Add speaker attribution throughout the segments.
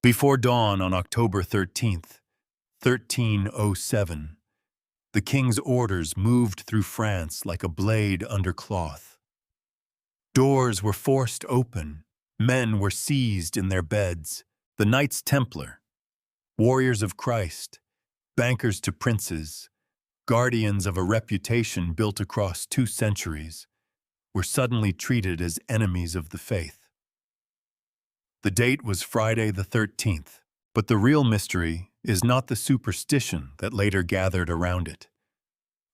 Speaker 1: Before dawn on October 13th, 1307, the king's orders moved through France like a blade under cloth. Doors were forced open, men were seized in their beds. The Knights Templar, warriors of Christ, bankers to princes, guardians of a reputation built across 2 centuries, were suddenly treated as enemies of the faith. The date was Friday the 13th, but the real mystery is not the superstition that later gathered around it.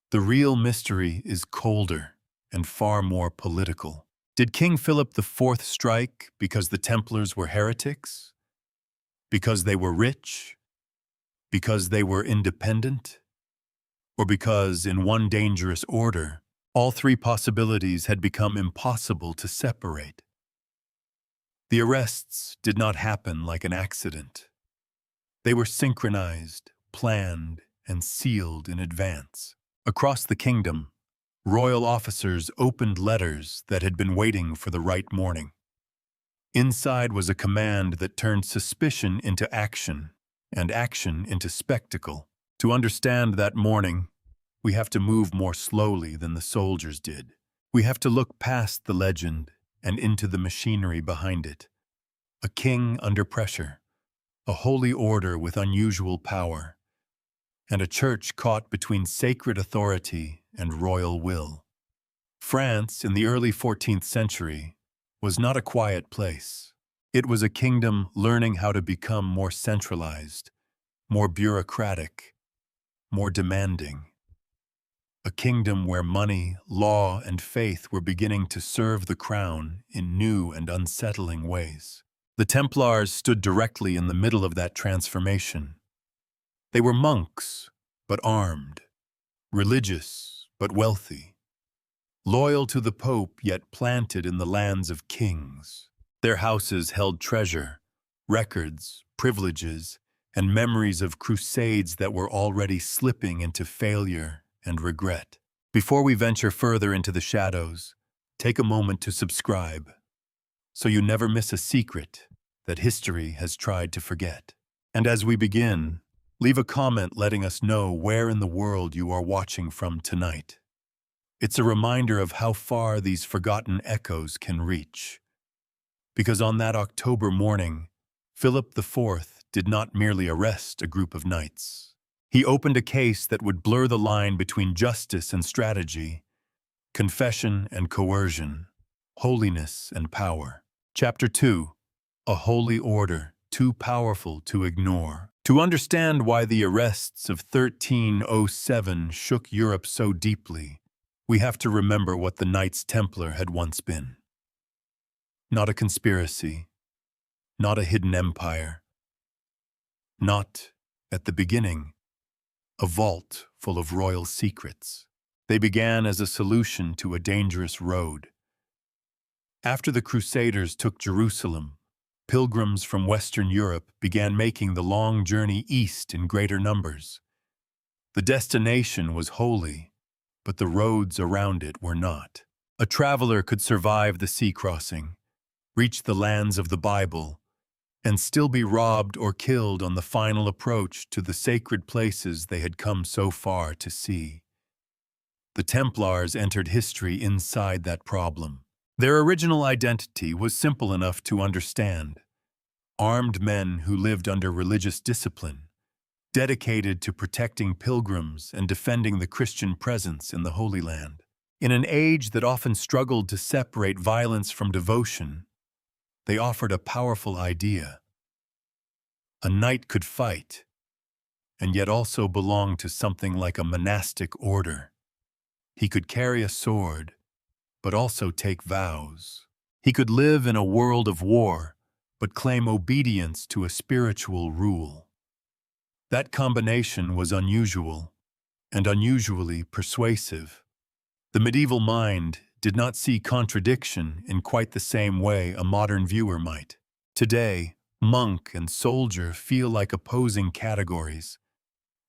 Speaker 1: The real mystery is colder and far more political. Did King Philip IV strike because the Templars were heretics? Because they were rich? Because they were independent? Or because, in one dangerous order, all 3 possibilities had become impossible to separate? The arrests did not happen like an accident. They were synchronized, planned, and sealed in advance. Across the kingdom, royal officers opened letters that had been waiting for the right morning. Inside was a command that turned suspicion into action, and action into spectacle. To understand that morning, we have to move more slowly than the soldiers did. We have to look past the legend and into the machinery behind it. A king under pressure, a holy order with unusual power, and a church caught between sacred authority and royal will. France, in the early 14th century, was not a quiet place. It was a kingdom learning how to become more centralized, more bureaucratic, more demanding. A kingdom where money, law, and faith were beginning to serve the crown in new and unsettling ways. The Templars stood directly in the middle of that transformation. They were monks, but armed, religious, but wealthy, loyal to the Pope yet planted in the lands of kings. Their houses held treasure, records, privileges, and memories of crusades that were already slipping into failure and regret. Before we venture further into the shadows, take a moment to subscribe, so you never miss a secret that history has tried to forget. And as we begin, leave a comment letting us know where in the world you are watching from tonight. It's a reminder of how far these forgotten echoes can reach. Because on that October morning, Philip IV did not merely arrest a group of knights. He opened a case that would blur the line between justice and strategy, confession and coercion, holiness and power. Chapter 2. A holy order too powerful to ignore. To understand why the arrests of 1307 shook Europe so deeply, we have to remember what the Knights Templar had once been. Not a conspiracy, not a hidden empire, not, at the beginning, a vault full of royal secrets. They began as a solution to a dangerous road. After the Crusaders took Jerusalem, pilgrims from Western Europe began making the long journey east in greater numbers. The destination was holy, but the roads around it were not. A traveler could survive the sea crossing, reach the lands of the Bible, and still be robbed or killed on the final approach to the sacred places they had come so far to see. The Templars entered history inside that problem. Their original identity was simple enough to understand. Armed men who lived under religious discipline, dedicated to protecting pilgrims and defending the Christian presence in the Holy Land. In an age that often struggled to separate violence from devotion, they offered a powerful idea. A knight could fight, and yet also belong to something like a monastic order. He could carry a sword, but also take vows. He could live in a world of war, but claim obedience to a spiritual rule. That combination was unusual, and unusually persuasive. The medieval mind did not see contradiction in quite the same way a modern viewer might. Today, monk and soldier feel like opposing categories.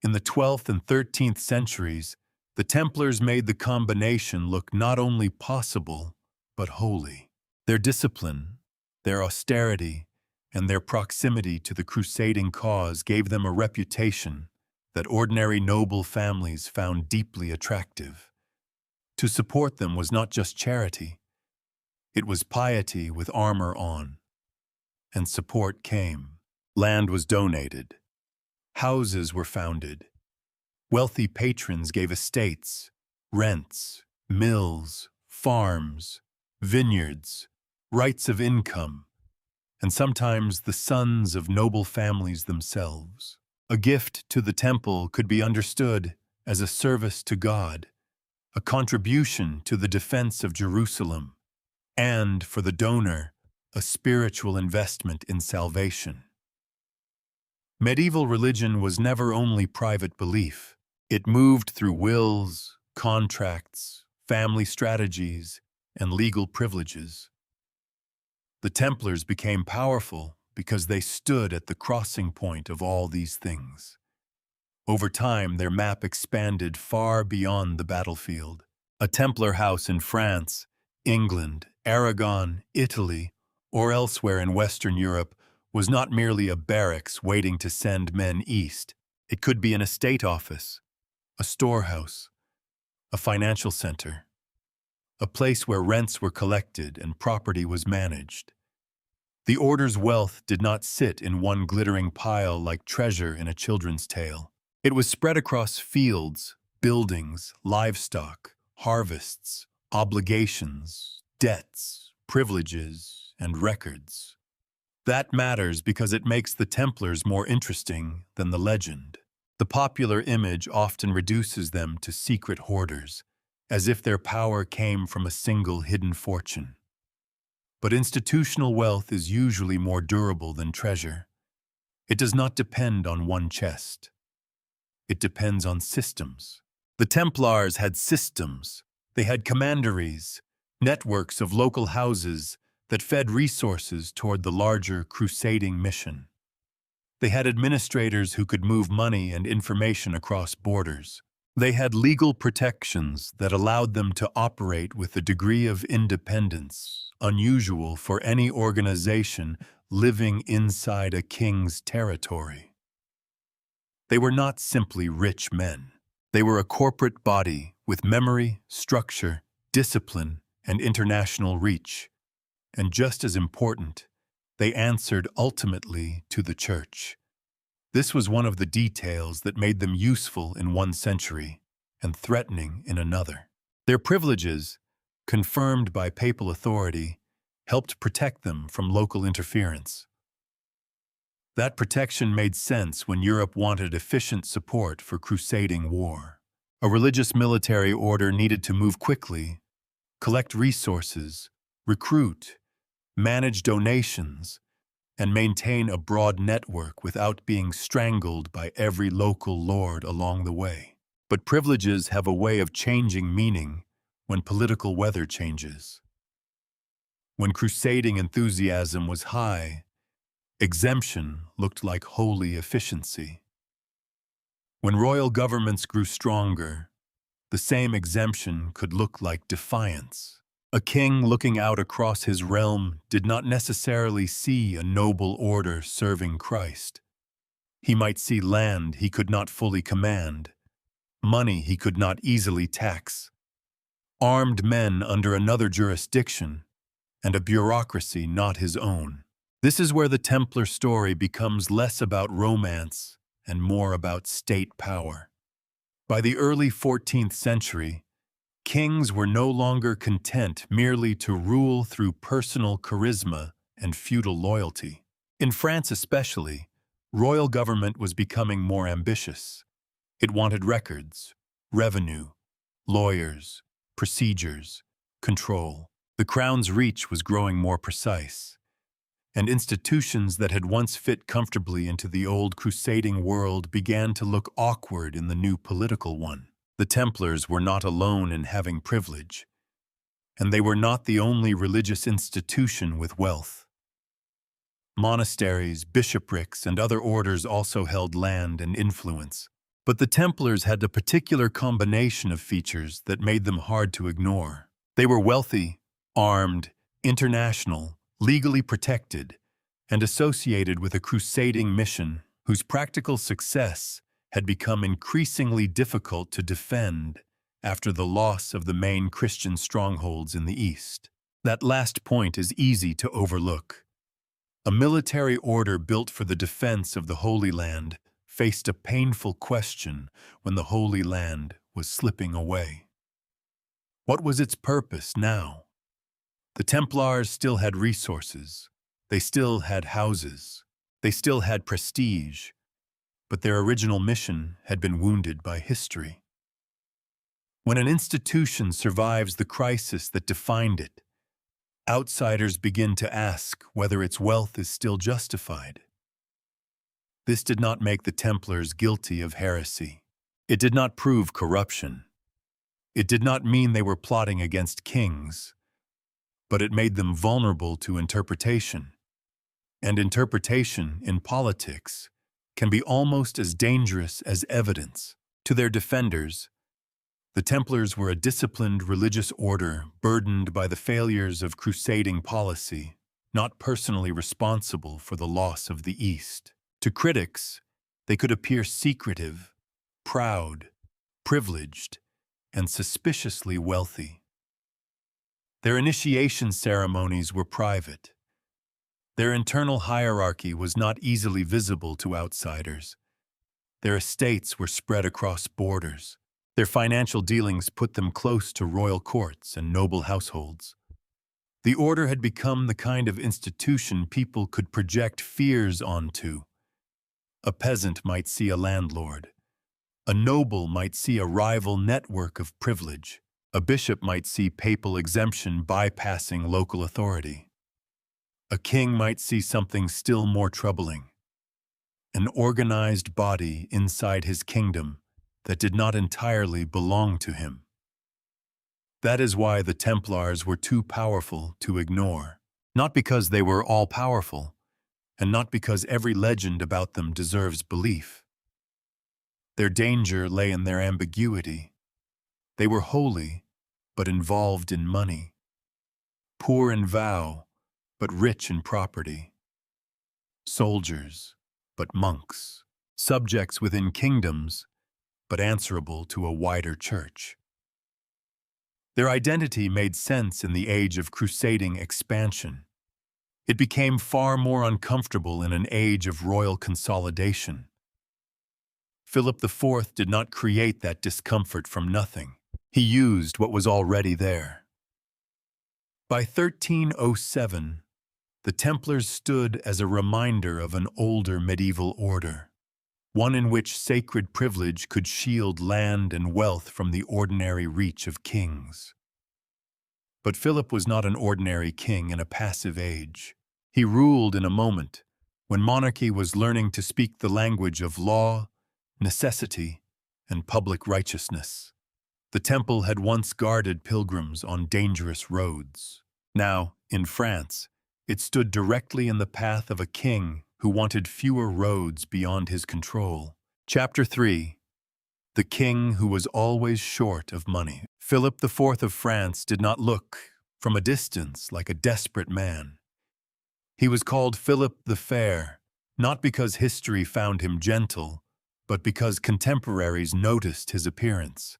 Speaker 1: In the 12th and 13th centuries, the Templars made the combination look not only possible, but holy. Their discipline, their austerity, and their proximity to the crusading cause gave them a reputation that ordinary noble families found deeply attractive. To support them was not just charity, it was piety with armor on. And support came. Land was donated. Houses were founded. Wealthy patrons gave estates, rents, mills, farms, vineyards, rights of income, and sometimes the sons of noble families themselves. A gift to the temple could be understood as a service to God, a contribution to the defense of Jerusalem, and, for the donor, a spiritual investment in salvation. Medieval religion was never only private belief. It moved through wills, contracts, family strategies, and legal privileges. The Templars became powerful because they stood at the crossing point of all these things. Over time, their map expanded far beyond the battlefield. A Templar house in France, England, Aragon, Italy, or elsewhere in Western Europe was not merely a barracks waiting to send men east. It could be an estate office, a storehouse, a financial center, a place where rents were collected and property was managed. The order's wealth did not sit in one glittering pile like treasure in a children's tale. It was spread across fields, buildings, livestock, harvests, obligations, debts, privileges, and records. That matters because it makes the Templars more interesting than the legend. The popular image often reduces them to secret hoarders, as if their power came from a single hidden fortune. But institutional wealth is usually more durable than treasure. It does not depend on one chest. It depends on systems. The Templars had systems. They had commanderies, networks of local houses that fed resources toward the larger crusading mission. They had administrators who could move money and information across borders. They had legal protections that allowed them to operate with a degree of independence unusual for any organization living inside a king's territory. They were not simply rich men. They were a corporate body with memory, structure, discipline, and international reach. And just as important, they answered ultimately to the church. This was one of the details that made them useful in one century and threatening in another. Their privileges, confirmed by papal authority, helped protect them from local interference. That protection made sense when Europe wanted efficient support for crusading war. A religious military order needed to move quickly, collect resources, recruit, manage donations, and maintain a broad network without being strangled by every local lord along the way. But privileges have a way of changing meaning when political weather changes. When crusading enthusiasm was high, exemption looked like holy efficiency. When royal governments grew stronger, the same exemption could look like defiance. A king looking out across his realm did not necessarily see a noble order serving Christ. He might see land he could not fully command, money he could not easily tax, armed men under another jurisdiction, and a bureaucracy not his own. This is where the Templar story becomes less about romance and more about state power. By the early 14th century, kings were no longer content merely to rule through personal charisma and feudal loyalty. In France especially, royal government was becoming more ambitious. It wanted records, revenue, lawyers, procedures, control. The crown's reach was growing more precise, and institutions that had once fit comfortably into the old crusading world began to look awkward in the new political one. The Templars were not alone in having privilege, and they were not the only religious institution with wealth. Monasteries, bishoprics, and other orders also held land and influence. But the Templars had a particular combination of features that made them hard to ignore. They were wealthy, armed, international, legally protected, and associated with a crusading mission whose practical success had become increasingly difficult to defend after the loss of the main Christian strongholds in the East. That last point is easy to overlook. A military order built for the defense of the Holy Land faced a painful question when the Holy Land was slipping away. What was its purpose now? The Templars still had resources. They still had houses. They still had prestige. But their original mission had been wounded by history. When an institution survives the crisis that defined it, outsiders begin to ask whether its wealth is still justified. This did not make the Templars guilty of heresy. It did not prove corruption. It did not mean they were plotting against kings, but it made them vulnerable to interpretation. And interpretation in politics can be almost as dangerous as evidence. To their defenders, the Templars were a disciplined religious order burdened by the failures of crusading policy, not personally responsible for the loss of the East. To critics, they could appear secretive, proud, privileged, and suspiciously wealthy. Their initiation ceremonies were private. Their internal hierarchy was not easily visible to outsiders. Their estates were spread across borders. Their financial dealings put them close to royal courts and noble households. The order had become the kind of institution people could project fears onto. A peasant might see a landlord. A noble might see a rival network of privilege. A bishop might see papal exemption bypassing local authority. A king might see something still more troubling: an organized body inside his kingdom that did not entirely belong to him. That is why the Templars were too powerful to ignore. Not because they were all-powerful, and not because every legend about them deserves belief. Their danger lay in their ambiguity. They were holy, but involved in money. Poor in vow, but rich in property. Soldiers, but monks. Subjects within kingdoms, but answerable to a wider church. Their identity made sense in the age of crusading expansion. It became far more uncomfortable in an age of royal consolidation. Philip IV did not create that discomfort from nothing. He used what was already there. By 1307, the Templars stood as a reminder of an older medieval order, one in which sacred privilege could shield land and wealth from the ordinary reach of kings. But Philip was not an ordinary king in a passive age. He ruled in a moment when monarchy was learning to speak the language of law, necessity, and public righteousness. The temple had once guarded pilgrims on dangerous roads. Now, in France, it stood directly in the path of a king who wanted fewer roads beyond his control. Chapter 3. The king who was always short of money. Philip IV of France did not look, from a distance, like a desperate man. He was called Philip the Fair, not because history found him gentle, but because contemporaries noticed his appearance.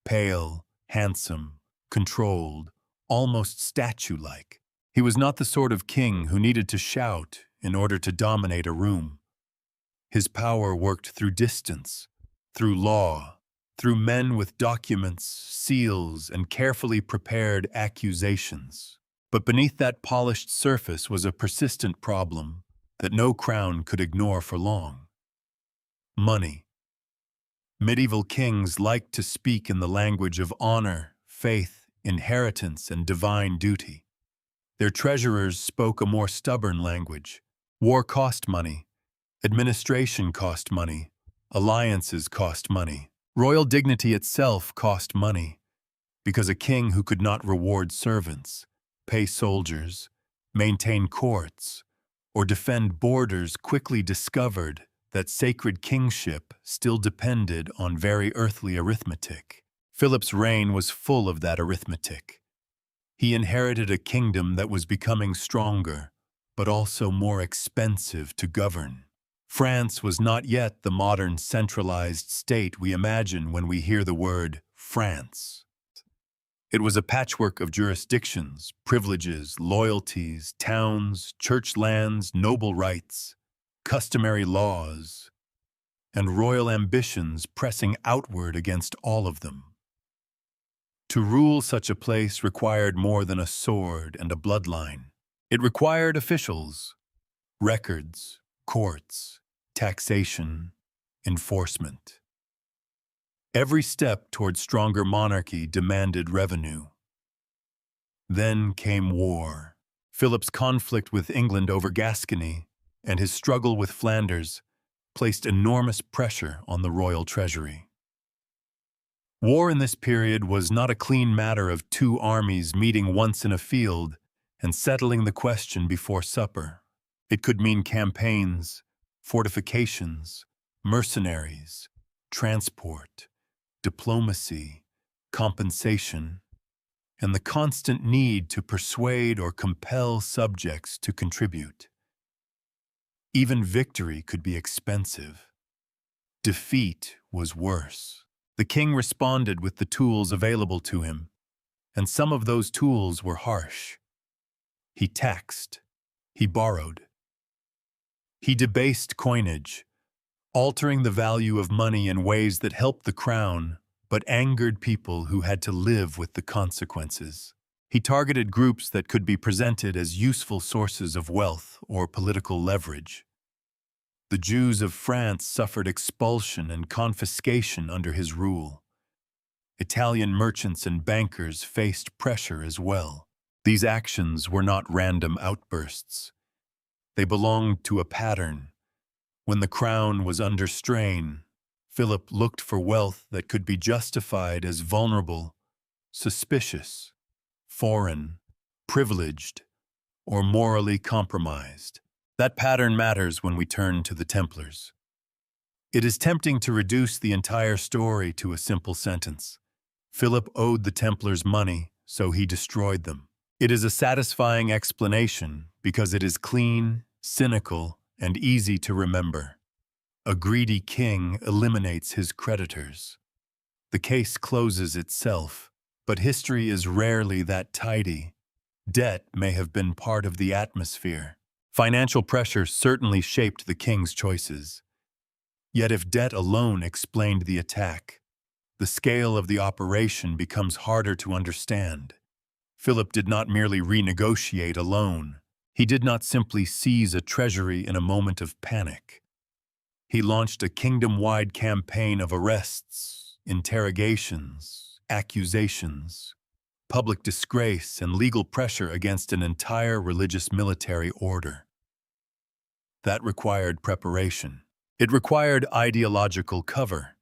Speaker 1: Pale, handsome, controlled, almost statue-like. He was not the sort of king who needed to shout in order to dominate a room. His power worked through distance, through law, through men with documents, seals, and carefully prepared accusations. But beneath that polished surface was a persistent problem that no crown could ignore for long. Money. Medieval kings liked to speak in the language of honor, faith, inheritance, and divine duty. Their treasurers spoke a more stubborn language. War cost money. Administration cost money. Alliances cost money. Royal dignity itself cost money, because a king who could not reward servants, pay soldiers, maintain courts, or defend borders quickly discovered that sacred kingship still depended on very earthly arithmetic. Philip's reign was full of that arithmetic. He inherited a kingdom that was becoming stronger, but also more expensive to govern. France was not yet the modern centralized state we imagine when we hear the word France. It was a patchwork of jurisdictions, privileges, loyalties, towns, church lands, noble rights, customary laws, and royal ambitions pressing outward against all of them. To rule such a place required more than a sword and a bloodline. It required officials, records, courts, taxation, enforcement. Every step toward stronger monarchy demanded revenue. Then came war. Philip's conflict with England over Gascony and his struggle with Flanders placed enormous pressure on the royal treasury. War in this period was not a clean matter of two armies meeting once in a field and settling the question before supper. It could mean campaigns, fortifications, mercenaries, transport, diplomacy, compensation, and the constant need to persuade or compel subjects to contribute. Even victory could be expensive. Defeat was worse. The king responded with the tools available to him, and some of those tools were harsh. He taxed. He borrowed. He debased coinage, altering the value of money in ways that helped the crown but angered people who had to live with the consequences. He targeted groups that could be presented as useful sources of wealth or political leverage. The Jews of France suffered expulsion and confiscation under his rule. Italian merchants and bankers faced pressure as well. These actions were not random outbursts. They belonged to a pattern. When the crown was under strain, Philip looked for wealth that could be justified as vulnerable, suspicious, foreign, privileged, or morally compromised. That pattern matters when we turn to the Templars. It is tempting to reduce the entire story to a simple sentence. Philip owed the Templars money, so he destroyed them. It is a satisfying explanation because it is clean, cynical, and easy to remember. A greedy king eliminates his creditors. The case closes itself, but history is rarely that tidy. Debt may have been part of the atmosphere. Financial pressure certainly shaped the king's choices. Yet if debt alone explained the attack, the scale of the operation becomes harder to understand. Philip did not merely renegotiate a loan. He did not simply seize a treasury in a moment of panic. He launched a kingdom-wide campaign of arrests, interrogations, accusations, public disgrace, and legal pressure against an entire religious military order. That required preparation. It required ideological cover.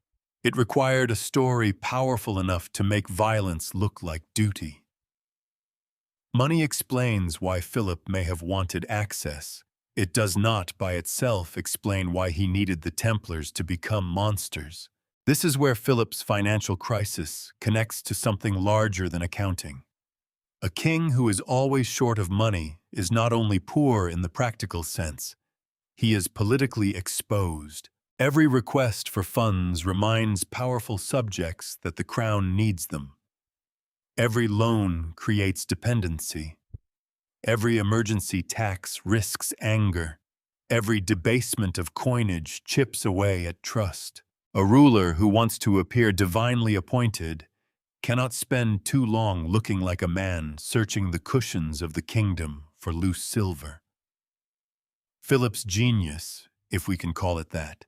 Speaker 1: It required a story powerful enough to make violence look like duty. Money explains why Philip may have wanted access. It does not, by itself, explain why he needed the Templars to become monsters. This is where Philip's financial crisis connects to something larger than accounting. A king who is always short of money is not only poor in the practical sense, he is politically exposed. Every request for funds reminds powerful subjects that the crown needs them. Every loan creates dependency. Every emergency tax risks anger. Every debasement of coinage chips away at trust. A ruler who wants to appear divinely appointed cannot spend too long looking like a man searching the cushions of the kingdom for loose silver. Philip's genius, if we can call it that,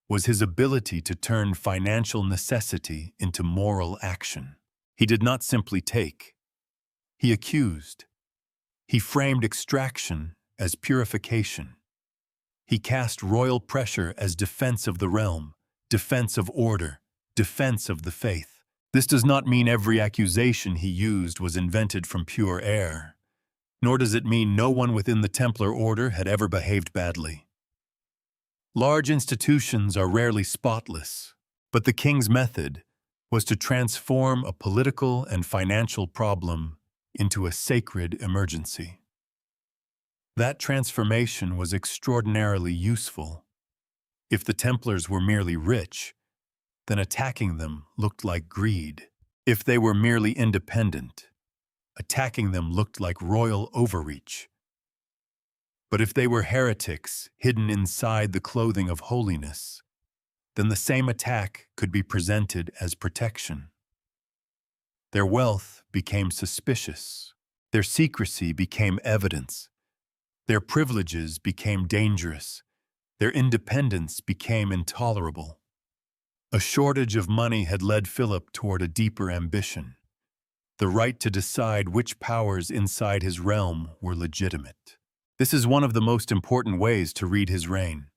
Speaker 1: was his ability to turn financial necessity into moral action. He did not simply take. He accused. He framed extraction as purification. He cast royal pressure as defense of the realm, defense of order, defense of the faith. This does not mean every accusation he used was invented from pure air, nor does it mean no one within the Templar order had ever behaved badly. Large institutions are rarely spotless, but the king's method was to transform a political and financial problem into a sacred emergency. That transformation was extraordinarily useful. If the Templars were merely rich, then attacking them looked like greed. If they were merely independent, attacking them looked like royal overreach. But if they were heretics hidden inside the clothing of holiness, then the same attack could be presented as protection. Their wealth became suspicious. Their secrecy became evidence. Their privileges became dangerous. Their independence became intolerable. A shortage of money had led Philip toward a deeper ambition, the right to decide which powers inside his realm were legitimate. This is one of the most important ways to read his reign.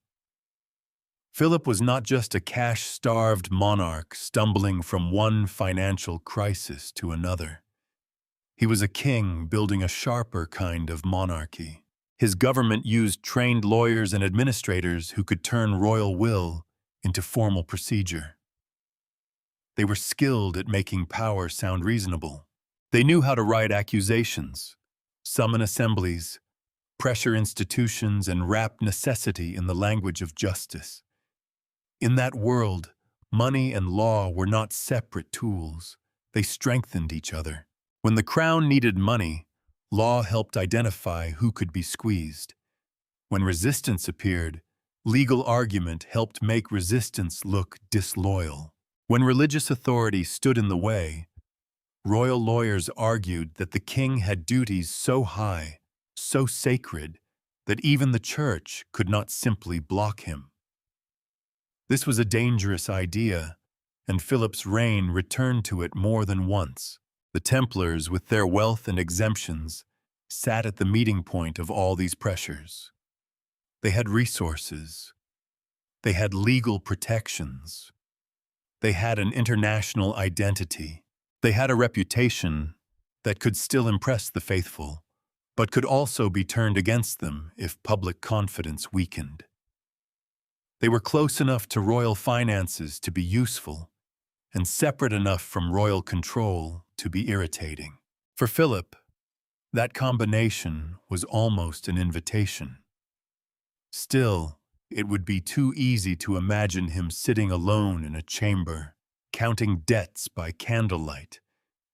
Speaker 1: Philip was not just a cash-starved monarch stumbling from one financial crisis to another. He was a king building a sharper kind of monarchy. His government used trained lawyers and administrators who could turn royal will into formal procedure. They were skilled at making power sound reasonable. They knew how to write accusations, summon assemblies, pressure institutions, and wrap necessity in the language of justice. In that world, money and law were not separate tools. They strengthened each other. When the crown needed money, law helped identify who could be squeezed. When resistance appeared, legal argument helped make resistance look disloyal. When religious authority stood in the way, royal lawyers argued that the king had duties so high, so sacred, that even the church could not simply block him. This was a dangerous idea, and Philip's reign returned to it more than once. The Templars, with their wealth and exemptions, sat at the meeting point of all these pressures. They had resources. They had legal protections. They had an international identity. They had a reputation that could still impress the faithful, but could also be turned against them if public confidence weakened. They were close enough to royal finances to be useful, and separate enough from royal control to be irritating. For Philip, that combination was almost an invitation. Still, it would be too easy to imagine him sitting alone in a chamber, counting debts by candlelight,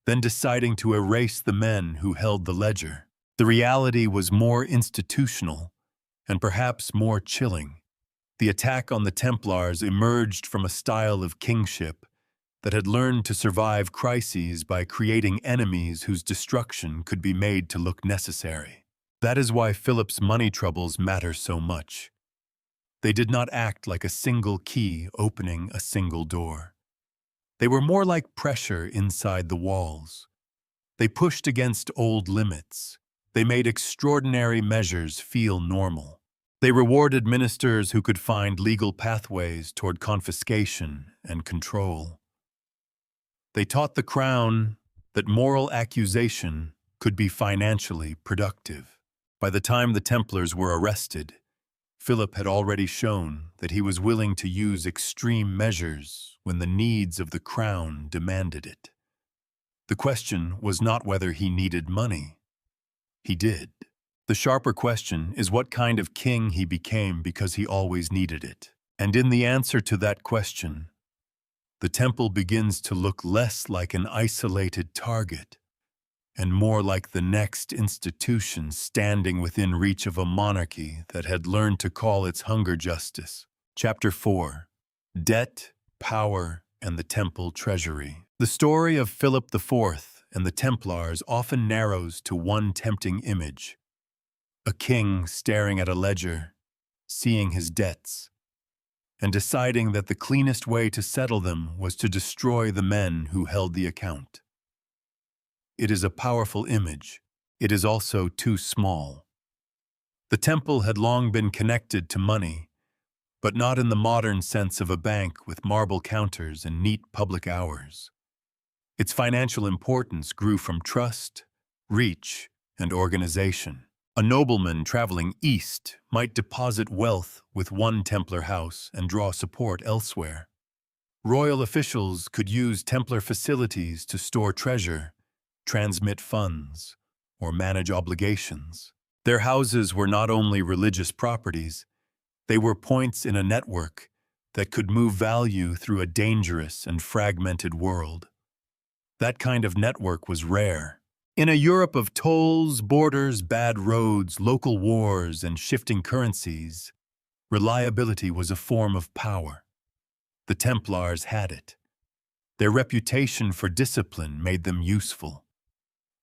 Speaker 1: then deciding to erase the men who held the ledger. The reality was more institutional, and perhaps more chilling. The attack on the Templars emerged from a style of kingship that had learned to survive crises by creating enemies whose destruction could be made to look necessary. That is why Philip's money troubles matter so much. They did not act like a single key opening a single door. They were more like pressure inside the walls. They pushed against old limits. They made extraordinary measures feel normal. They rewarded ministers who could find legal pathways toward confiscation and control. They taught the crown that moral accusation could be financially productive. By the time the Templars were arrested, Philip had already shown that he was willing to use extreme measures when the needs of the crown demanded it. The question was not whether he needed money. He did. The sharper question is what kind of king he became because he always needed it. And in the answer to that question, the temple begins to look less like an isolated target and more like the next institution standing within reach of a monarchy that had learned to call its hunger justice. Chapter 4. Debt, Power, and the Temple Treasury. The story of Philip IV and the Templars often narrows to one tempting image: a king staring at a ledger, seeing his debts, and deciding that the cleanest way to settle them was to destroy the men who held the account. It is a powerful image. It is also too small. The temple had long been connected to money, but not in the modern sense of a bank with marble counters and neat public hours. Its financial importance grew from trust, reach, and organization. A nobleman traveling east might deposit wealth with one Templar house and draw support elsewhere. Royal officials could use Templar facilities to store treasure, transmit funds, or manage obligations. Their houses were not only religious properties, they were points in a network that could move value through a dangerous and fragmented world. That kind of network was rare. In a Europe of tolls, borders, bad roads, local wars, and shifting currencies, reliability was a form of power. The Templars had it. Their reputation for discipline made them useful.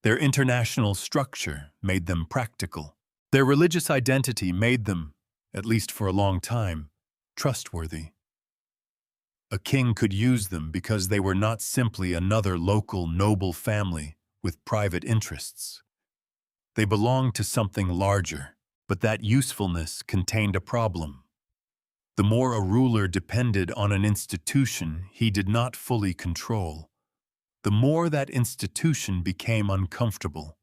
Speaker 1: Their international structure made them practical. Their religious identity made them, at least for a long time, trustworthy. A king could use them because they were not simply another local noble family with private interests. They belonged to something larger, but that usefulness contained a problem. The more a ruler depended on an institution he did not fully control, the more that institution became uncomfortable.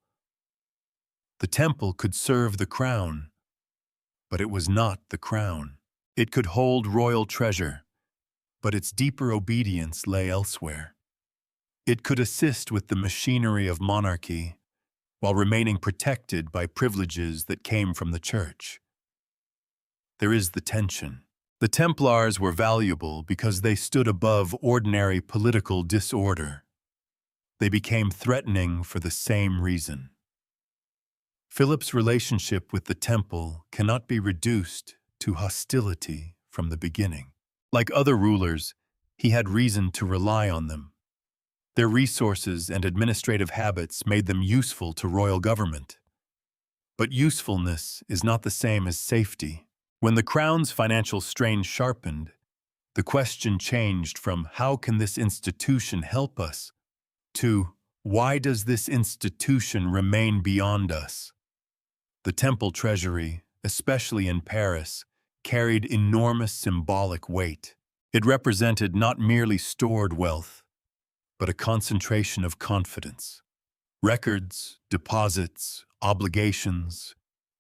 Speaker 1: The temple could serve the crown, but it was not the crown. It could hold royal treasure, but its deeper obedience lay elsewhere. It could assist with the machinery of monarchy, while remaining protected by privileges that came from the church. There is the tension. The Templars were valuable because they stood above ordinary political disorder. They became threatening for the same reason. Philip's relationship with the temple cannot be reduced to hostility from the beginning. Like other rulers, he had reason to rely on them. Their resources and administrative habits made them useful to royal government. But usefulness is not the same as safety. When the crown's financial strain sharpened, the question changed from "How can this institution help us?" to "Why does this institution remain beyond us?" The temple treasury, especially in Paris, carried enormous symbolic weight. It represented not merely stored wealth, but a concentration of confidence. Records, deposits, obligations,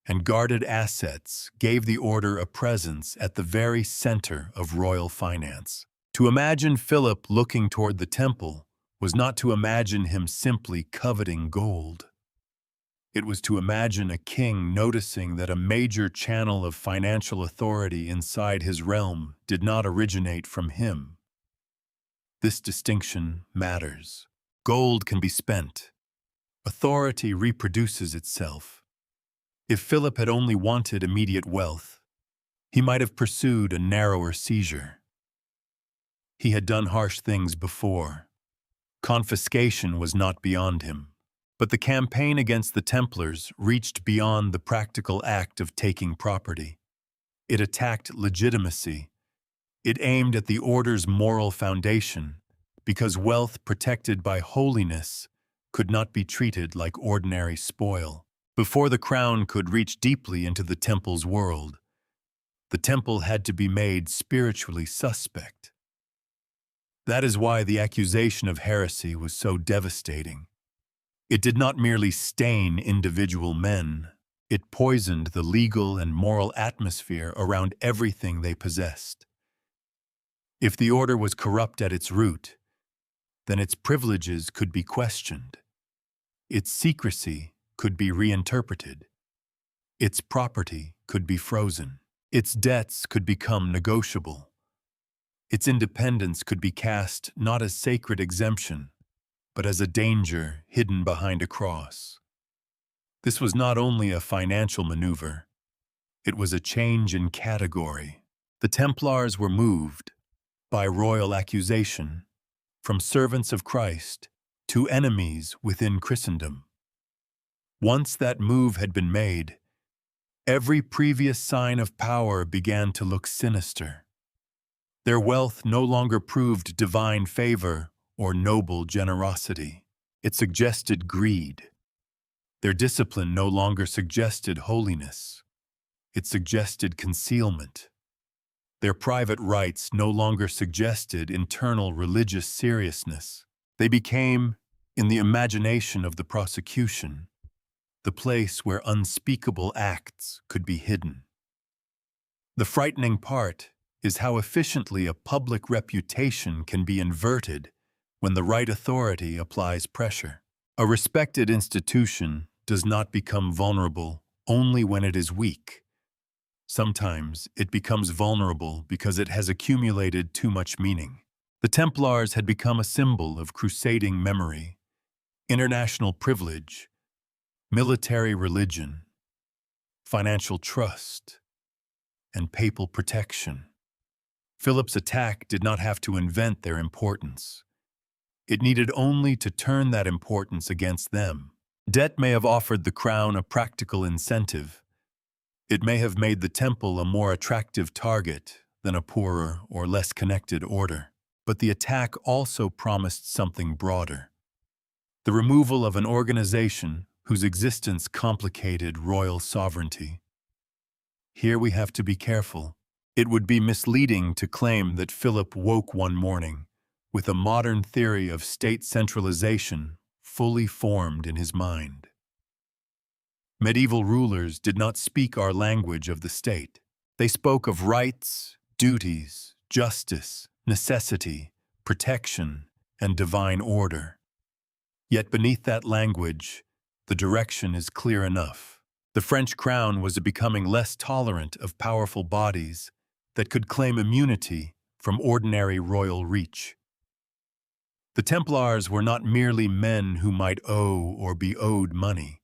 Speaker 1: and guarded assets gave the order a presence at the very center of royal finance. To imagine Philip looking toward the temple was not to imagine him simply coveting gold. It was to imagine a king noticing that a major channel of financial authority inside his realm did not originate from him. This distinction matters. Gold can be spent. Authority reproduces itself. If Philip had only wanted immediate wealth, he might have pursued a narrower seizure. He had done harsh things before. Confiscation was not beyond him. But the campaign against the Templars reached beyond the practical act of taking property. It attacked legitimacy. It aimed at the order's moral foundation, because wealth protected by holiness could not be treated like ordinary spoil. Before the crown could reach deeply into the temple's world, the temple had to be made spiritually suspect. That is why the accusation of heresy was so devastating. It did not merely stain individual men, it poisoned the legal and moral atmosphere around everything they possessed. If the order was corrupt at its root, then its privileges could be questioned. Its secrecy could be reinterpreted. Its property could be frozen. Its debts could become negotiable. Its independence could be cast not as sacred exemption, but as a danger hidden behind a cross. This was not only a financial maneuver, it was a change in category. The Templars were moved, by royal accusation, from servants of Christ to enemies within Christendom. Once that move had been made, every previous sign of power began to look sinister. Their wealth no longer proved divine favor or noble generosity. It suggested greed. Their discipline no longer suggested holiness. It suggested concealment. Their private rights no longer suggested internal religious seriousness. They became, in the imagination of the prosecution, the place where unspeakable acts could be hidden. The frightening part is how efficiently a public reputation can be inverted when the right authority applies pressure. A respected institution does not become vulnerable only when it is weak. Sometimes it becomes vulnerable because it has accumulated too much meaning. The Templars had become a symbol of crusading memory, international privilege, military religion, financial trust, and papal protection. Philip's attack did not have to invent their importance. It needed only to turn that importance against them. Debt may have offered the crown a practical incentive. It may have made the temple a more attractive target than a poorer or less connected order. But the attack also promised something broader: the removal of an organization whose existence complicated royal sovereignty. Here we have to be careful. It would be misleading to claim that Philip woke one morning with a modern theory of state centralization fully formed in his mind. Medieval rulers did not speak our language of the state. They spoke of rights, duties, justice, necessity, protection, and divine order. Yet beneath that language, the direction is clear enough. The French crown was becoming less tolerant of powerful bodies that could claim immunity from ordinary royal reach. The Templars were not merely men who might owe or be owed money.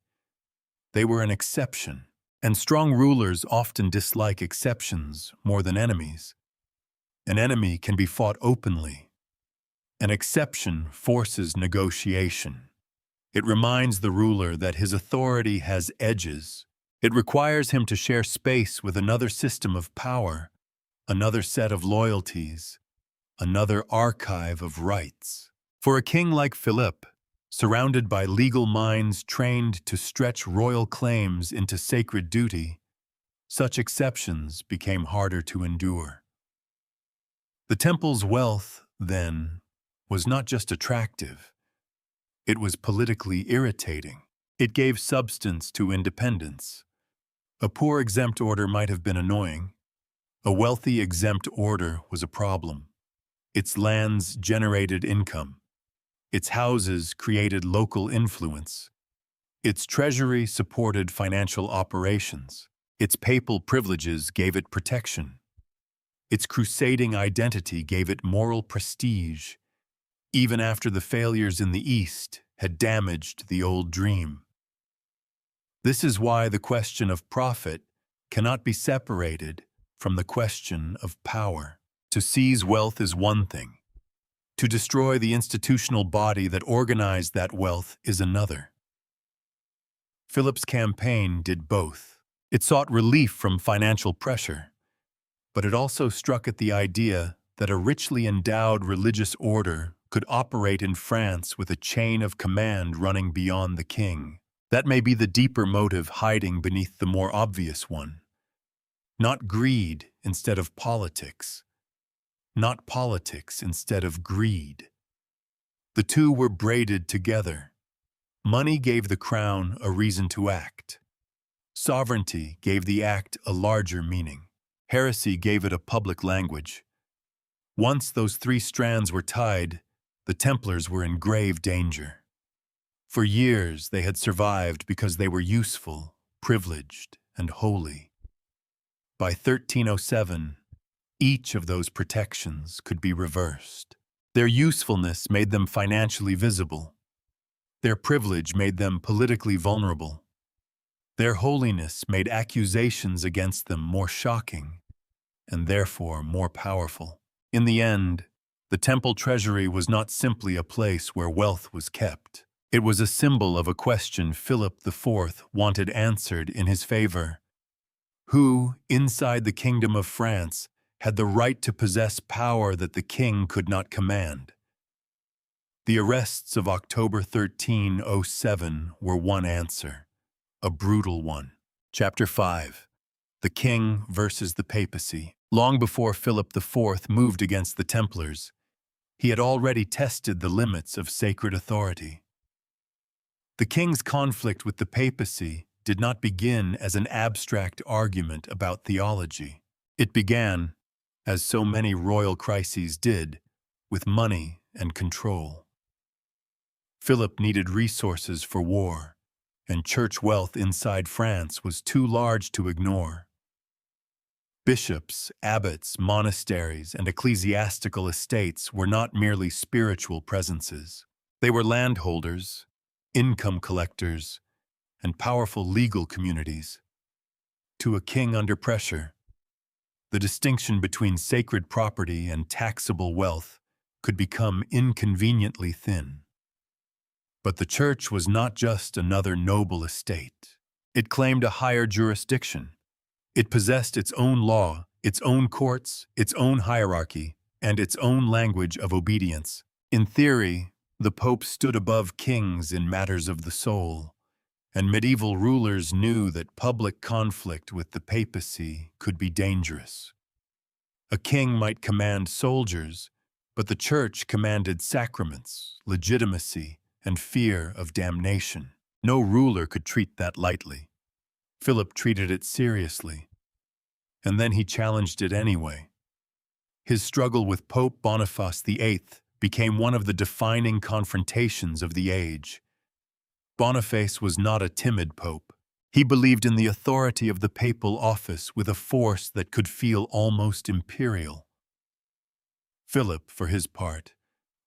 Speaker 1: They were an exception, and strong rulers often dislike exceptions more than enemies. An enemy can be fought openly. An exception forces negotiation. It reminds the ruler that his authority has edges. It requires him to share space with another system of power, another set of loyalties, another archive of rights. For a king like Philip, surrounded by legal minds trained to stretch royal claims into sacred duty, such exceptions became harder to endure. The temple's wealth, then, was not just attractive. It was politically irritating. It gave substance to independence. A poor exempt order might have been annoying. A wealthy exempt order was a problem. Its lands generated income. Its houses created local influence. Its treasury supported financial operations. Its papal privileges gave it protection. Its crusading identity gave it moral prestige, even after the failures in the East had damaged the old dream. This is why the question of profit cannot be separated from the question of power. To seize wealth is one thing. To destroy the institutional body that organized that wealth is another. Philip's campaign did both. It sought relief from financial pressure, but it also struck at the idea that a richly endowed religious order could operate in France with a chain of command running beyond the king. That may be the deeper motive hiding beneath the more obvious one. Not greed instead of politics. Not politics instead of greed. The two were braided together. Money gave the crown a reason to act. Sovereignty gave the act a larger meaning. Heresy gave it a public language. Once those three strands were tied, the Templars were in grave danger. For years they had survived because they were useful, privileged, and holy. By 1307, each of those protections could be reversed. Their usefulness made them financially visible. Their privilege made them politically vulnerable. Their holiness made accusations against them more shocking and therefore more powerful. In the end, the temple treasury was not simply a place where wealth was kept. It was a symbol of a question Philip IV wanted answered in his favor. Who, inside the Kingdom of France, had the right to possess power that the king could not command? The arrests of October 1307 were one answer, a brutal one. Chapter 5. The King versus the Papacy. Long before Philip IV moved against the Templars, he had already tested the limits of sacred authority. The king's conflict with the papacy did not begin as an abstract argument about theology. It began, as so many royal crises did, with money and control. Philip needed resources for war, and church wealth inside France was too large to ignore. Bishops, abbots, monasteries, and ecclesiastical estates were not merely spiritual presences. They were landholders, income collectors, and powerful legal communities. To a king under pressure, the distinction between sacred property and taxable wealth could become inconveniently thin. But the church was not just another noble estate. It claimed a higher jurisdiction. It possessed its own law, its own courts, its own hierarchy, and its own language of obedience. In theory, the Pope stood above kings in matters of the soul, and medieval rulers knew that public conflict with the papacy could be dangerous. A king might command soldiers, but the church commanded sacraments, legitimacy, and fear of damnation. No ruler could treat that lightly. Philip treated it seriously, and then he challenged it anyway. His struggle with Pope Boniface VIII became one of the defining confrontations of the age. Boniface was not a timid pope. He believed in the authority of the papal office with a force that could feel almost imperial. Philip, for his part,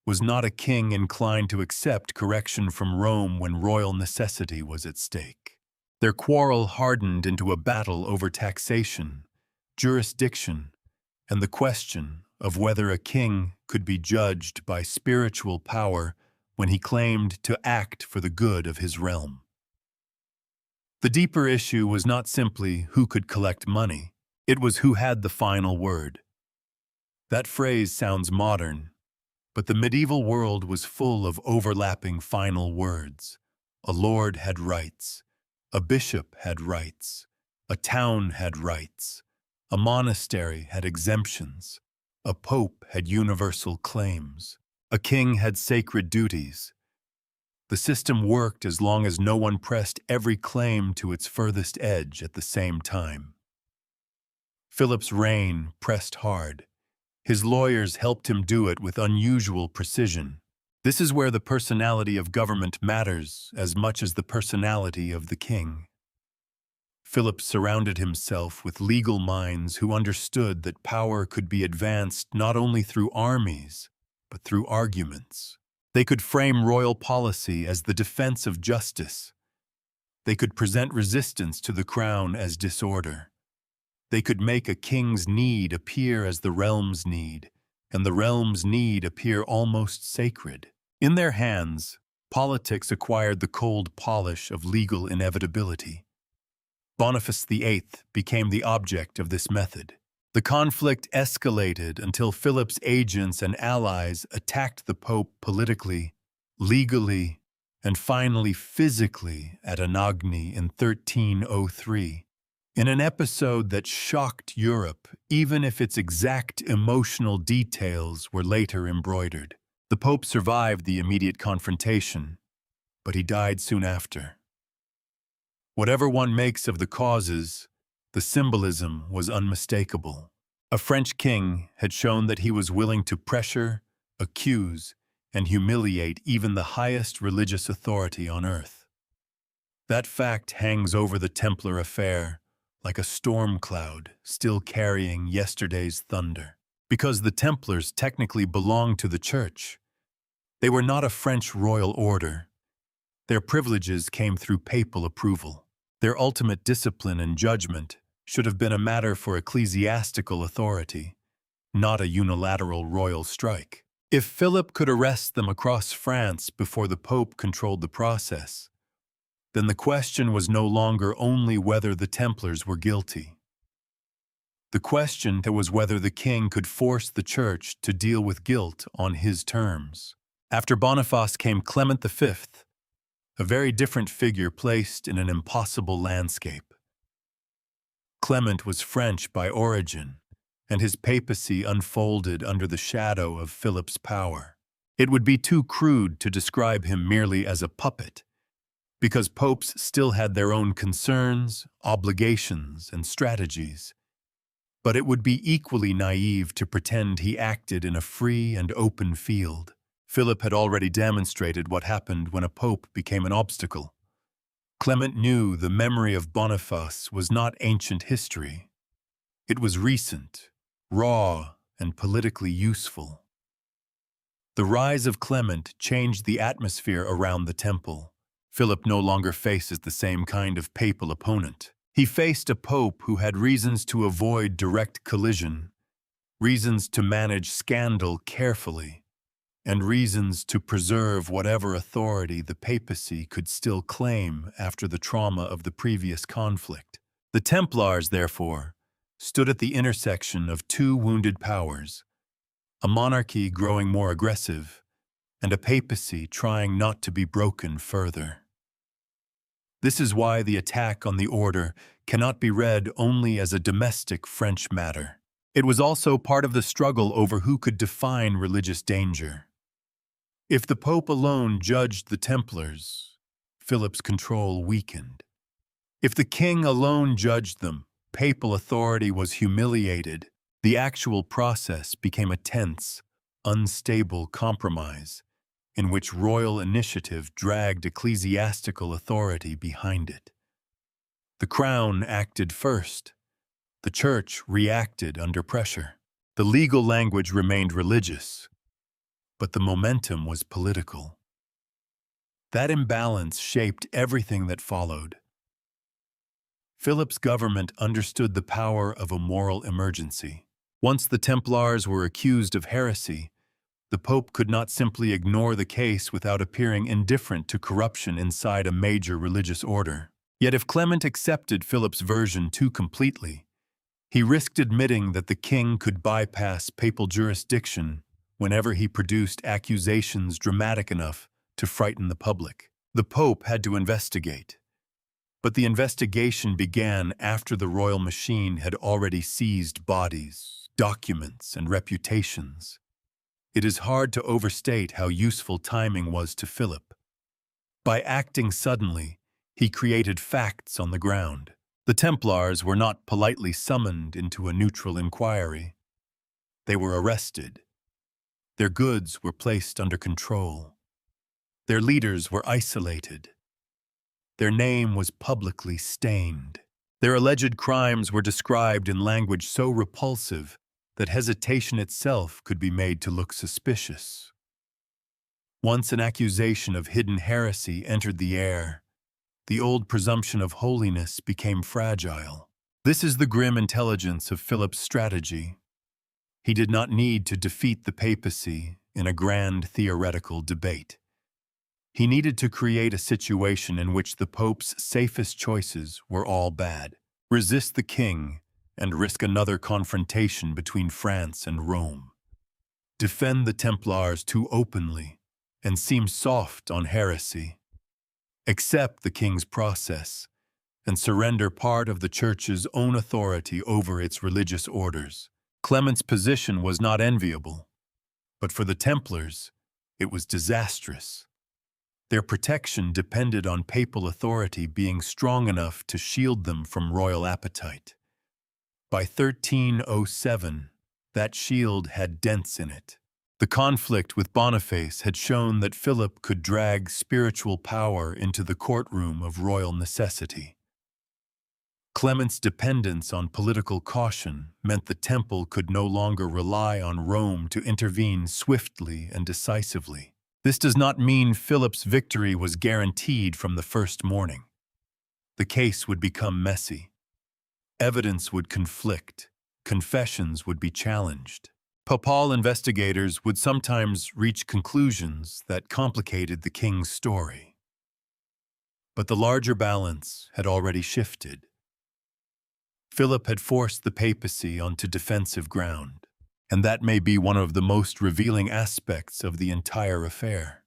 Speaker 1: was not a king inclined to accept correction from Rome when royal necessity was at stake. Their quarrel hardened into a battle over taxation, jurisdiction, and the question of whether a king could be judged by spiritual power when he claimed to act for the good of his realm. The deeper issue was not simply who could collect money, it was who had the final word. That phrase sounds modern, but the medieval world was full of overlapping final words. A lord had rights, a bishop had rights, a town had rights, a monastery had exemptions, a pope had universal claims, a king had sacred duties. The system worked as long as no one pressed every claim to its furthest edge at the same time. Philip's reign pressed hard. His lawyers helped him do it with unusual precision. This is where the personality of government matters as much as the personality of the king. Philip surrounded himself with legal minds who understood that power could be advanced not only through armies, but through arguments. They could frame royal policy as the defense of justice. They could present resistance to the crown as disorder. They could make a king's need appear as the realm's need, and the realm's need appear almost sacred. In their hands, politics acquired the cold polish of legal inevitability. Boniface VIII became the object of this method. The conflict escalated until Philip's agents and allies attacked the Pope politically, legally, and finally physically at Anagni in 1303. In an episode that shocked Europe, even if its exact emotional details were later embroidered. The Pope survived the immediate confrontation, but he died soon after. Whatever one makes of the causes, the symbolism was unmistakable. A French king had shown that he was willing to pressure, accuse, and humiliate even the highest religious authority on earth. That fact hangs over the Templar affair, like a storm cloud still carrying yesterday's thunder. Because the Templars technically belonged to the Church, they were not a French royal order. Their privileges came through papal approval. Their ultimate discipline and judgment should have been a matter for ecclesiastical authority, not a unilateral royal strike. If Philip could arrest them across France before the Pope controlled the process, then the question was no longer only whether the Templars were guilty. The question was whether the king could force the Church to deal with guilt on his terms. After Boniface came Clement V, a very different figure placed in an impossible landscape. Clement was French by origin, and his papacy unfolded under the shadow of Philip's power. It would be too crude to describe him merely as a puppet, because popes still had their own concerns, obligations, and strategies. But it would be equally naive to pretend he acted in a free and open field. Philip had already demonstrated what happened when a pope became an obstacle. Clement knew the memory of Boniface was not ancient history. It was recent, raw, and politically useful. The rise of Clement changed the atmosphere around the temple. Philip no longer faces the same kind of papal opponent. He faced a pope who had reasons to avoid direct collision, reasons to manage scandal carefully, and reasons to preserve whatever authority the papacy could still claim after the trauma of the previous conflict. The Templars, therefore, stood at the intersection of two wounded powers, a monarchy growing more aggressive, and a papacy trying not to be broken further. This is why the attack on the order cannot be read only as a domestic French matter. It was also part of the struggle over who could define religious danger. If the Pope alone judged the Templars, Philip's control weakened. If the king alone judged them, papal authority was humiliated. The actual process became a tense, unstable compromise in which royal initiative dragged ecclesiastical authority behind it. The crown acted first. The church reacted under pressure. The legal language remained religious, but the momentum was political. That imbalance shaped everything that followed. Philip's government understood the power of a moral emergency. Once the Templars were accused of heresy, the Pope could not simply ignore the case without appearing indifferent to corruption inside a major religious order. Yet if Clement accepted Philip's version too completely, he risked admitting that the king could bypass papal jurisdiction whenever he produced accusations dramatic enough to frighten the public. The Pope had to investigate. But the investigation began after the royal machine had already seized bodies, documents, and reputations. It is hard to overstate how useful timing was to Philip. By acting suddenly, he created facts on the ground. The Templars were not politely summoned into a neutral inquiry. They were arrested. Their goods were placed under control. Their leaders were isolated. Their name was publicly stained. Their alleged crimes were described in language so repulsive that hesitation itself could be made to look suspicious. Once an accusation of hidden heresy entered the air, the old presumption of holiness became fragile. This is the grim intelligence of Philip's strategy. He did not need to defeat the papacy in a grand theoretical debate. He needed to create a situation in which the Pope's safest choices were all bad. Resist the king and risk another confrontation between France and Rome. Defend the Templars too openly and seem soft on heresy. Accept the king's process and surrender part of the church's own authority over its religious orders. Clement's position was not enviable, but for the Templars, it was disastrous. Their protection depended on papal authority being strong enough to shield them from royal appetite. By 1307, that shield had dents in it. The conflict with Boniface had shown that Philip could drag spiritual power into the courtroom of royal necessity. Clement's dependence on political caution meant the temple could no longer rely on Rome to intervene swiftly and decisively. This does not mean Philip's victory was guaranteed from the first morning. The case would become messy. Evidence would conflict. Confessions would be challenged. Papal investigators would sometimes reach conclusions that complicated the king's story. But the larger balance had already shifted. Philip had forced the papacy onto defensive ground, and that may be one of the most revealing aspects of the entire affair.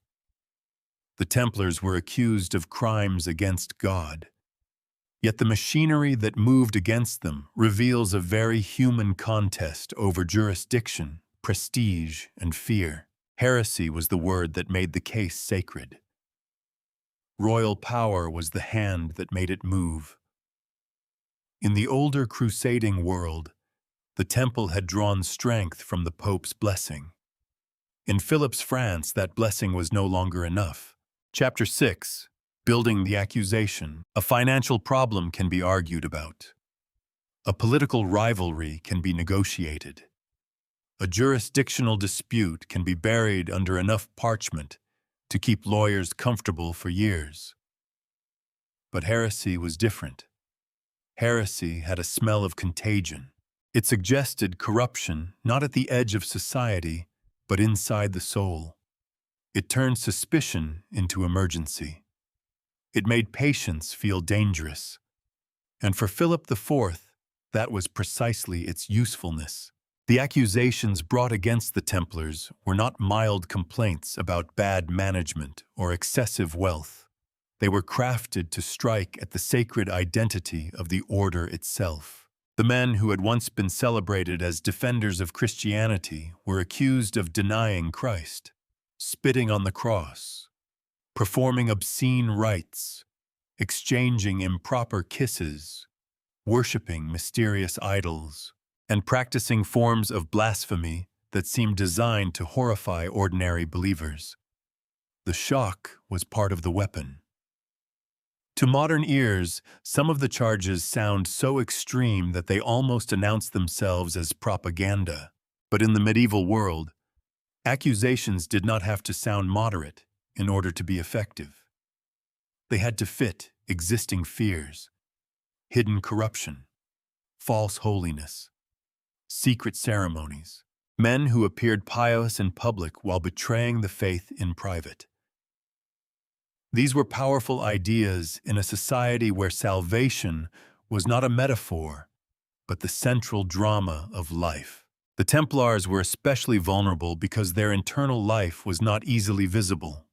Speaker 1: The Templars were accused of crimes against God, yet the machinery that moved against them reveals a very human contest over jurisdiction, prestige, and fear. Heresy was the word that made the case sacred. Royal power was the hand that made it move. In the older crusading world, the temple had drawn strength from the Pope's blessing. In Philip's France, that blessing was no longer enough. Chapter 6. Building the accusation. A financial problem can be argued about. A political rivalry can be negotiated. A jurisdictional dispute can be buried under enough parchment to keep lawyers comfortable for years. But heresy was different. Heresy had a smell of contagion. It suggested corruption not at the edge of society, but inside the soul. It turned suspicion into emergency. It made patience feel dangerous. And for Philip IV, that was precisely its usefulness. The accusations brought against the Templars were not mild complaints about bad management or excessive wealth. They were crafted to strike at the sacred identity of the order itself. The men who had once been celebrated as defenders of Christianity were accused of denying Christ, spitting on the cross, performing obscene rites, exchanging improper kisses, worshipping mysterious idols, and practicing forms of blasphemy that seemed designed to horrify ordinary believers. The shock was part of the weapon. To modern ears, some of the charges sound so extreme that they almost announce themselves as propaganda. But in the medieval world, accusations did not have to sound moderate in order to be effective. They had to fit existing fears, hidden corruption, false holiness, secret ceremonies, men who appeared pious in public while betraying the faith in private. These were powerful ideas in a society where salvation was not a metaphor, but the central drama of life. The Templars were especially vulnerable because their internal life was not easily visible.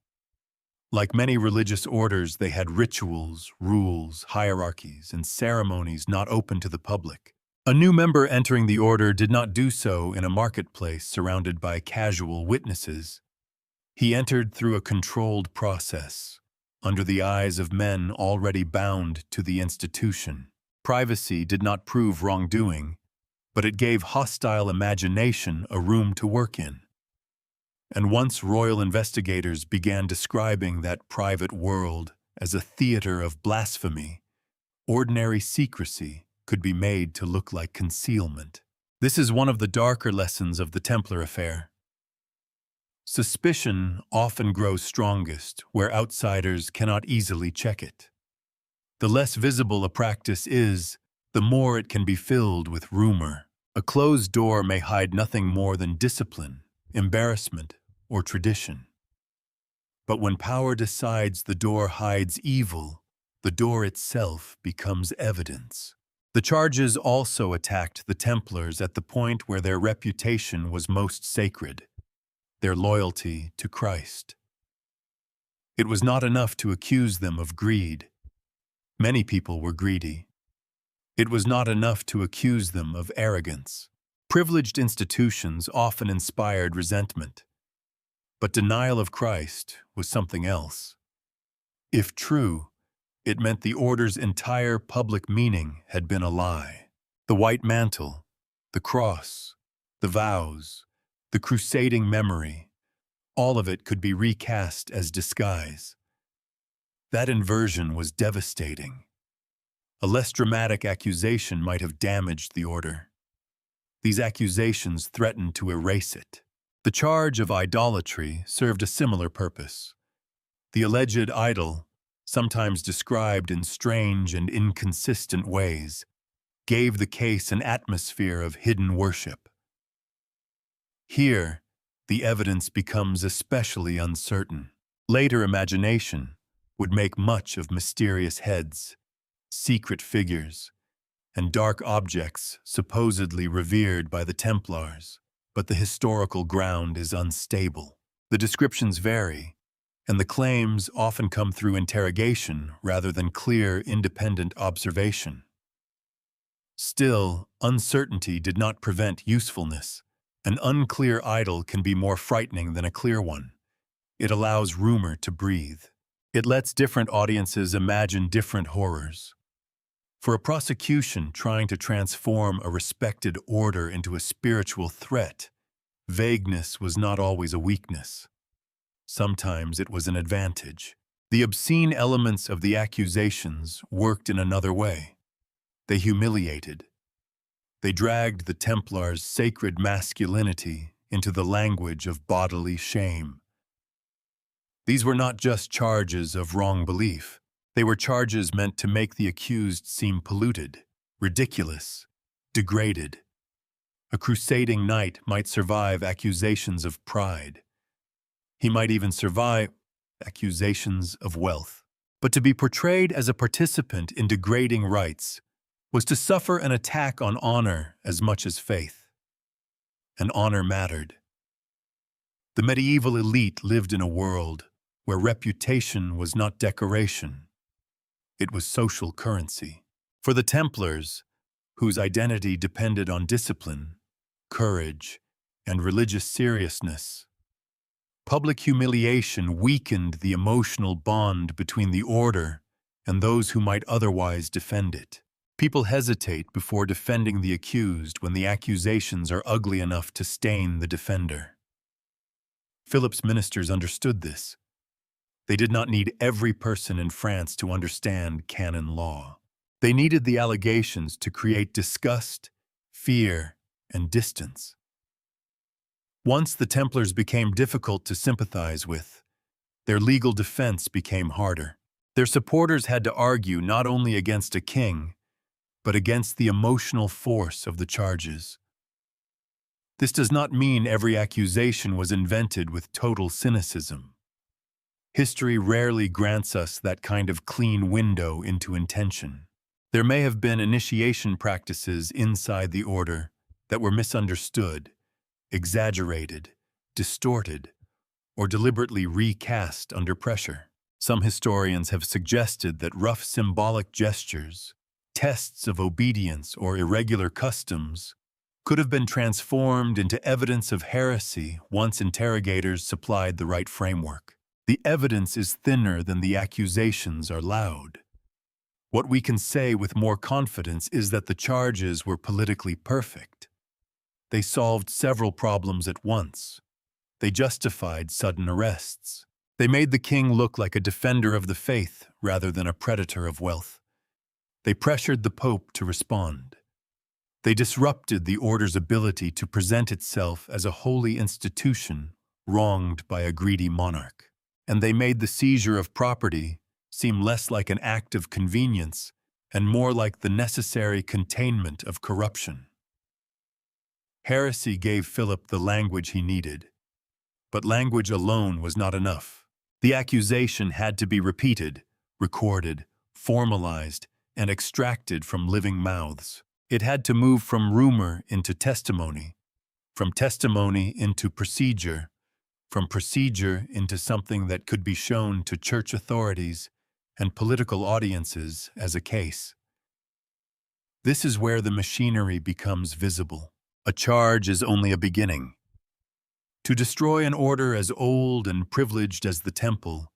Speaker 1: Like many religious orders, they had rituals, rules, hierarchies, and ceremonies not open to the public. A new member entering the order did not do so in a marketplace surrounded by casual witnesses. He entered through a controlled process, under the eyes of men already bound to the institution. Privacy did not prove wrongdoing, but it gave hostile imagination a room to work in. And once royal investigators began describing that private world as a theater of blasphemy, ordinary secrecy could be made to look like concealment. This is one of the darker lessons of the Templar affair. Suspicion often grows strongest where outsiders cannot easily check it. The less visible a practice is, the more it can be filled with rumor. A closed door may hide nothing more than discipline, embarrassment, or tradition. But when power decides the door hides evil, the door itself becomes evidence. The charges also attacked the Templars at the point where their reputation was most sacred, their loyalty to Christ. It was not enough to accuse them of greed. Many people were greedy. It was not enough to accuse them of arrogance. Privileged institutions often inspired resentment. But denial of Christ was something else. If true, it meant the order's entire public meaning had been a lie. The white mantle, the cross, the vows, the crusading memory, all of it could be recast as disguise. That inversion was devastating. A less dramatic accusation might have damaged the order. These accusations threatened to erase it. The charge of idolatry served a similar purpose. The alleged idol, sometimes described in strange and inconsistent ways, gave the case an atmosphere of hidden worship. Here, the evidence becomes especially uncertain. Later imagination would make much of mysterious heads, secret figures, and dark objects supposedly revered by the Templars, but the historical ground is unstable. The descriptions vary, and the claims often come through interrogation rather than clear, independent observation. Still, uncertainty did not prevent usefulness. An unclear idol can be more frightening than a clear one. It allows rumor to breathe. It lets different audiences imagine different horrors. For a prosecution trying to transform a respected order into a spiritual threat, vagueness was not always a weakness. Sometimes it was an advantage. The obscene elements of the accusations worked in another way. They humiliated. They dragged the Templars' sacred masculinity into the language of bodily shame. These were not just charges of wrong belief. They were charges meant to make the accused seem polluted, ridiculous, degraded. A crusading knight might survive accusations of pride. He might even survive accusations of wealth. But to be portrayed as a participant in degrading rites was to suffer an attack on honor as much as faith. And honor mattered. The medieval elite lived in a world where reputation was not decoration. It was social currency. For the Templars, whose identity depended on discipline, courage, and religious seriousness, public humiliation weakened the emotional bond between the order and those who might otherwise defend it. People hesitate before defending the accused when the accusations are ugly enough to stain the defender. Philip's ministers understood this. They did not need every person in France to understand canon law. They needed the allegations to create disgust, fear, and distance. Once the Templars became difficult to sympathize with, their legal defense became harder. Their supporters had to argue not only against a king, but against the emotional force of the charges. This does not mean every accusation was invented with total cynicism. History rarely grants us that kind of clean window into intention. There may have been initiation practices inside the order that were misunderstood, exaggerated, distorted, or deliberately recast under pressure. Some historians have suggested that rough symbolic gestures, tests of obedience, or irregular customs could have been transformed into evidence of heresy once interrogators supplied the right framework. The evidence is thinner than the accusations are loud. What we can say with more confidence is that the charges were politically perfect. They solved several problems at once. They justified sudden arrests. They made the king look like a defender of the faith rather than a predator of wealth. They pressured the Pope to respond. They disrupted the order's ability to present itself as a holy institution wronged by a greedy monarch. And they made the seizure of property seem less like an act of convenience and more like the necessary containment of corruption. Heresy gave Philip the language he needed, but language alone was not enough. The accusation had to be repeated, recorded, formalized, and extracted from living mouths. It had to move from rumor into testimony, from testimony into procedure, from procedure into something that could be shown to church authorities and political audiences as a case. This is where the machinery becomes visible. A charge is only a beginning. To destroy an order as old and privileged as the Temple,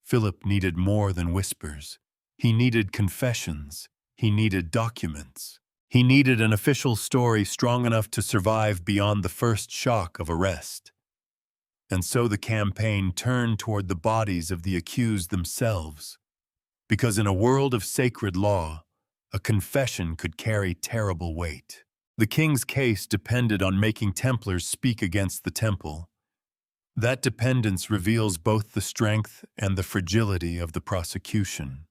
Speaker 1: Philip needed more than whispers. He needed confessions. He needed documents. He needed an official story strong enough to survive beyond the first shock of arrest. And so the campaign turned toward the bodies of the accused themselves, because in a world of sacred law, a confession could carry terrible weight. The king's case depended on making Templars speak against the temple. That dependence reveals both the strength and the fragility of the prosecution.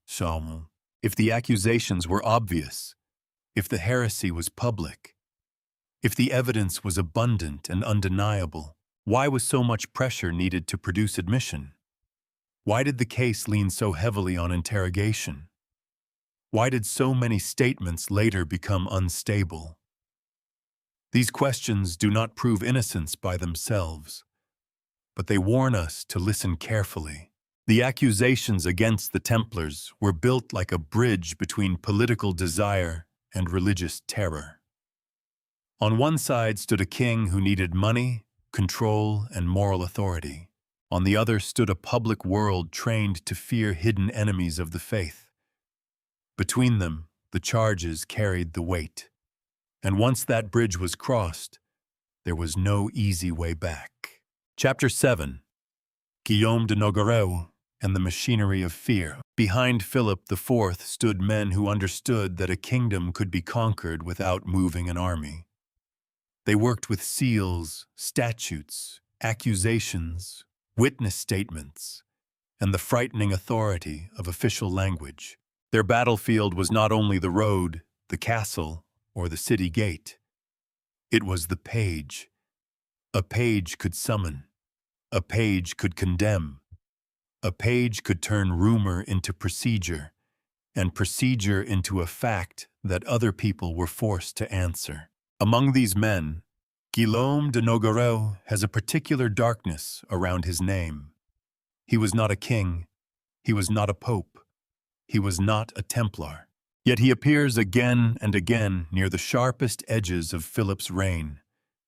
Speaker 1: If the accusations were obvious, if the heresy was public, if the evidence was abundant and undeniable, why was so much pressure needed to produce admission? Why did the case lean so heavily on interrogation? Why did so many statements later become unstable? These questions do not prove innocence by themselves, but they warn us to listen carefully. The accusations against the Templars were built like a bridge between political desire and religious terror. On one side stood a king who needed money, control, and moral authority. On the other stood a public world trained to fear hidden enemies of the faith. Between them, the charges carried the weight. And once that bridge was crossed, there was no easy way back. Chapter 7. Guillaume de Nogaret, and the machinery of fear. Behind Philip IV stood men who understood that a kingdom could be conquered without moving an army. They worked with seals, statutes, accusations, witness statements, and the frightening authority of official language. Their battlefield was not only the road, the castle, or the city gate. It was the page. A page could summon. A page could condemn. A page could turn rumor into procedure, and procedure into a fact that other people were forced to answer. Among these men, Guillaume de Nogaret has a particular darkness around his name. He was not a king. He was not a pope. He was not a Templar. Yet he appears again and again near the sharpest edges of Philip's reign,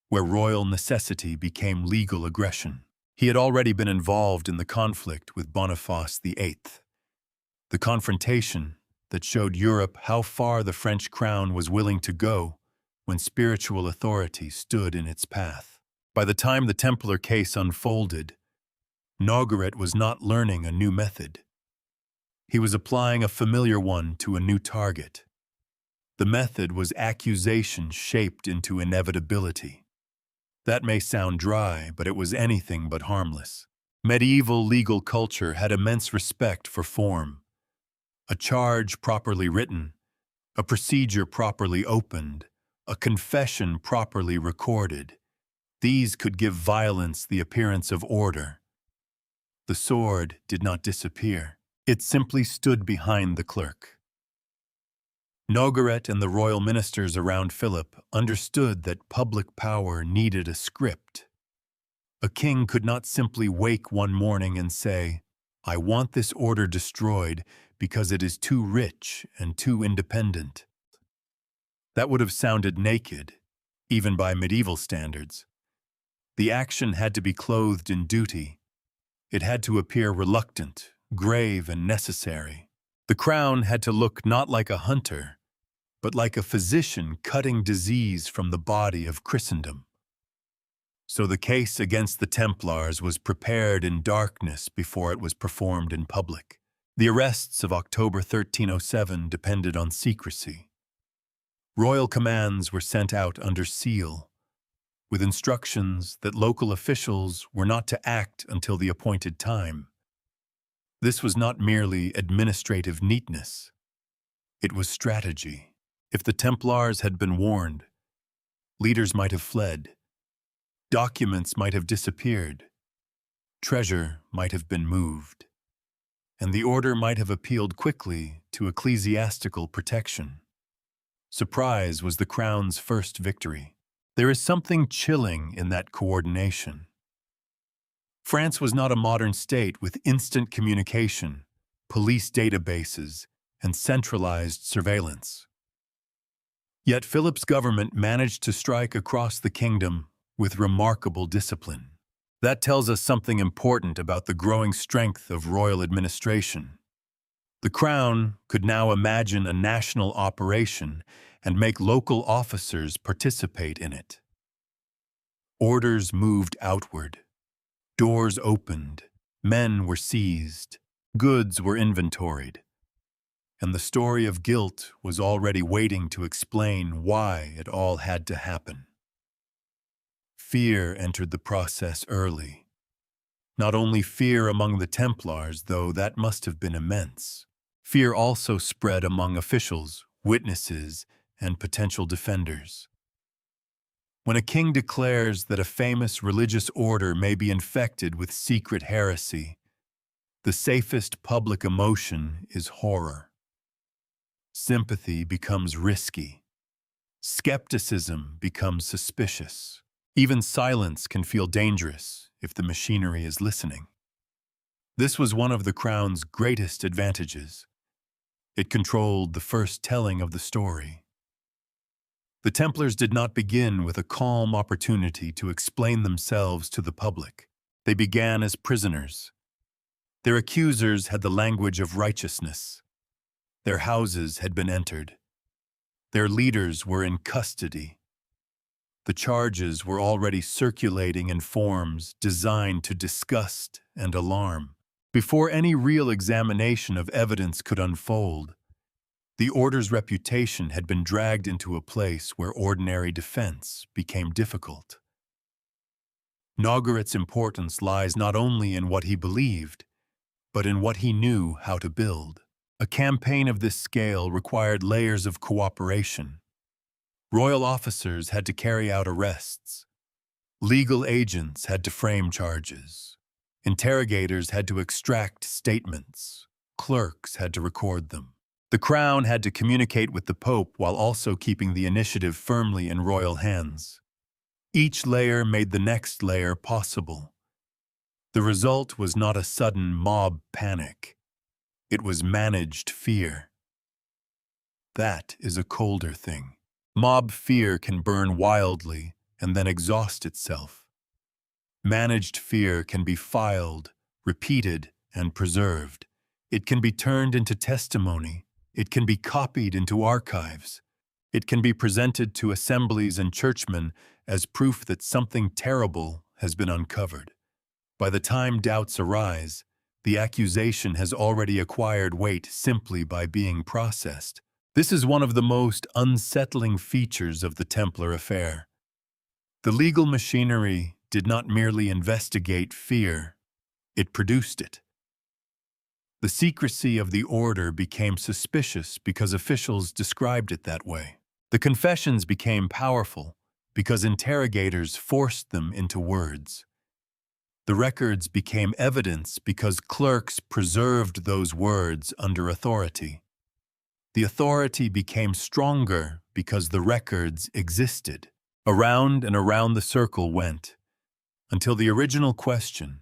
Speaker 1: where royal necessity became legal aggression. He had already been involved in the conflict with Boniface VIII, the confrontation that showed Europe how far the French crown was willing to go when spiritual authority stood in its path. By the time the Templar case unfolded, Nogaret was not learning a new method. He was applying a familiar one to a new target. The method was accusation shaped into inevitability. That may sound dry, but it was anything but harmless. Medieval legal culture had immense respect for form. A charge properly written, a procedure properly opened, a confession properly recorded. These could give violence the appearance of order. The sword did not disappear. It simply stood behind the clerk. Nogaret and the royal ministers around Philip understood that public power needed a script. A king could not simply wake one morning and say, "I want this order destroyed because it is too rich and too independent." That would have sounded naked, even by medieval standards. The action had to be clothed in duty. It had to appear reluctant, grave, and necessary. The crown had to look not like a hunter, but like a physician cutting disease from the body of Christendom. So the case against the Templars was prepared in darkness before it was performed in public. The arrests of October 1307 depended on secrecy. Royal commands were sent out under seal, with instructions that local officials were not to act until the appointed time. This was not merely administrative neatness. It was strategy. If the Templars had been warned, leaders might have fled. Documents might have disappeared. Treasure might have been moved. And the order might have appealed quickly to ecclesiastical protection. Surprise was the crown's first victory. There is something chilling in that coordination. France was not a modern state with instant communication, police databases, and centralized surveillance. Yet Philip's government managed to strike across the kingdom with remarkable discipline. That tells us something important about the growing strength of royal administration. The crown could now imagine a national operation and make local officers participate in it. Orders moved outward. Doors opened, men were seized, goods were inventoried, and the story of guilt was already waiting to explain why it all had to happen. Fear entered the process early. Not only fear among the Templars, though that must have been immense. Fear also spread among officials, witnesses, and potential defenders. When a king declares that a famous religious order may be infected with secret heresy, the safest public emotion is horror. Sympathy becomes risky. Skepticism becomes suspicious. Even silence can feel dangerous if the machinery is listening. This was one of the crown's greatest advantages. It controlled the first telling of the story. The Templars did not begin with a calm opportunity to explain themselves to the public. They began as prisoners. Their accusers had the language of righteousness. Their houses had been entered. Their leaders were in custody. The charges were already circulating in forms designed to disgust and alarm. Before any real examination of evidence could unfold, the order's reputation had been dragged into a place where ordinary defense became difficult. Nogaret's importance lies not only in what he believed, but in what he knew how to build. A campaign of this scale required layers of cooperation. Royal officers had to carry out arrests. Legal agents had to frame charges. Interrogators had to extract statements. Clerks had to record them. The crown had to communicate with the Pope while also keeping the initiative firmly in royal hands. Each layer made the next layer possible. The result was not a sudden mob panic. It was managed fear. That is a colder thing. Mob fear can burn wildly and then exhaust itself. Managed fear can be filed, repeated, and preserved. It can be turned into testimony. It can be copied into archives. It can be presented to assemblies and churchmen as proof that something terrible has been uncovered. By the time doubts arise, the accusation has already acquired weight simply by being processed. This is one of the most unsettling features of the Templar affair. The legal machinery did not merely investigate fear, it produced it. The secrecy of the order became suspicious because officials described it that way. The confessions became powerful because interrogators forced them into words. The records became evidence because clerks preserved those words under authority. The authority became stronger because the records existed. Around and around the circle went, until the original question,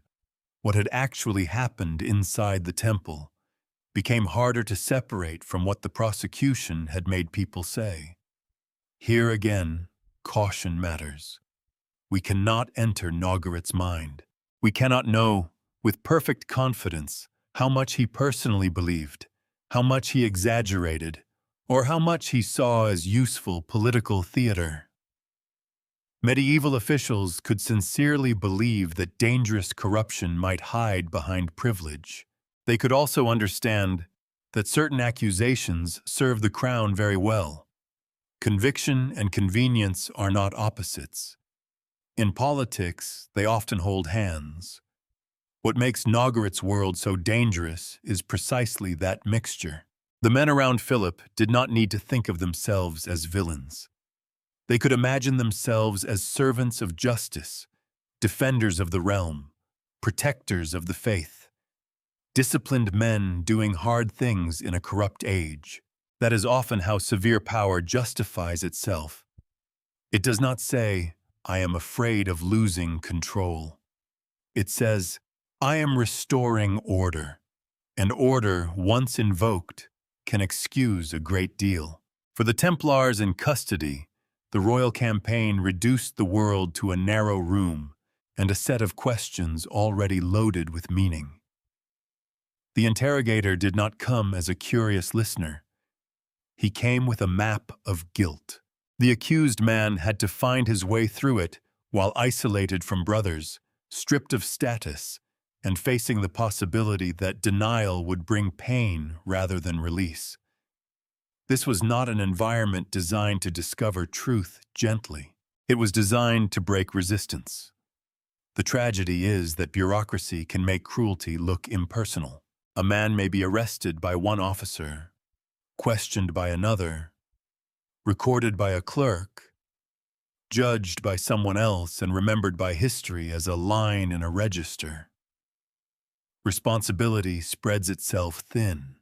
Speaker 1: what had actually happened inside the temple, became harder to separate from what the prosecution had made people say. Here again, caution matters. We cannot enter Nogaret's mind. We cannot know, with perfect confidence, how much he personally believed, how much he exaggerated, or how much he saw as useful political theater. Medieval officials could sincerely believe that dangerous corruption might hide behind privilege. They could also understand that certain accusations serve the crown very well. Conviction and convenience are not opposites. In politics, they often hold hands. What makes Nogaret's world so dangerous is precisely that mixture. The men around Philip did not need to think of themselves as villains. They could imagine themselves as servants of justice, defenders of the realm, protectors of the faith. Disciplined men doing hard things in a corrupt age. That is often how severe power justifies itself. It does not say, I am afraid of losing control. It says, I am restoring order, and order, once invoked, can excuse a great deal. For the Templars in custody, the royal campaign reduced the world to a narrow room and a set of questions already loaded with meaning. The interrogator did not come as a curious listener. He came with a map of guilt. The accused man had to find his way through it while isolated from brothers, stripped of status, and facing the possibility that denial would bring pain rather than release. This was not an environment designed to discover truth gently. It was designed to break resistance. The tragedy is that bureaucracy can make cruelty look impersonal. A man may be arrested by one officer, questioned by another, recorded by a clerk, judged by someone else, and remembered by history as a line in a register. Responsibility spreads itself thin.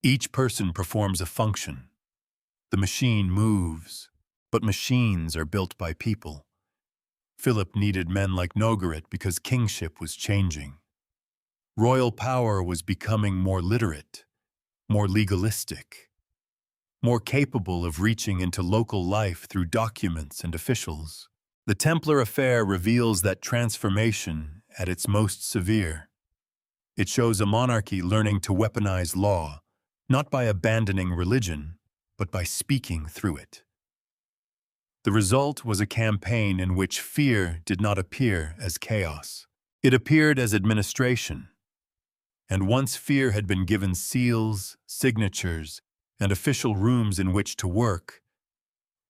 Speaker 1: Each person performs a function. The machine moves, but machines are built by people. Philip needed men like Nogaret because kingship was changing. Royal power was becoming more literate, more legalistic, more capable of reaching into local life through documents and officials. The Templar affair reveals that transformation at its most severe. It shows a monarchy learning to weaponize law, not by abandoning religion, but by speaking through it. The result was a campaign in which fear did not appear as chaos. It appeared as administration. And once fear had been given seals, signatures, and official rooms in which to work,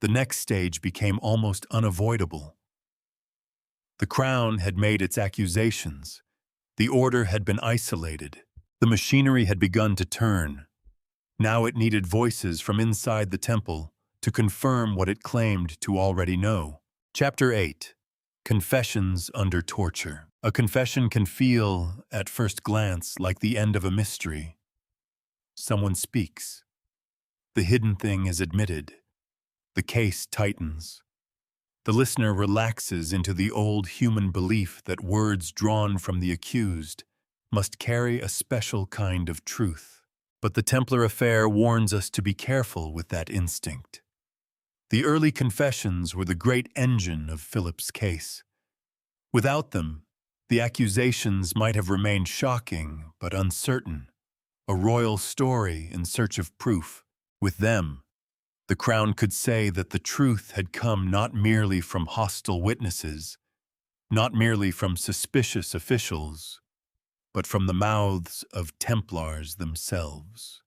Speaker 1: the next stage became almost unavoidable. The crown had made its accusations. The order had been isolated. The machinery had begun to turn. Now it needed voices from inside the temple to confirm what it claimed to already know. Chapter 8. Confessions under torture. A confession can feel, at first glance, like the end of a mystery. Someone speaks. The hidden thing is admitted. The case tightens. The listener relaxes into the old human belief that words drawn from the accused must carry a special kind of truth. But the Templar affair warns us to be careful with that instinct. The early confessions were the great engine of Philip's case. Without them, the accusations might have remained shocking but uncertain, a royal story in search of proof. With them, the crown could say that the truth had come not merely from hostile witnesses, not merely from suspicious officials, but from the mouths of Templars themselves.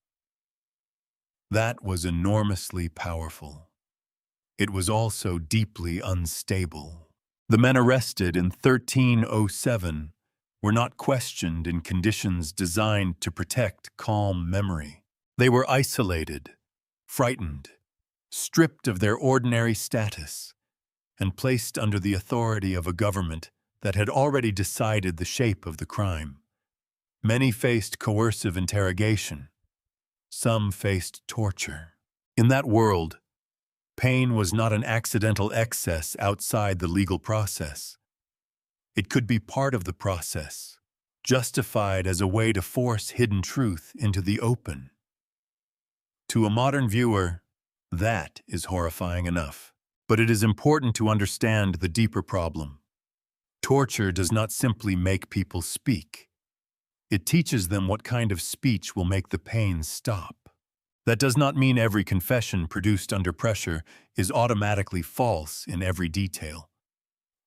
Speaker 1: That was enormously powerful. It was also deeply unstable. The men arrested in 1307 were not questioned in conditions designed to protect calm memory. They were isolated, frightened, stripped of their ordinary status, and placed under the authority of a government that had already decided the shape of the crime. Many faced coercive interrogation. Some faced torture. In that world, pain was not an accidental excess outside the legal process. It could be part of the process, justified as a way to force hidden truth into the open. To a modern viewer, that is horrifying enough. But it is important to understand the deeper problem. Torture does not simply make people speak. It teaches them what kind of speech will make the pain stop. That does not mean every confession produced under pressure is automatically false in every detail.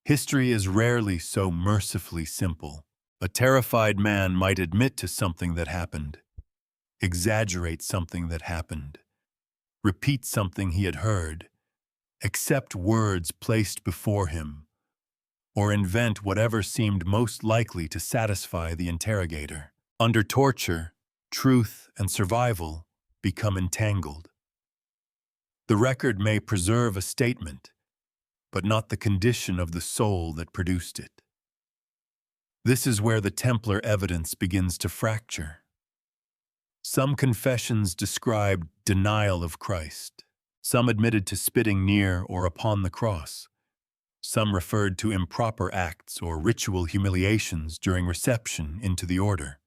Speaker 1: History is rarely so mercifully simple. A terrified man might admit to something that happened, exaggerate something that happened, repeat something he had heard, accept words placed before him, or invent whatever seemed most likely to satisfy the interrogator. Under torture, truth and survival become entangled. The record may preserve a statement, but not the condition of the soul that produced it. This is where the Templar evidence begins to fracture. Some confessions described denial of Christ. Some admitted to spitting near or upon the cross. Some referred to improper acts or ritual humiliations during reception into the order.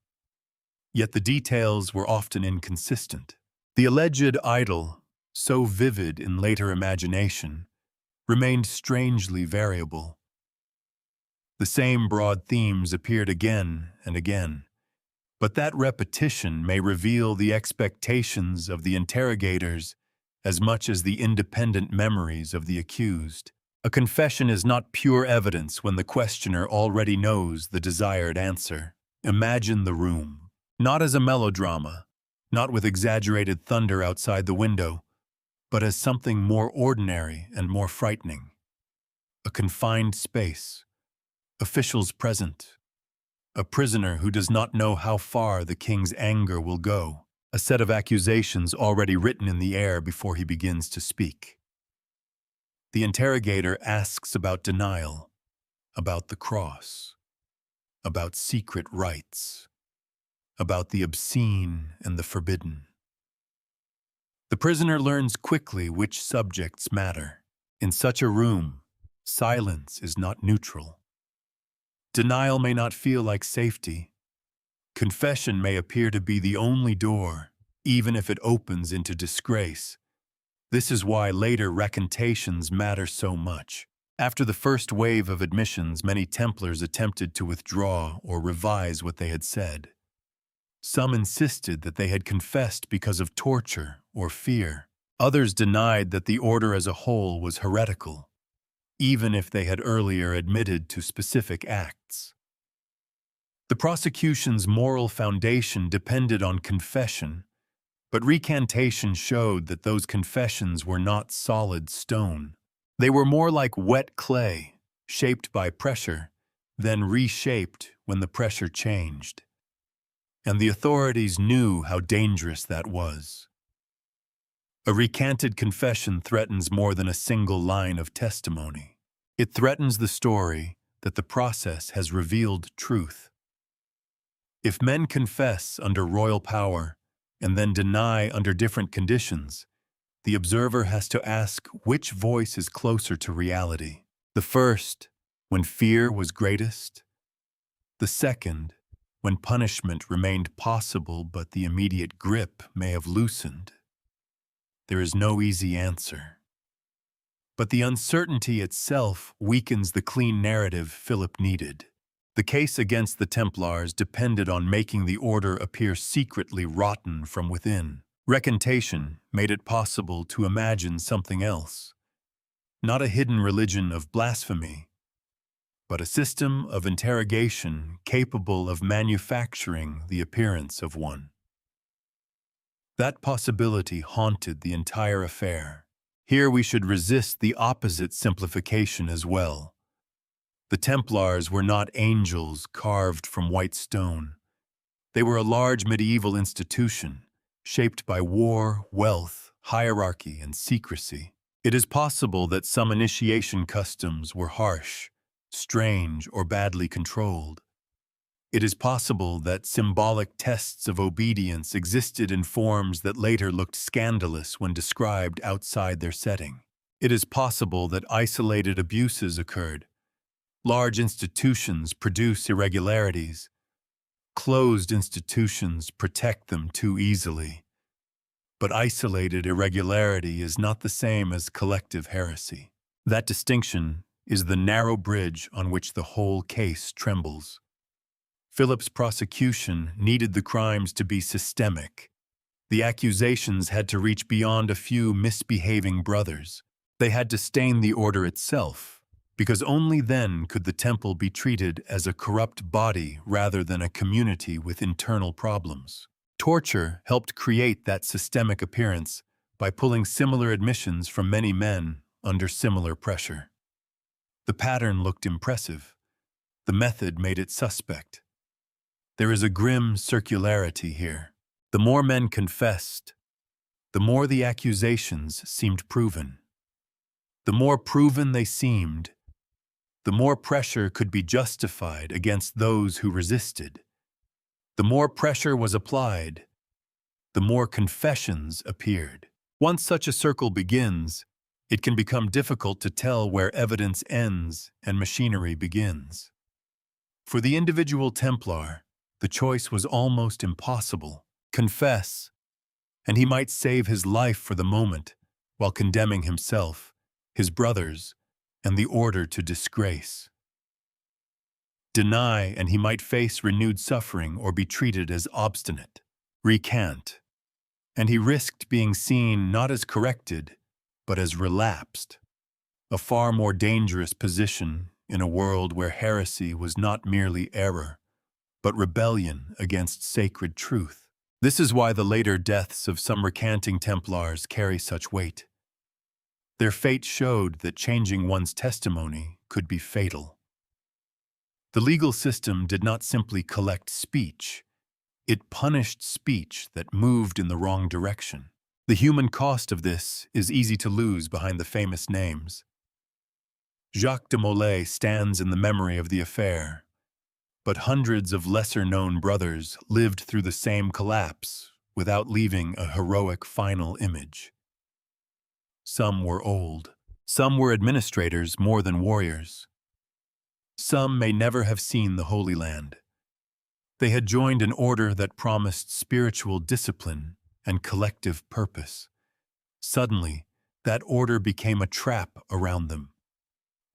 Speaker 1: Yet the details were often inconsistent. The alleged idol, so vivid in later imagination, remained strangely variable. The same broad themes appeared again and again, but that repetition may reveal the expectations of the interrogators as much as the independent memories of the accused. A confession is not pure evidence when the questioner already knows the desired answer. Imagine the room, not as a melodrama, not with exaggerated thunder outside the window, but as something more ordinary and more frightening. A confined space, officials present, a prisoner who does not know how far the king's anger will go, a set of accusations already written in the air before he begins to speak. The interrogator asks about denial, about the cross, about secret rites, about the obscene and the forbidden. The prisoner learns quickly which subjects matter. In such a room, silence is not neutral. Denial may not feel like safety. Confession may appear to be the only door, even if it opens into disgrace. This is why later recantations matter so much. After the first wave of admissions, many Templars attempted to withdraw or revise what they had said. Some insisted that they had confessed because of torture or fear. Others denied that the order as a whole was heretical, even if they had earlier admitted to specific acts. The prosecution's moral foundation depended on confession, but recantation showed that those confessions were not solid stone. They were more like wet clay, shaped by pressure, then reshaped when the pressure changed. And the authorities knew how dangerous that was. A recanted confession threatens more than a single line of testimony. It threatens the story that the process has revealed truth. If men confess under royal power and then deny under different conditions, the observer has to ask which voice is closer to reality. The first, when fear was greatest. The second, when punishment remained possible but the immediate grip may have loosened. There is no easy answer. But the uncertainty itself weakens the clean narrative Philip needed. The case against the Templars depended on making the order appear secretly rotten from within. Recantation made it possible to imagine something else. Not a hidden religion of blasphemy, but a system of interrogation capable of manufacturing the appearance of one. That possibility haunted the entire affair. Here we should resist the opposite simplification as well. The Templars were not angels carved from white stone. They were a large medieval institution, shaped by war, wealth, hierarchy, and secrecy. It is possible that some initiation customs were harsh, strange, or badly controlled. It is possible that symbolic tests of obedience existed in forms that later looked scandalous when described outside their setting. It is possible that isolated abuses occurred. Large institutions produce irregularities. Closed institutions protect them too easily. But isolated irregularity is not the same as collective heresy. That distinction is the narrow bridge on which the whole case trembles. Philip's prosecution needed the crimes to be systemic. The accusations had to reach beyond a few misbehaving brothers. They had to stain the order itself, because only then could the temple be treated as a corrupt body rather than a community with internal problems. Torture helped create that systemic appearance by pulling similar admissions from many men under similar pressure. The pattern looked impressive. The method made it suspect. There is a grim circularity here. The more men confessed, the more the accusations seemed proven. The more proven they seemed, the more pressure could be justified against those who resisted. The more pressure was applied, the more confessions appeared. Once such a circle begins, it can become difficult to tell where evidence ends and machinery begins. For the individual Templar, the choice was almost impossible. Confess, and he might save his life for the moment while condemning himself, his brothers, and the order to disgrace. Deny, and he might face renewed suffering or be treated as obstinate. Recant, and he risked being seen not as corrected, but as relapsed. A far more dangerous position in a world where heresy was not merely error, but rebellion against sacred truth. This is why the later deaths of some recanting Templars carry such weight. Their fate showed that changing one's testimony could be fatal. The legal system did not simply collect speech. It punished speech that moved in the wrong direction. The human cost of this is easy to lose behind the famous names. Jacques de Molay stands in the memory of the affair, but hundreds of lesser-known brothers lived through the same collapse without leaving a heroic final image. Some were old. Some were administrators more than warriors. Some may never have seen the Holy Land. They had joined an order that promised spiritual discipline and collective purpose. Suddenly, that order became a trap around them.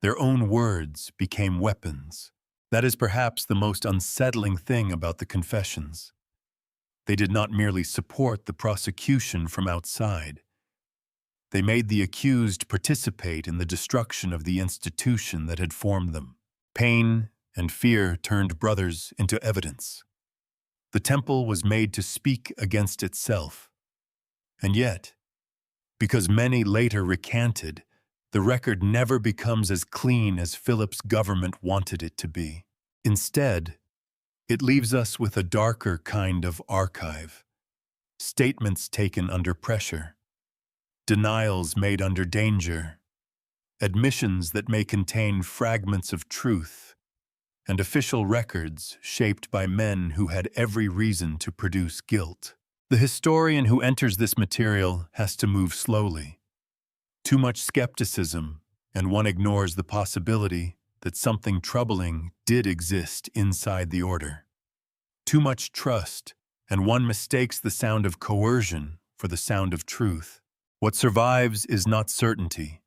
Speaker 1: Their own words became weapons. That is perhaps the most unsettling thing about the confessions. They did not merely support the prosecution from outside. They made the accused participate in the destruction of the institution that had formed them. Pain, and fear turned brothers into evidence. The temple was made to speak against itself. And yet, because many later recanted, the record never becomes as clean as Philip's government wanted it to be. Instead, it leaves us with a darker kind of archive. Statements taken under pressure, denials made under danger, admissions that may contain fragments of truth, and official records shaped by men who had every reason to produce guilt. The historian who enters this material has to move slowly. Too much skepticism, and one ignores the possibility that something troubling did exist inside the order. Too much trust, and one mistakes the sound of coercion for the sound of truth. What survives is not certainty.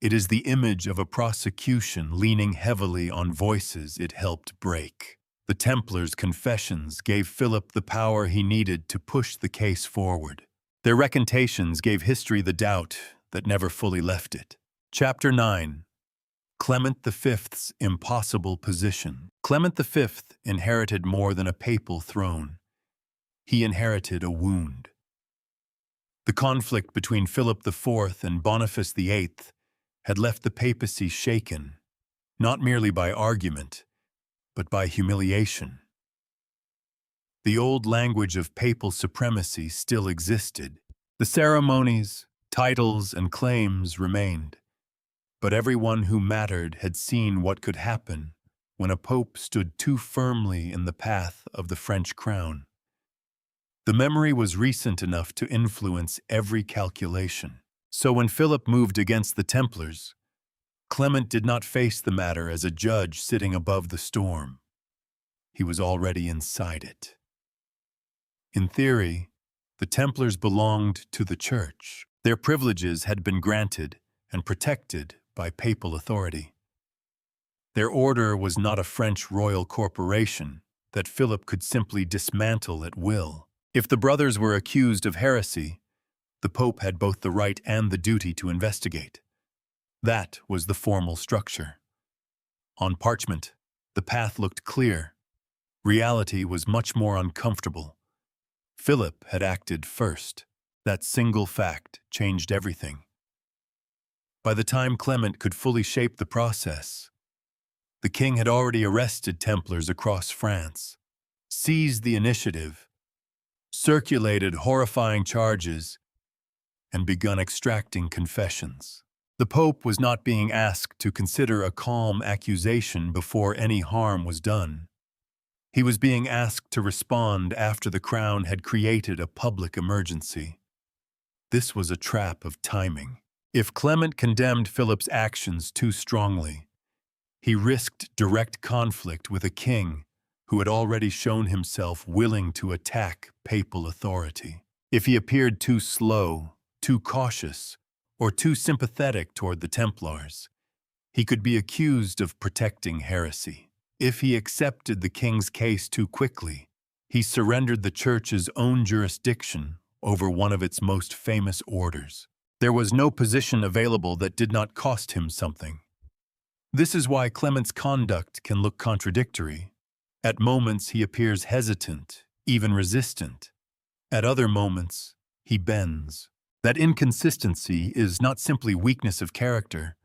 Speaker 1: It is the image of a prosecution leaning heavily on voices it helped break. The Templars' confessions gave Philip the power he needed to push the case forward. Their recantations gave history the doubt that never fully left it. Chapter 9. Clement V's impossible position. Clement V inherited more than a papal throne. He inherited a wound. The conflict between Philip IV and Boniface VIII had left the papacy shaken, not merely by argument, but by humiliation. The old language of papal supremacy still existed. The ceremonies, titles, and claims remained, but everyone who mattered had seen what could happen when a pope stood too firmly in the path of the French crown. The memory was recent enough to influence every calculation. So when Philip moved against the Templars, Clement did not face the matter as a judge sitting above the storm. He was already inside it. In theory, the Templars belonged to the Church. Their privileges had been granted and protected by papal authority. Their order was not a French royal corporation that Philip could simply dismantle at will. If the brothers were accused of heresy, the Pope had both the right and the duty to investigate. That was the formal structure. On parchment, the path looked clear. Reality was much more uncomfortable. Philip had acted first. That single fact changed everything. By the time Clement could fully shape the process, the king had already arrested Templars across France, seized the initiative, circulated horrifying charges, and begun extracting confessions. The Pope was not being asked to consider a calm accusation before any harm was done. He was being asked to respond after the crown had created a public emergency. This was a trap of timing. If Clement condemned Philip's actions too strongly, he risked direct conflict with a king who had already shown himself willing to attack papal authority. If he appeared too slow, too cautious, or too sympathetic toward the Templars, he could be accused of protecting heresy. If he accepted the king's case too quickly, he surrendered the Church's own jurisdiction over one of its most famous orders. There was no position available that did not cost him something. This is why Clement's conduct can look contradictory. At moments he appears hesitant, even resistant. At other moments, he bends. That inconsistency is not simply weakness of character,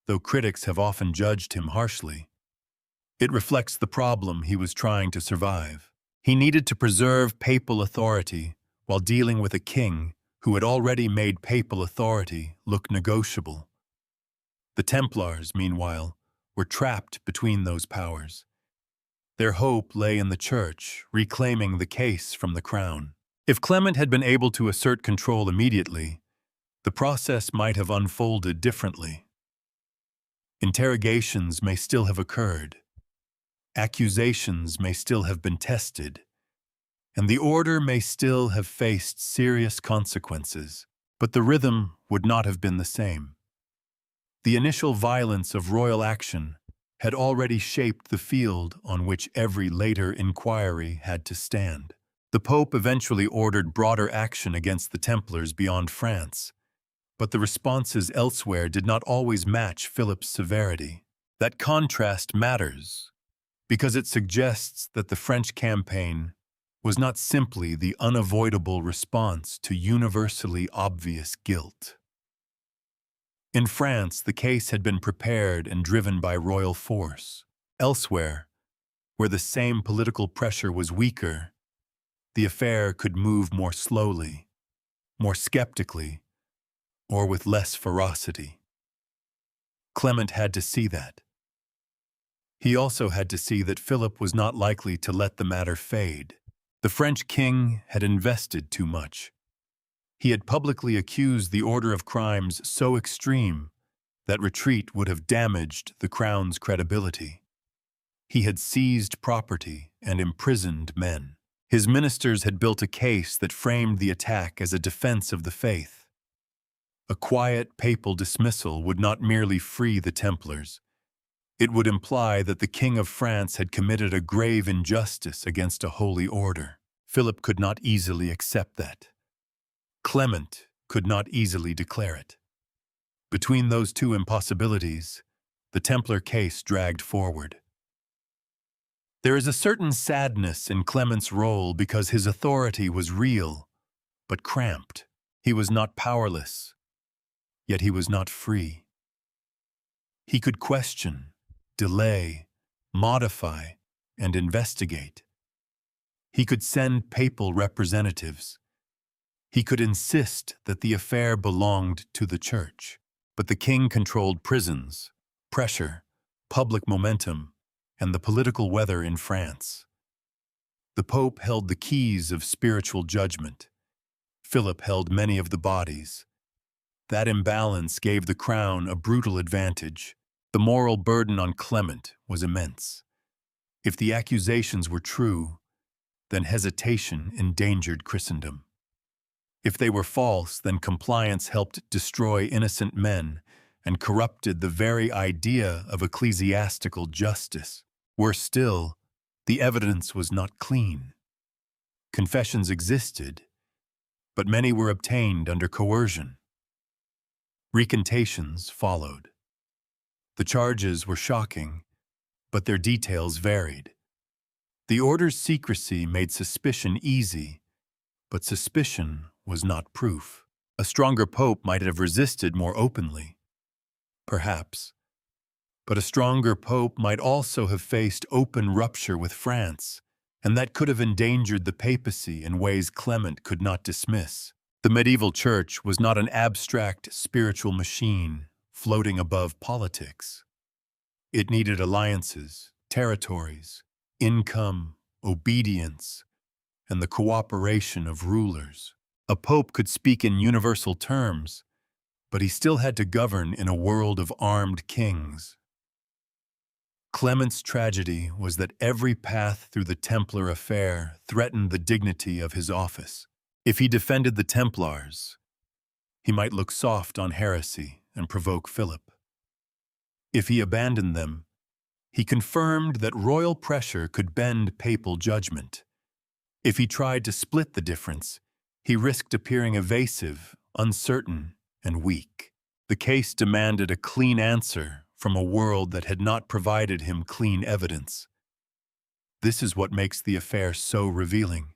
Speaker 1: though critics have often judged him harshly. It reflects the problem he was trying to survive. He needed to preserve papal authority while dealing with a king who had already made papal authority look negotiable. The Templars, meanwhile, were trapped between those powers. Their hope lay in the Church, reclaiming the case from the crown. If Clement had been able to assert control immediately, the process might have unfolded differently. Interrogations may still have occurred. Accusations may still have been tested. And the order may still have faced serious consequences, but the rhythm would not have been the same. The initial violence of royal action had already shaped the field on which every later inquiry had to stand. The Pope eventually ordered broader action against the Templars beyond France, but the responses elsewhere did not always match Philip's severity. That contrast matters. because it suggests that the French campaign was not simply the unavoidable response to universally obvious guilt. In France, the case had been prepared and driven by royal force. Elsewhere, where the same political pressure was weaker, the affair could move more slowly, more skeptically, or with less ferocity. Clement had to see that. He also had to see that Philip was not likely to let the matter fade. The French king had invested too much. He had publicly accused the order of crimes so extreme that retreat would have damaged the crown's credibility. He had seized property and imprisoned men. His ministers had built a case that framed the attack as a defense of the faith. A quiet papal dismissal would not merely free the Templars. It would imply that the King of France had committed a grave injustice against a holy order. Philip could not easily accept that. Clement could not easily declare it. Between those two impossibilities, the Templar case dragged forward. There is a certain sadness in Clement's role because his authority was real, but cramped. He was not powerless, yet he was not free. He could question, delay, modify, and investigate. He could send papal representatives. He could insist that the affair belonged to the Church. But the king controlled prisons, pressure, public momentum, and the political weather in France. The Pope held the keys of spiritual judgment. Philip held many of the bodies. That imbalance gave the crown a brutal advantage. The moral burden on Clement was immense. If the accusations were true, then hesitation endangered Christendom. If they were false, then compliance helped destroy innocent men and corrupted the very idea of ecclesiastical justice. Worse still, the evidence was not clean. Confessions existed, but many were obtained under coercion. Recantations followed. The charges were shocking, but their details varied. The order's secrecy made suspicion easy, but suspicion was not proof. A stronger pope might have resisted more openly. Perhaps. But a stronger pope might also have faced open rupture with France, and that could have endangered the papacy in ways Clement could not dismiss. The medieval church was not an abstract spiritual machine floating above politics. It needed alliances, territories, income, obedience, and the cooperation of rulers. A pope could speak in universal terms, but he still had to govern in a world of armed kings. Clement's tragedy was that every path through the Templar affair threatened the dignity of his office. If he defended the Templars, he might look soft on heresy and provoke Philip. If he abandoned them, he confirmed that royal pressure could bend papal judgment. If he tried to split the difference, he risked appearing evasive, uncertain, and weak. The case demanded a clean answer from a world that had not provided him clean evidence. This is what makes the affair so revealing.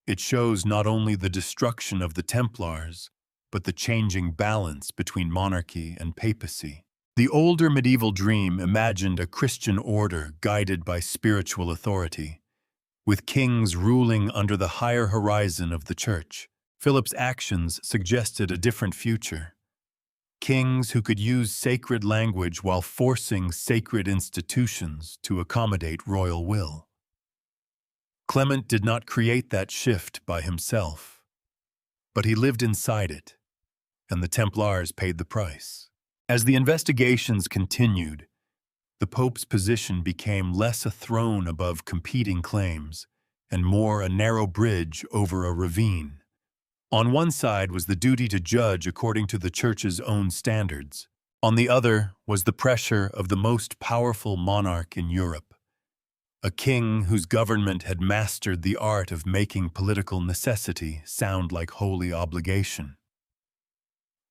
Speaker 1: It shows not only the destruction of the Templars, but the changing balance between monarchy and papacy. The older medieval dream imagined a Christian order guided by spiritual authority, with kings ruling under the higher horizon of the Church. Philip's actions suggested a different future. Kings who could use sacred language while forcing sacred institutions to accommodate royal will. Clement did not create that shift by himself, but he lived inside it, and the Templars paid the price. As the investigations continued, the Pope's position became less a throne above competing claims and more a narrow bridge over a ravine. On one side was the duty to judge according to the Church's own standards. On the other was the pressure of the most powerful monarch in Europe, a king whose government had mastered the art of making political necessity sound like holy obligation.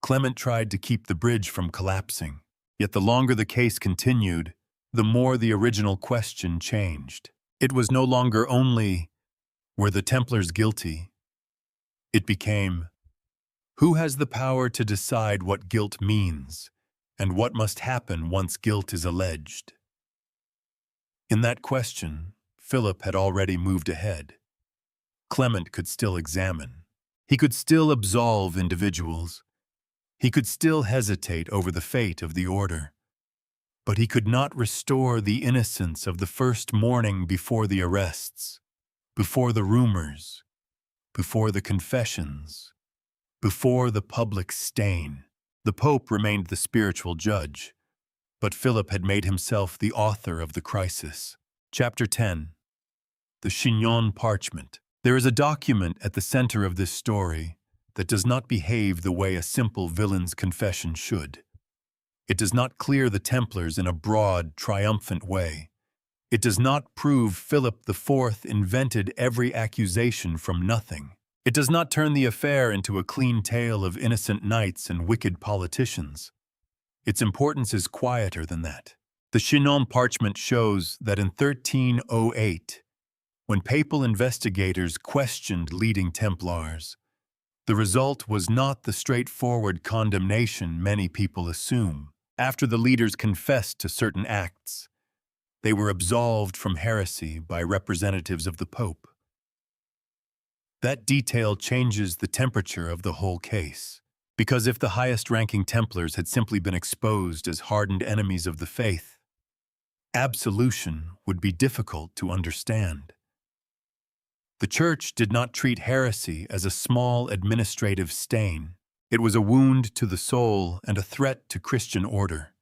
Speaker 1: Clement tried to keep the bridge from collapsing, yet the longer the case continued, the more the original question changed. It was no longer only, were the Templars guilty? It became, who has the power to decide what guilt means, and what must happen once guilt is alleged? In that question, Philip had already moved ahead. Clement could still examine. He could still absolve individuals. He could still hesitate over the fate of the order. But he could not restore the innocence of the first morning before the arrests, before the rumors, before the confessions, before the public stain. The Pope remained the spiritual judge, but Philip had made himself the author of the crisis. Chapter 10. The Chinon Parchment. There is a document at the center of this story that does not behave the way a simple villain's confession should. It does not clear the Templars in a broad, triumphant way. It does not prove Philip IV invented every accusation from nothing. It does not turn the affair into a clean tale of innocent knights and wicked politicians. Its importance is quieter than that. The Chinon Parchment shows that in 1308, when papal investigators questioned leading Templars, the result was not the straightforward condemnation many people assume. After the leaders confessed to certain acts, they were absolved from heresy by representatives of the Pope. That detail changes the temperature of the whole case, because if the highest-ranking Templars had simply been exposed as hardened enemies of the faith, absolution would be difficult to understand. The Church did not treat heresy as a small administrative stain. It was a wound to the soul and a threat to Christian order.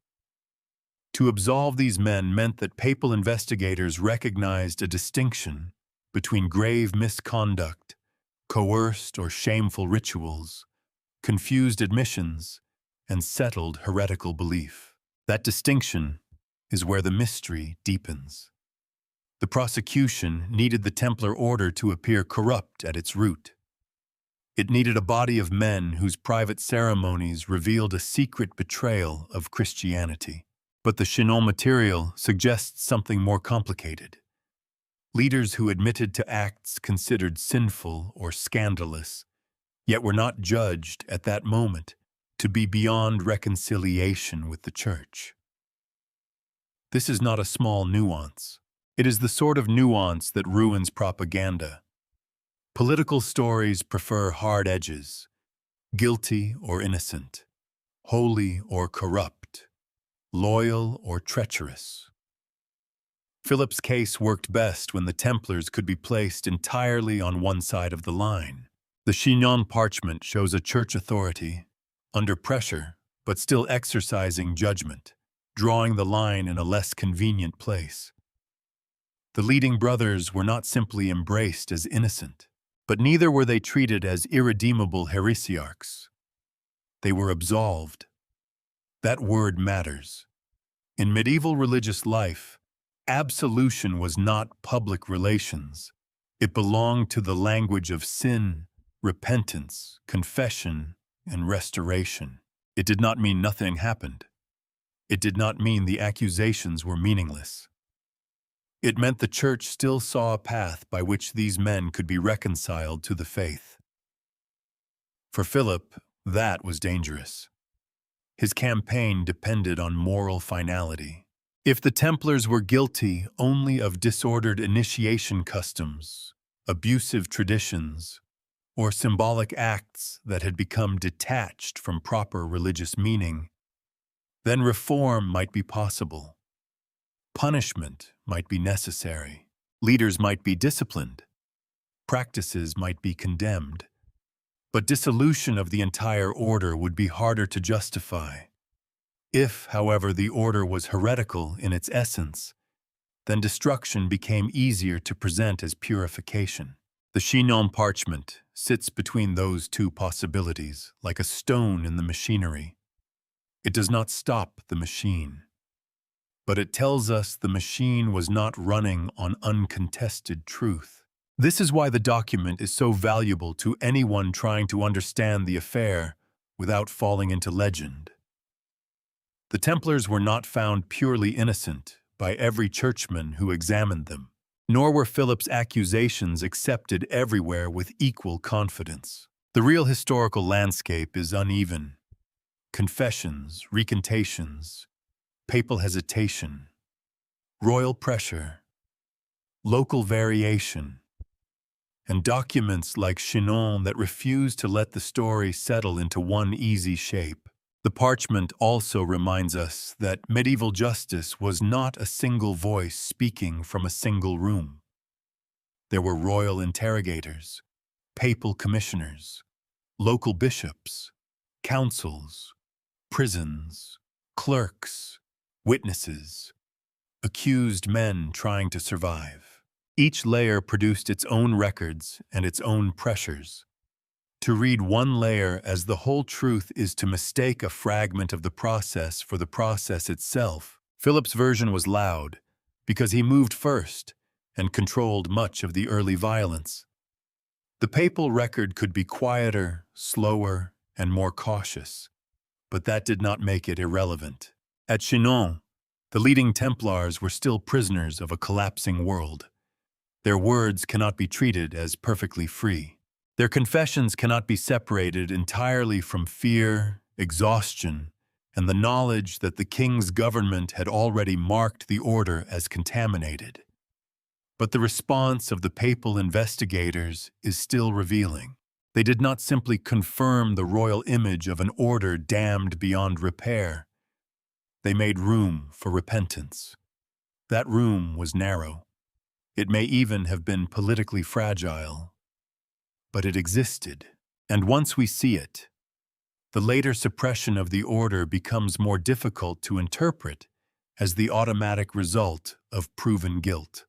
Speaker 1: To absolve these men meant that papal investigators recognized a distinction between grave misconduct, coerced or shameful rituals, confused admissions, and settled heretical belief. That distinction is where the mystery deepens. The prosecution needed the Templar order to appear corrupt at its root. It needed a body of men whose private ceremonies revealed a secret betrayal of Christianity. But the Chinon material suggests something more complicated. Leaders who admitted to acts considered sinful or scandalous, yet were not judged at that moment to be beyond reconciliation with the Church. This is not a small nuance. It is the sort of nuance that ruins propaganda. Political stories prefer hard edges, guilty or innocent, holy or corrupt, loyal or treacherous. Philip's case worked best when the Templars could be placed entirely on one side of the line. The Chinon Parchment shows a church authority, under pressure, but still exercising judgment, drawing the line in a less convenient place. The leading brothers were not simply embraced as innocent, but neither were they treated as irredeemable heresiarchs. They were absolved. That word matters. In medieval religious life, absolution was not public relations. It belonged to the language of sin, repentance, confession, and restoration. It did not mean nothing happened. It did not mean the accusations were meaningless. It meant the Church still saw a path by which these men could be reconciled to the faith. For Philip, that was dangerous. His campaign depended on moral finality. If the Templars were guilty only of disordered initiation customs, abusive traditions, or symbolic acts that had become detached from proper religious meaning, then reform might be possible. Punishment might be necessary. Leaders might be disciplined. Practices might be condemned. But dissolution of the entire order would be harder to justify. If, however, the order was heretical in its essence, then destruction became easier to present as purification. The Chinon Parchment sits between those two possibilities, like a stone in the machinery. It does not stop the machine, but it tells us the machine was not running on uncontested truth. This is why the document is so valuable to anyone trying to understand the affair without falling into legend. The Templars were not found purely innocent by every churchman who examined them. Nor were Philip's accusations accepted everywhere with equal confidence. The real historical landscape is uneven. Confessions, recantations, papal hesitation, royal pressure, local variation, and documents like Chinon that refuse to let the story settle into one easy shape. The parchment also reminds us that medieval justice was not a single voice speaking from a single room. There were royal interrogators, papal commissioners, local bishops, councils, prisons, clerks, witnesses, accused men trying to survive. Each layer produced its own records and its own pressures. To read one layer as the whole truth is to mistake a fragment of the process for the process itself. Philip's version was loud because he moved first and controlled much of the early violence. The papal record could be quieter, slower, and more cautious, but that did not make it irrelevant. At Chinon, the leading Templars were still prisoners of a collapsing world. Their words cannot be treated as perfectly free. Their confessions cannot be separated entirely from fear, exhaustion, and the knowledge that the king's government had already marked the order as contaminated. But the response of the papal investigators is still revealing. They did not simply confirm the royal image of an order damned beyond repair. They made room for repentance. That room was narrow. It may even have been politically fragile. But it existed, and once we see it, the later suppression of the order becomes more difficult to interpret as the automatic result of proven guilt.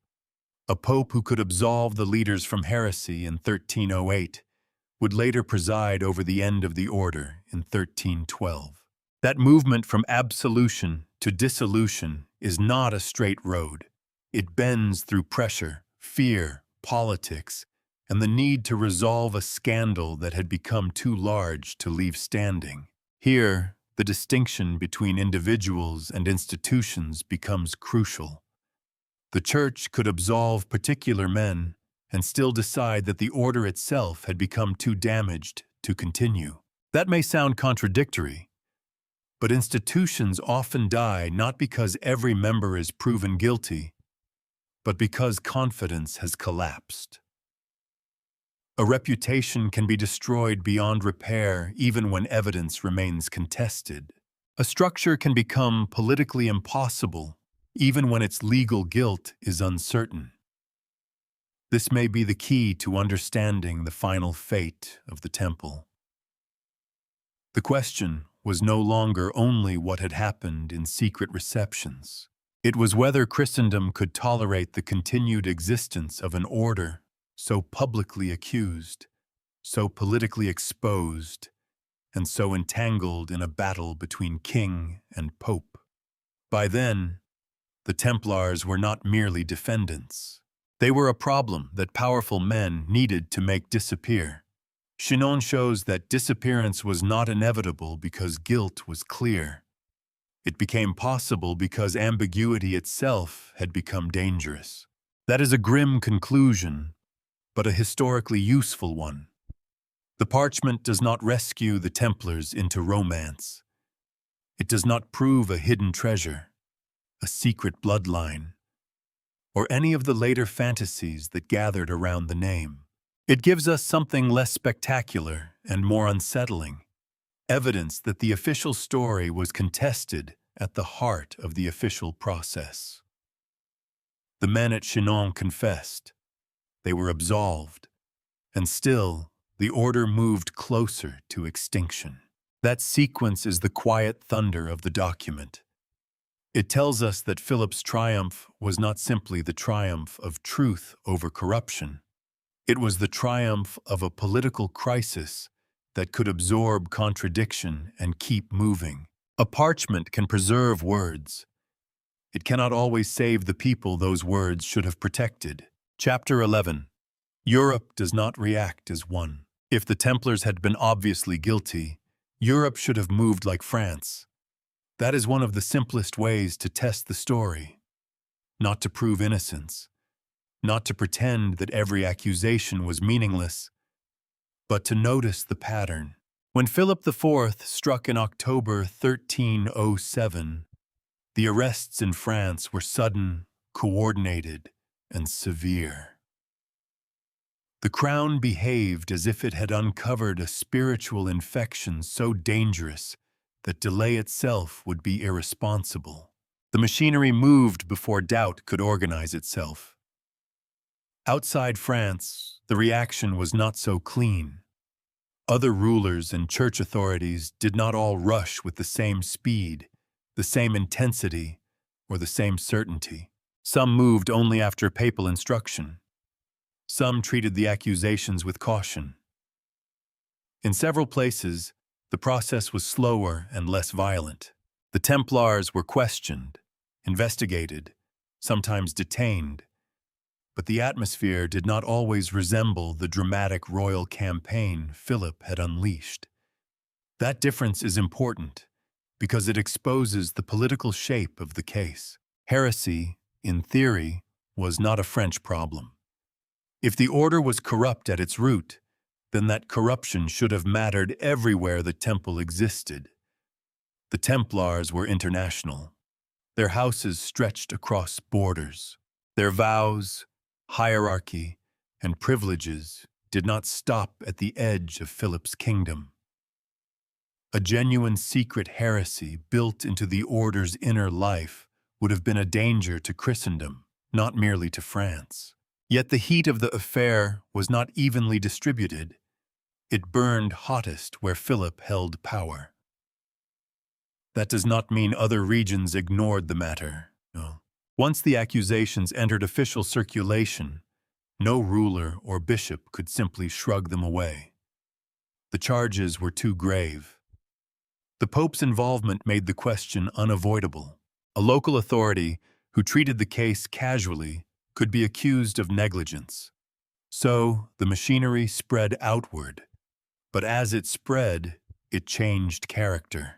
Speaker 1: A pope who could absolve the leaders from heresy in 1308 would later preside over the end of the order in 1312. That movement from absolution to dissolution is not a straight road. It bends through pressure, fear, politics, and the need to resolve a scandal that had become too large to leave standing. Here, the distinction between individuals and institutions becomes crucial. The Church could absolve particular men and still decide that the order itself had become too damaged to continue. That may sound contradictory, but institutions often die not because every member is proven guilty, but because confidence has collapsed. A reputation can be destroyed beyond repair even when evidence remains contested. A structure can become politically impossible even when its legal guilt is uncertain. This may be the key to understanding the final fate of the temple. The question was no longer only what had happened in secret receptions. It was whether Christendom could tolerate the continued existence of an order so publicly accused, so politically exposed, and so entangled in a battle between king and pope. By then, the Templars were not merely defendants. They were a problem that powerful men needed to make disappear. Chinon shows that disappearance was not inevitable because guilt was clear. It became possible because ambiguity itself had become dangerous. That is a grim conclusion, but a historically useful one. The parchment does not rescue the Templars into romance. It does not prove a hidden treasure, a secret bloodline, or any of the later fantasies that gathered around the name. It gives us something less spectacular and more unsettling, evidence that the official story was contested at the heart of the official process. The men at Chinon confessed. They were absolved, and still, the order moved closer to extinction. That sequence is the quiet thunder of the document. It tells us that Philip's triumph was not simply the triumph of truth over corruption. It was the triumph of a political crisis that could absorb contradiction and keep moving. A parchment can preserve words. It cannot always save the people those words should have protected. Chapter 11. Europe does not react as one. If the Templars had been obviously guilty, Europe should have moved like France. That is one of the simplest ways to test the story. not to prove innocence, not to pretend that every accusation was meaningless, but to notice the pattern. When Philip IV struck in October 1307, the arrests in France were sudden, coordinated, and severe. The crown behaved as if it had uncovered a spiritual infection so dangerous that delay itself would be irresponsible. The machinery moved before doubt could organize itself. Outside France, the reaction was not so clean. Other rulers and church authorities did not all rush with the same speed, the same intensity, or the same certainty. Some moved only after papal instruction. Some treated the accusations with caution. In several places, the process was slower and less violent. The Templars were questioned, investigated, sometimes detained, but the atmosphere did not always resemble the dramatic royal campaign Philip had unleashed. That difference is important because it exposes the political shape of the case. Heresy, in theory, was not a French problem. If the order was corrupt at its root, then that corruption should have mattered everywhere the temple existed. The Templars were international. Their houses stretched across borders. Their vows, hierarchy, and privileges did not stop at the edge of Philip's kingdom. A genuine secret heresy built into the order's inner life would have been a danger to Christendom, not merely to France. Yet the heat of the affair was not evenly distributed. It burned hottest where Philip held power. That does not mean other regions ignored the matter. No. Once the accusations entered official circulation, no ruler or bishop could simply shrug them away. The charges were too grave. The Pope's involvement made the question unavoidable. A local authority who treated the case casually could be accused of negligence. So the machinery spread outward, but as it spread, it changed character.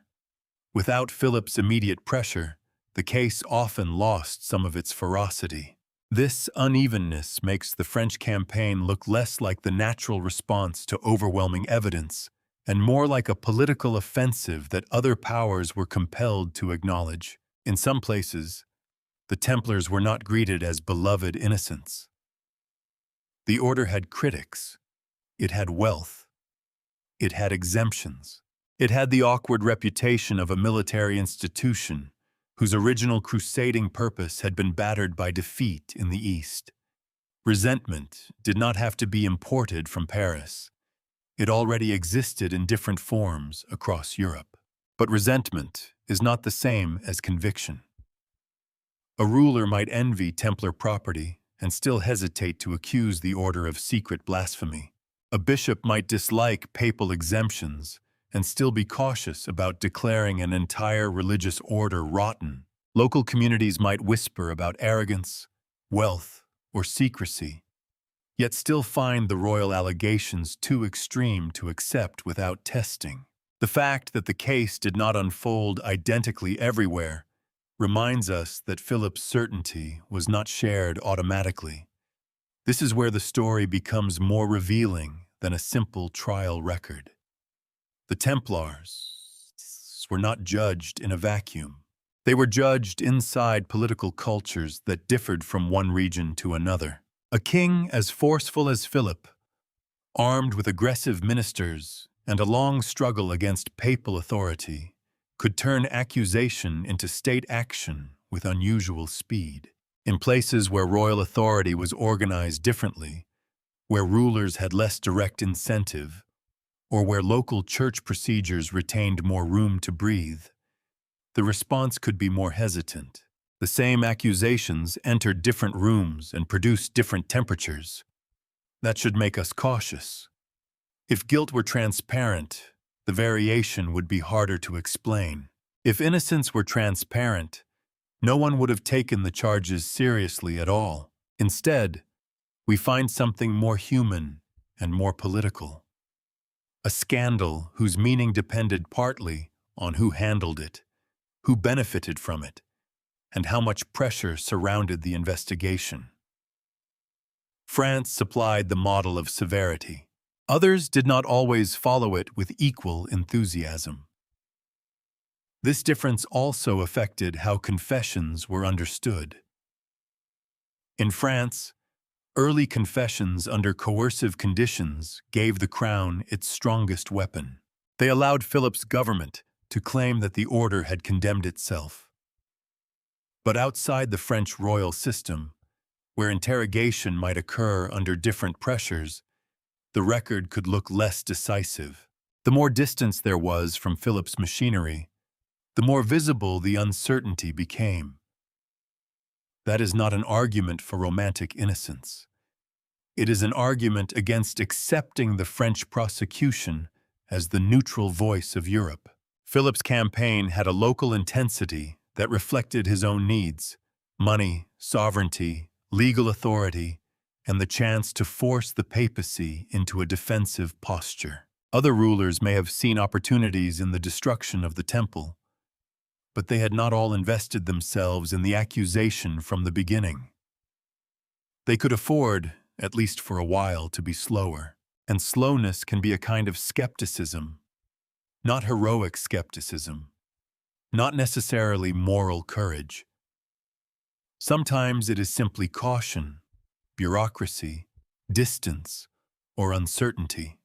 Speaker 1: Without Philip's immediate pressure, the case often lost some of its ferocity. This unevenness makes the French campaign look less like the natural response to overwhelming evidence and more like a political offensive that other powers were compelled to acknowledge. In some places, the Templars were not greeted as beloved innocents. The order had critics. It had wealth. It had exemptions. It had the awkward reputation of a military institution whose original crusading purpose had been battered by defeat in the East. Resentment did not have to be imported from Paris. It already existed in different forms across Europe. But resentment is not the same as conviction. A ruler might envy Templar property and still hesitate to accuse the order of secret blasphemy. A bishop might dislike papal exemptions and still be cautious about declaring an entire religious order rotten. Local communities might whisper about arrogance, wealth, or secrecy, yet still find the royal allegations too extreme to accept without testing. The fact that the case did not unfold identically everywhere reminds us that Philip's certainty was not shared automatically. This is where the story becomes more revealing than a simple trial record. The Templars were not judged in a vacuum. They were judged inside political cultures that differed from one region to another. A king as forceful as Philip, armed with aggressive ministers and a long struggle against papal authority, could turn accusation into state action with unusual speed. In places where royal authority was organized differently, where rulers had less direct incentive, or where local church procedures retained more room to breathe, the response could be more hesitant. The same accusations entered different rooms and produced different temperatures. That should make us cautious. If guilt were transparent, the variation would be harder to explain. If innocence were transparent, no one would have taken the charges seriously at all. Instead, we find something more human and more political. A scandal whose meaning depended partly on who handled it, who benefited from it, and how much pressure surrounded the investigation. France supplied the model of severity. Others did not always follow it with equal enthusiasm. This difference also affected how confessions were understood. In France, early confessions under coercive conditions gave the crown its strongest weapon. They allowed Philip's government to claim that the order had condemned itself. But outside the French royal system, where interrogation might occur under different pressures, the record could look less decisive. The more distance there was from Philip's machinery, the more visible the uncertainty became. That is not an argument for romantic innocence. It is an argument against accepting the French prosecution as the neutral voice of Europe. Philip's campaign had a local intensity that reflected his own needs: money, sovereignty, legal authority, and the chance to force the papacy into a defensive posture. Other rulers may have seen opportunities in the destruction of the temple, but they had not all invested themselves in the accusation from the beginning. They could afford, at least for a while, to be slower, and slowness can be a kind of skepticism, not heroic skepticism, not necessarily moral courage. Sometimes it is simply caution, bureaucracy, distance, or uncertainty.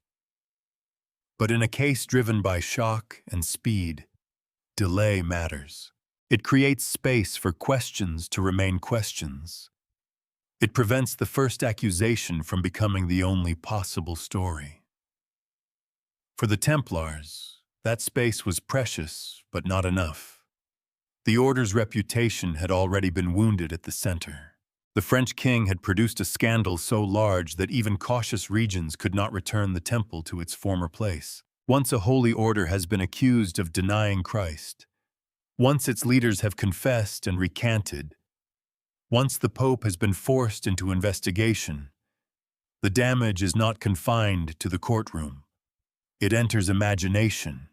Speaker 1: But in a case driven by shock and speed, delay matters. It creates space for questions to remain questions. It prevents the first accusation from becoming the only possible story. For the Templars, that space was precious, but not enough. The order's reputation had already been wounded at the center. The French king had produced a scandal so large that even cautious regions could not return the temple to its former place. Once a holy order has been accused of denying Christ, once its leaders have confessed and recanted, once the Pope has been forced into investigation, the damage is not confined to the courtroom. It enters imagination.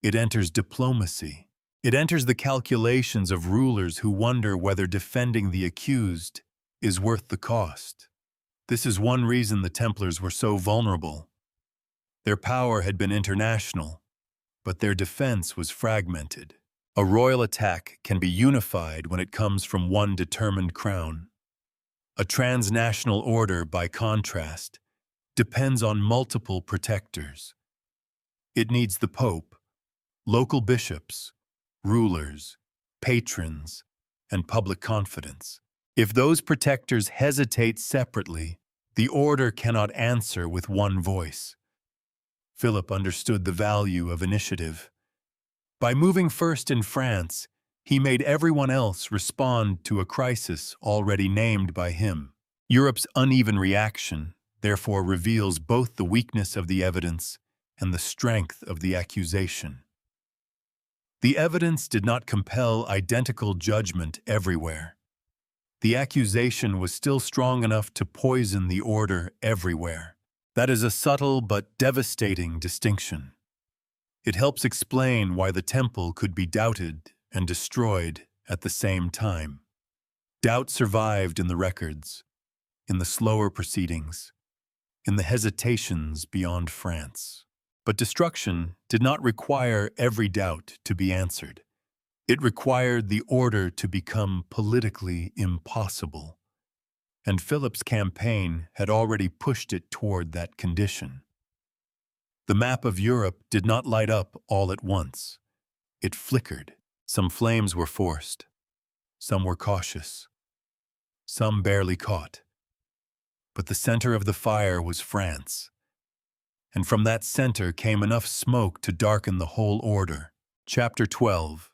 Speaker 1: It enters diplomacy. It enters the calculations of rulers who wonder whether defending the accused is worth the cost. This is one reason the Templars were so vulnerable. Their power had been international, but their defense was fragmented. A royal attack can be unified when it comes from one determined crown. A transnational order, by contrast, depends on multiple protectors. It needs the Pope, local bishops, rulers, patrons, and public confidence. If those protectors hesitate separately, the order cannot answer with one voice. Philip understood the value of initiative. By moving first in France, he made everyone else respond to a crisis already named by him. Europe's uneven reaction, therefore, reveals both the weakness of the evidence and the strength of the accusation. The evidence did not compel identical judgment everywhere. The accusation was still strong enough to poison the order everywhere. That is a subtle but devastating distinction. It helps explain why the temple could be doubted and destroyed at the same time. Doubt survived in the records, in the slower proceedings, in the hesitations beyond France. But destruction did not require every doubt to be answered. It required the order to become politically impossible. And Philip's campaign had already pushed it toward that condition. The map of Europe did not light up all at once. It flickered. Some flames were forced. Some were cautious. Some barely caught. But the center of the fire was France. And from that center came enough smoke to darken the whole order. Chapter 12.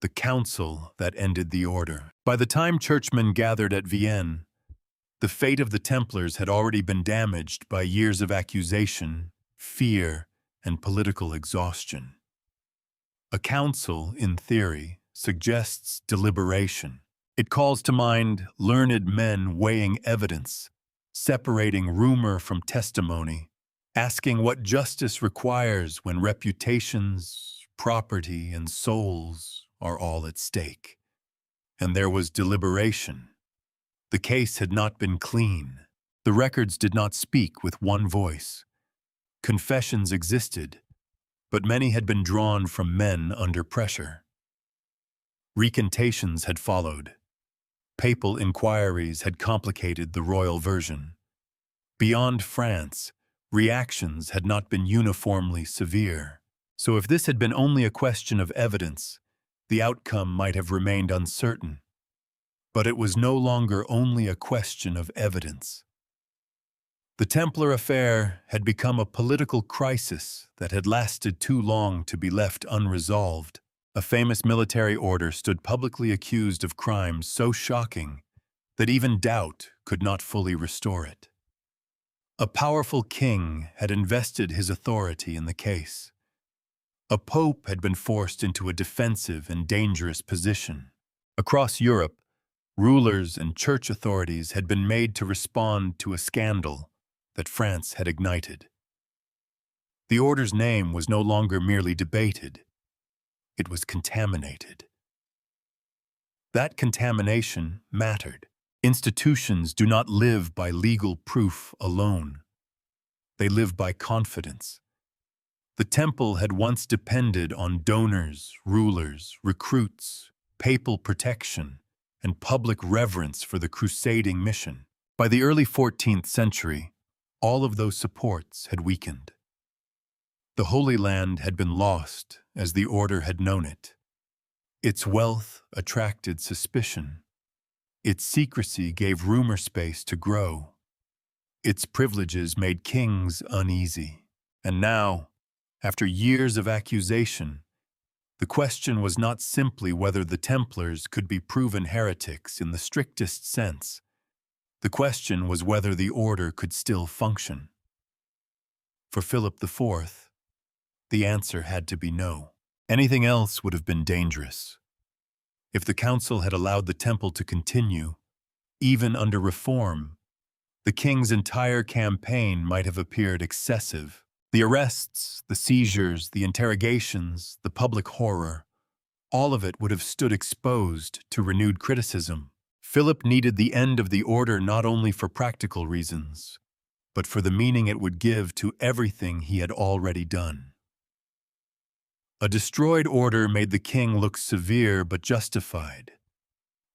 Speaker 1: The Council that ended the order. By the time churchmen gathered at Vienne, the fate of the Templars had already been damaged by years of accusation, fear, and political exhaustion. A council, in theory, suggests deliberation. It calls to mind learned men weighing evidence, separating rumor from testimony, asking what justice requires when reputations, property, and souls are all at stake. and there was deliberation. The case had not been clean. The records did not speak with one voice. Confessions existed, but many had been drawn from men under pressure. Recantations had followed. Papal inquiries had complicated the royal version. Beyond France, reactions had not been uniformly severe. So if this had been only a question of evidence, the outcome might have remained uncertain. But it was no longer only a question of evidence. The Templar affair had become a political crisis that had lasted too long to be left unresolved. A famous military order stood publicly accused of crimes so shocking that even doubt could not fully restore it. A powerful king had invested his authority in the case. A pope had been forced into a defensive and dangerous position. Across Europe, rulers and church authorities had been made to respond to a scandal that France had ignited. The order's name was no longer merely debated. It was contaminated. That contamination mattered. Institutions do not live by legal proof alone. They live by confidence. The temple had once depended on donors, rulers, recruits, papal protection, and public reverence for the crusading mission. By the early 14th century, all of those supports had weakened. The Holy Land had been lost as the order had known it. Its wealth attracted suspicion. Its secrecy gave rumor space to grow. Its privileges made kings uneasy. And now, after years of accusation, the question was not simply whether the Templars could be proven heretics in the strictest sense. The question was whether the order could still function. For Philip IV, the answer had to be no. Anything else would have been dangerous. If the council had allowed the temple to continue, even under reform, the king's entire campaign might have appeared excessive. The arrests, the seizures, the interrogations, the public horror, all of it would have stood exposed to renewed criticism. Philip needed the end of the order not only for practical reasons, but for the meaning it would give to everything he had already done. A destroyed order made the king look severe but justified.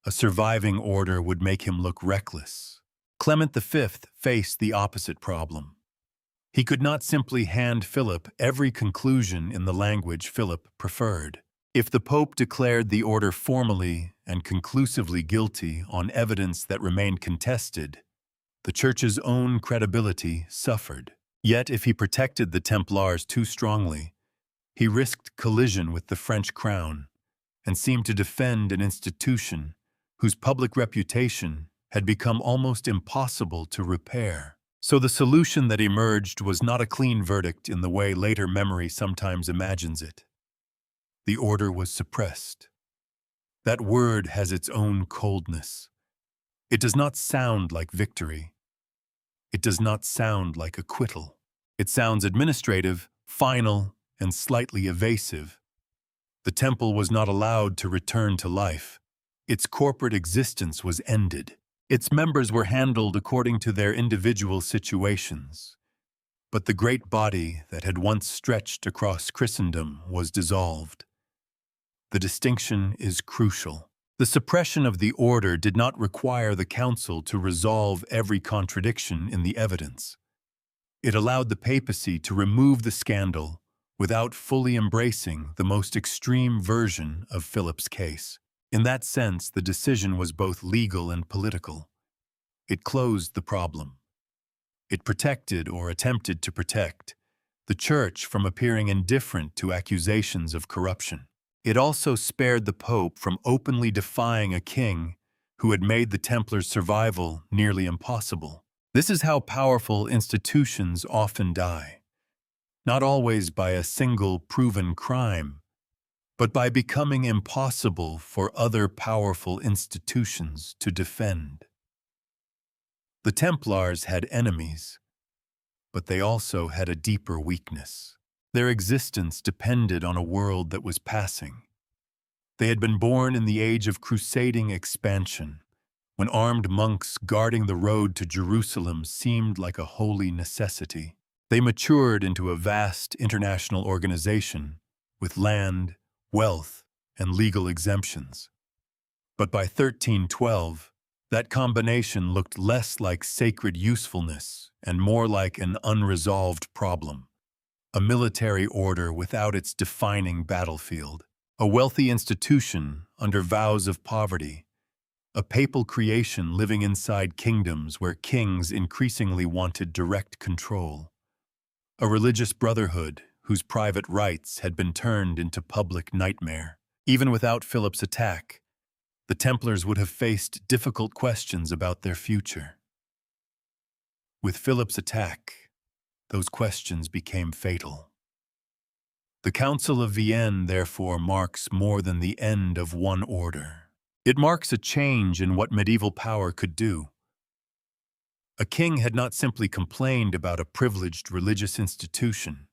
Speaker 1: A surviving order would make him look reckless. Clement V faced the opposite problem. He could not simply hand Philip every conclusion in the language Philip preferred. If the Pope declared the order formally and conclusively guilty on evidence that remained contested, the Church's own credibility suffered. Yet if he protected the Templars too strongly, he risked collision with the French crown and seemed to defend an institution whose public reputation had become almost impossible to repair. So the solution that emerged was not a clean verdict in the way later memory sometimes imagines it. The order was suppressed. That word has its own coldness. It does not sound like victory. It does not sound like acquittal. It sounds administrative, final, and slightly evasive. The temple was not allowed to return to life. Its corporate existence was ended. Its members were handled according to their individual situations. But the great body that had once stretched across Christendom was dissolved. The distinction is crucial. The suppression of the order did not require the council to resolve every contradiction in the evidence. It allowed the papacy to remove the scandal without fully embracing the most extreme version of Philip's case. In that sense, the decision was both legal and political. It closed the problem. It protected, or attempted to protect, the Church from appearing indifferent to accusations of corruption. It also spared the Pope from openly defying a king who had made the Templars' survival nearly impossible. This is how powerful institutions often die. Not always by a single proven crime, but by becoming impossible for other powerful institutions to defend. The Templars had enemies, but they also had a deeper weakness. Their existence depended on a world that was passing. They had been born in the age of crusading expansion, when armed monks guarding the road to Jerusalem seemed like a holy necessity. They matured into a vast international organization with land, wealth, and legal exemptions. But by 1312, that combination looked less like sacred usefulness and more like an unresolved problem. A military order without its defining battlefield, a wealthy institution under vows of poverty, a papal creation living inside kingdoms where kings increasingly wanted direct control, a religious brotherhood whose private rites had been turned into public nightmare. Even without Philip's attack, the Templars would have faced difficult questions about their future. With Philip's attack, those questions became fatal. The Council of Vienne, therefore, marks more than the end of one order. It marks a change in what medieval power could do. A king had not simply complained about a privileged religious institution.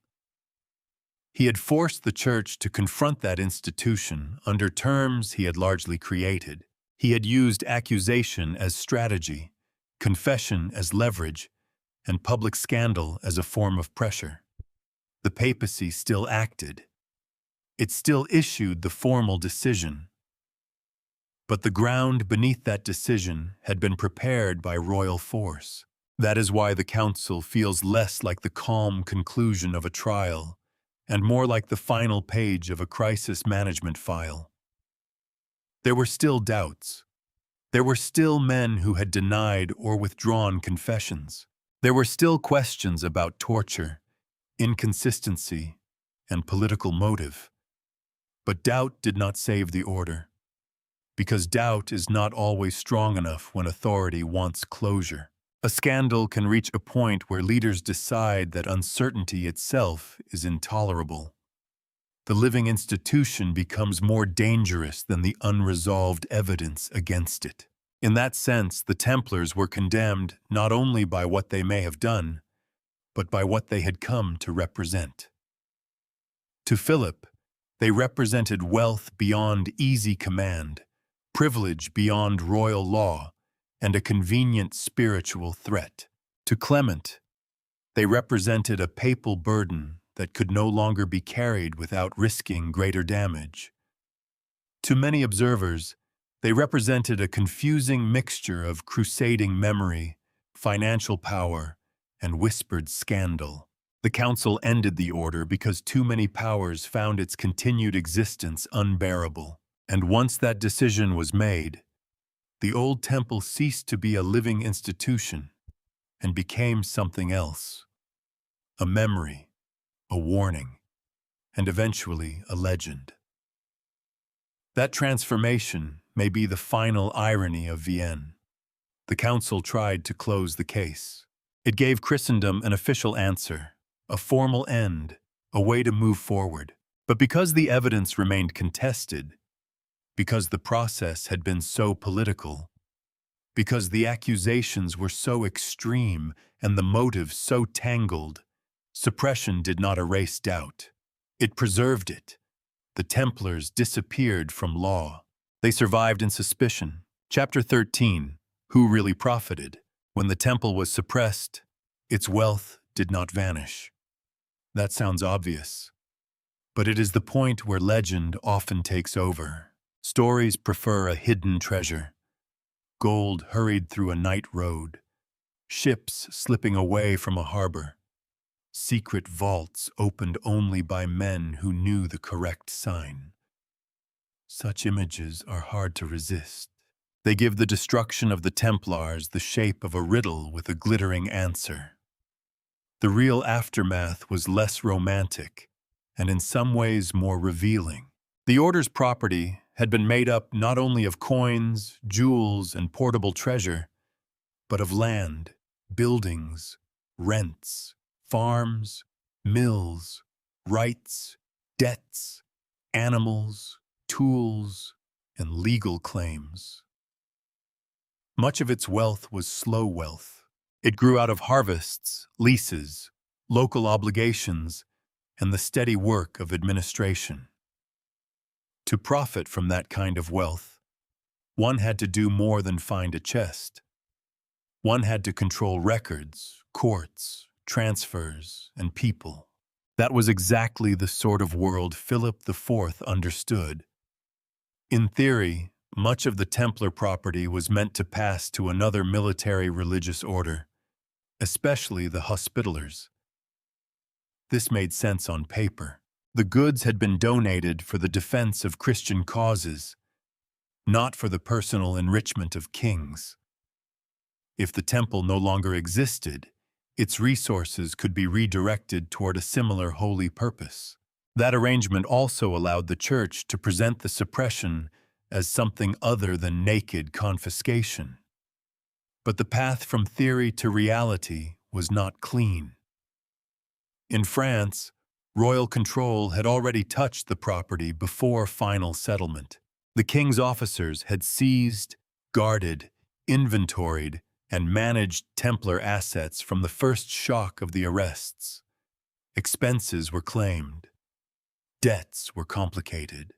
Speaker 1: He had forced the church to confront that institution under terms he had largely created. He had used accusation as strategy, confession as leverage, and public scandal as a form of pressure. The papacy still acted. It still issued the formal decision. But the ground beneath that decision had been prepared by royal force. That is why the council feels less like the calm conclusion of a trial and more like the final page of a crisis management file. There were still doubts. There were still men who had denied or withdrawn confessions. There were still questions about torture, inconsistency, and political motive. But doubt did not save the order, because doubt is not always strong enough when authority wants closure. A scandal can reach a point where leaders decide that uncertainty itself is intolerable. The living institution becomes more dangerous than the unresolved evidence against it. In that sense, the Templars were condemned not only by what they may have done, but by what they had come to represent. To Philip, they represented wealth beyond easy command, privilege beyond royal law, and a convenient spiritual threat. To Clement, they represented a papal burden that could no longer be carried without risking greater damage. To many observers, they represented a confusing mixture of crusading memory, financial power, and whispered scandal. The council ended the order because too many powers found its continued existence unbearable. And once that decision was made, the old temple ceased to be a living institution and became something else. A memory, a warning, and eventually a legend. That transformation may be the final irony of Vienne. The council tried to close the case. It gave Christendom an official answer, a formal end, a way to move forward. But because the evidence remained contested, because the process had been so political, because the accusations were so extreme and the motives so tangled, suppression did not erase doubt. It preserved it. The Templars disappeared from law. They survived in suspicion. Chapter 13, Who Really Profited? When the temple was suppressed, its wealth did not vanish. That sounds obvious. But it is the point where legend often takes over. Stories prefer a hidden treasure. Gold hurried through a night road. Ships slipping away from a harbor. Secret vaults opened only by men who knew the correct sign. Such images are hard to resist. They give the destruction of the Templars the shape of a riddle with a glittering answer. The real aftermath was less romantic, and in some ways more revealing. The Order's property had been made up not only of coins, jewels, and portable treasure, but of land, buildings, rents, farms, mills, rights, debts, animals, tools, and legal claims. Much of its wealth was slow wealth. It grew out of harvests, leases, local obligations, and the steady work of administration. To profit from that kind of wealth, one had to do more than find a chest. One had to control records, courts, transfers, and people. That was exactly the sort of world Philip IV understood. In theory, much of the Templar property was meant to pass to another military religious order, especially the Hospitallers. This made sense on paper. The goods had been donated for the defense of Christian causes, not for the personal enrichment of kings. If the temple no longer existed, its resources could be redirected toward a similar holy purpose. That arrangement also allowed the Church to present the suppression as something other than naked confiscation. But the path from theory to reality was not clean. In France, royal control had already touched the property before final settlement. The king's officers had seized, guarded, inventoried, and managed Templar assets from the first shock of the arrests. Expenses were claimed. Debts were complicated.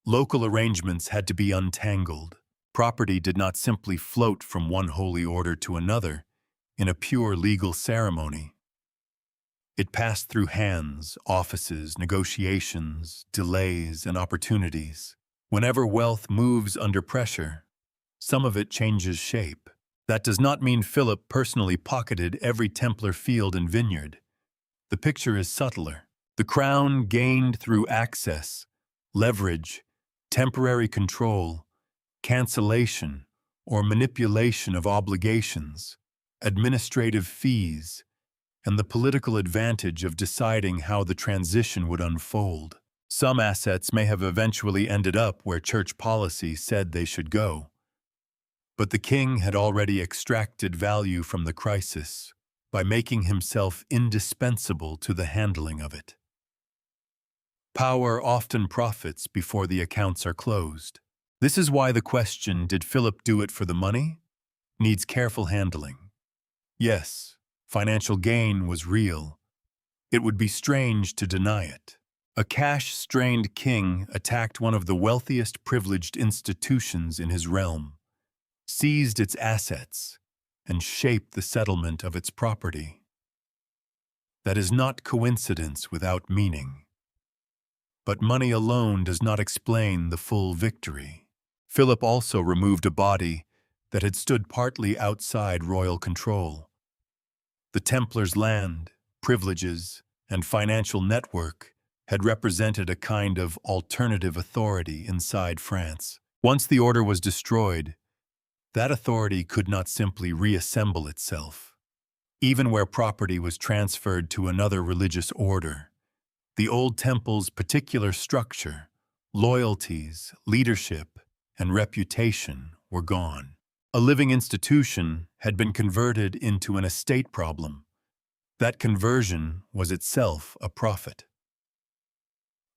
Speaker 1: Local arrangements had to be untangled. Property did not simply float from one holy order to another in a pure legal ceremony. It passed through hands, offices, negotiations, delays, and opportunities. Whenever wealth moves under pressure, some of it changes shape. That does not mean Philip personally pocketed every Templar field and vineyard. The picture is subtler. The crown gained through access, leverage, temporary control, cancellation, or manipulation of obligations, administrative fees, and the political advantage of deciding how the transition would unfold. Some assets may have eventually ended up where church policy said they should go. But the king had already extracted value from the crisis by making himself indispensable to the handling of it. Power often profits before the accounts are closed. This is why the question, did Philip do it for the money, needs careful handling. Yes, financial gain was real. It would be strange to deny it. A cash-strained king attacked one of the wealthiest privileged institutions in his realm, seized its assets, and shaped the settlement of its property. That is not coincidence without meaning. But money alone does not explain the full victory. Philip also removed a body that had stood partly outside royal control. The Templars' land, privileges, and financial network had represented a kind of alternative authority inside France. Once the order was destroyed, that authority could not simply reassemble itself. Even where property was transferred to another religious order, the old temple's particular structure, loyalties, leadership, and reputation were gone. A living institution had been converted into an estate problem. That conversion was itself a profit.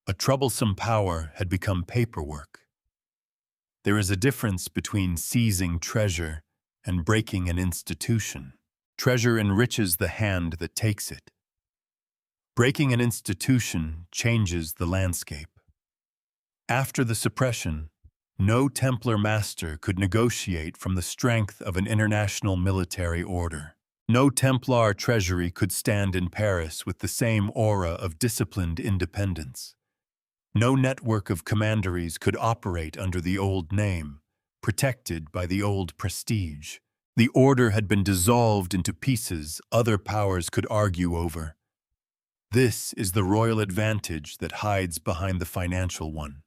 Speaker 1: A troublesome power had become paperwork. There is a difference between seizing treasure and breaking an institution. Treasure enriches the hand that takes it. Breaking an institution changes the landscape. After the suppression, no Templar master could negotiate from the strength of an international military order. No Templar treasury could stand in Paris with the same aura of disciplined independence. No network of commanderies could operate under the old name, protected by the old prestige. The order had been dissolved into pieces other powers could argue over. This is the royal advantage that hides behind the financial one.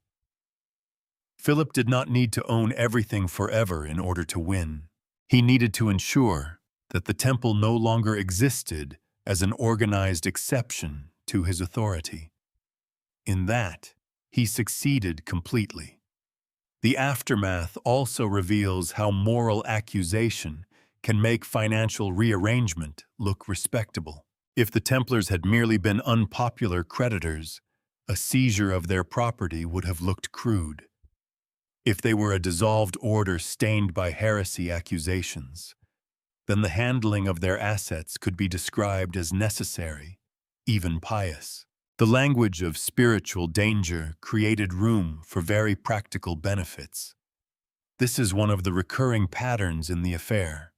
Speaker 1: Philip did not need to own everything forever in order to win. He needed to ensure that the temple no longer existed as an organized exception to his authority. In that, he succeeded completely. The aftermath also reveals how moral accusation can make financial rearrangement look respectable. If the Templars had merely been unpopular creditors, a seizure of their property would have looked crude. If they were a dissolved order stained by heresy accusations, then the handling of their assets could be described as necessary, even pious. The language of spiritual danger created room for very practical benefits. This is one of the recurring patterns in the affair.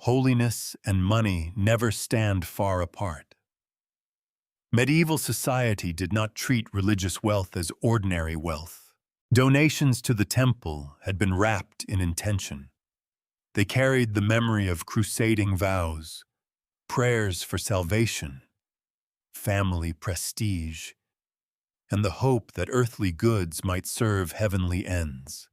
Speaker 1: Holiness and money never stand far apart. Medieval society did not treat religious wealth as ordinary wealth. Donations to the temple had been wrapped in intention. They carried the memory of crusading vows, prayers for salvation, family prestige, and the hope that earthly goods might serve heavenly ends.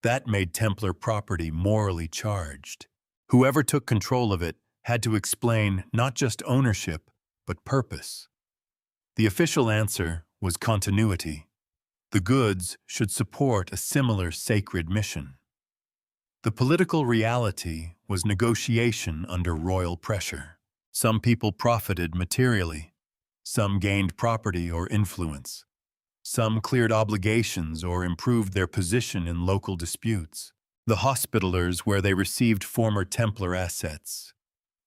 Speaker 1: That made Templar property morally charged. Whoever took control of it had to explain not just ownership, but purpose. The official answer was continuity. The goods should support a similar sacred mission. The political reality was negotiation under royal pressure. Some people profited materially. Some gained property or influence. Some cleared obligations or improved their position in local disputes. The Hospitallers, where they received former Templar assets,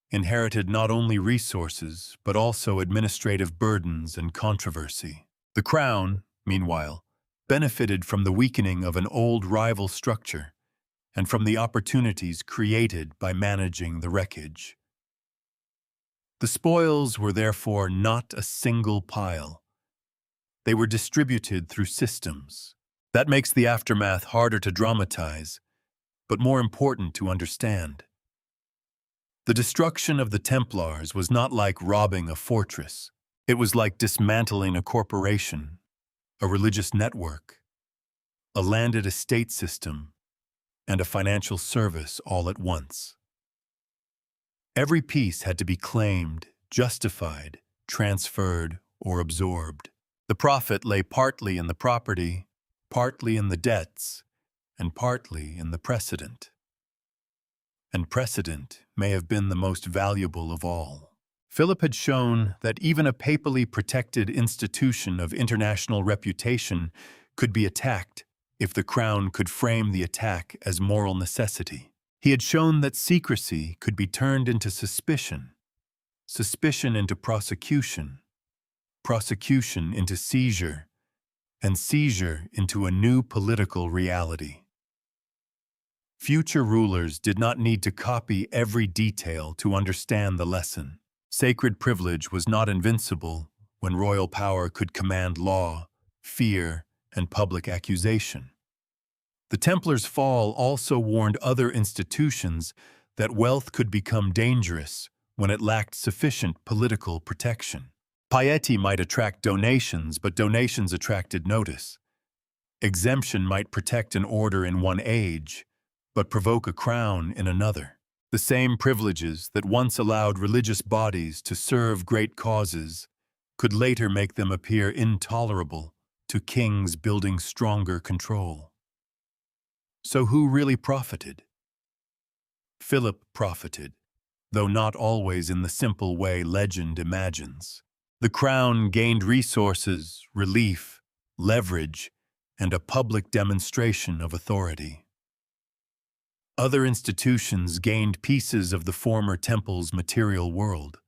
Speaker 1: inherited not only resources, but also administrative burdens and controversy. The Crown, meanwhile, benefited from the weakening of an old rival structure and from the opportunities created by managing the wreckage. The spoils were therefore not a single pile. They were distributed through systems. That makes the aftermath harder to dramatize, but more important to understand. The destruction of the Templars was not like robbing a fortress. It was like dismantling a corporation, a religious network, a landed estate system, and a financial service all at once. Every piece had to be claimed, justified, transferred, or absorbed. The profit lay partly in the property, partly in the debts, and partly in the precedent. And precedent may have been the most valuable of all. Philip had shown that even a papally protected institution of international reputation could be attacked if the crown could frame the attack as moral necessity. He had shown that secrecy could be turned into suspicion, suspicion into prosecution, prosecution into seizure, and seizure into a new political reality. Future rulers did not need to copy every detail to understand the lesson. Sacred privilege was not invincible when royal power could command law, fear, and public accusation. The Templars' fall also warned other institutions that wealth could become dangerous when it lacked sufficient political protection. Piety might attract donations, but donations attracted notice. Exemption might protect an order in one age, but provoke a crown in another. The same privileges that once allowed religious bodies to serve great causes could later make them appear intolerable to kings building stronger control. So who really profited? Philip profited, though not always in the simple way legend imagines. The crown gained resources, relief, leverage, and a public demonstration of authority. Other institutions gained pieces of the former temple's material world.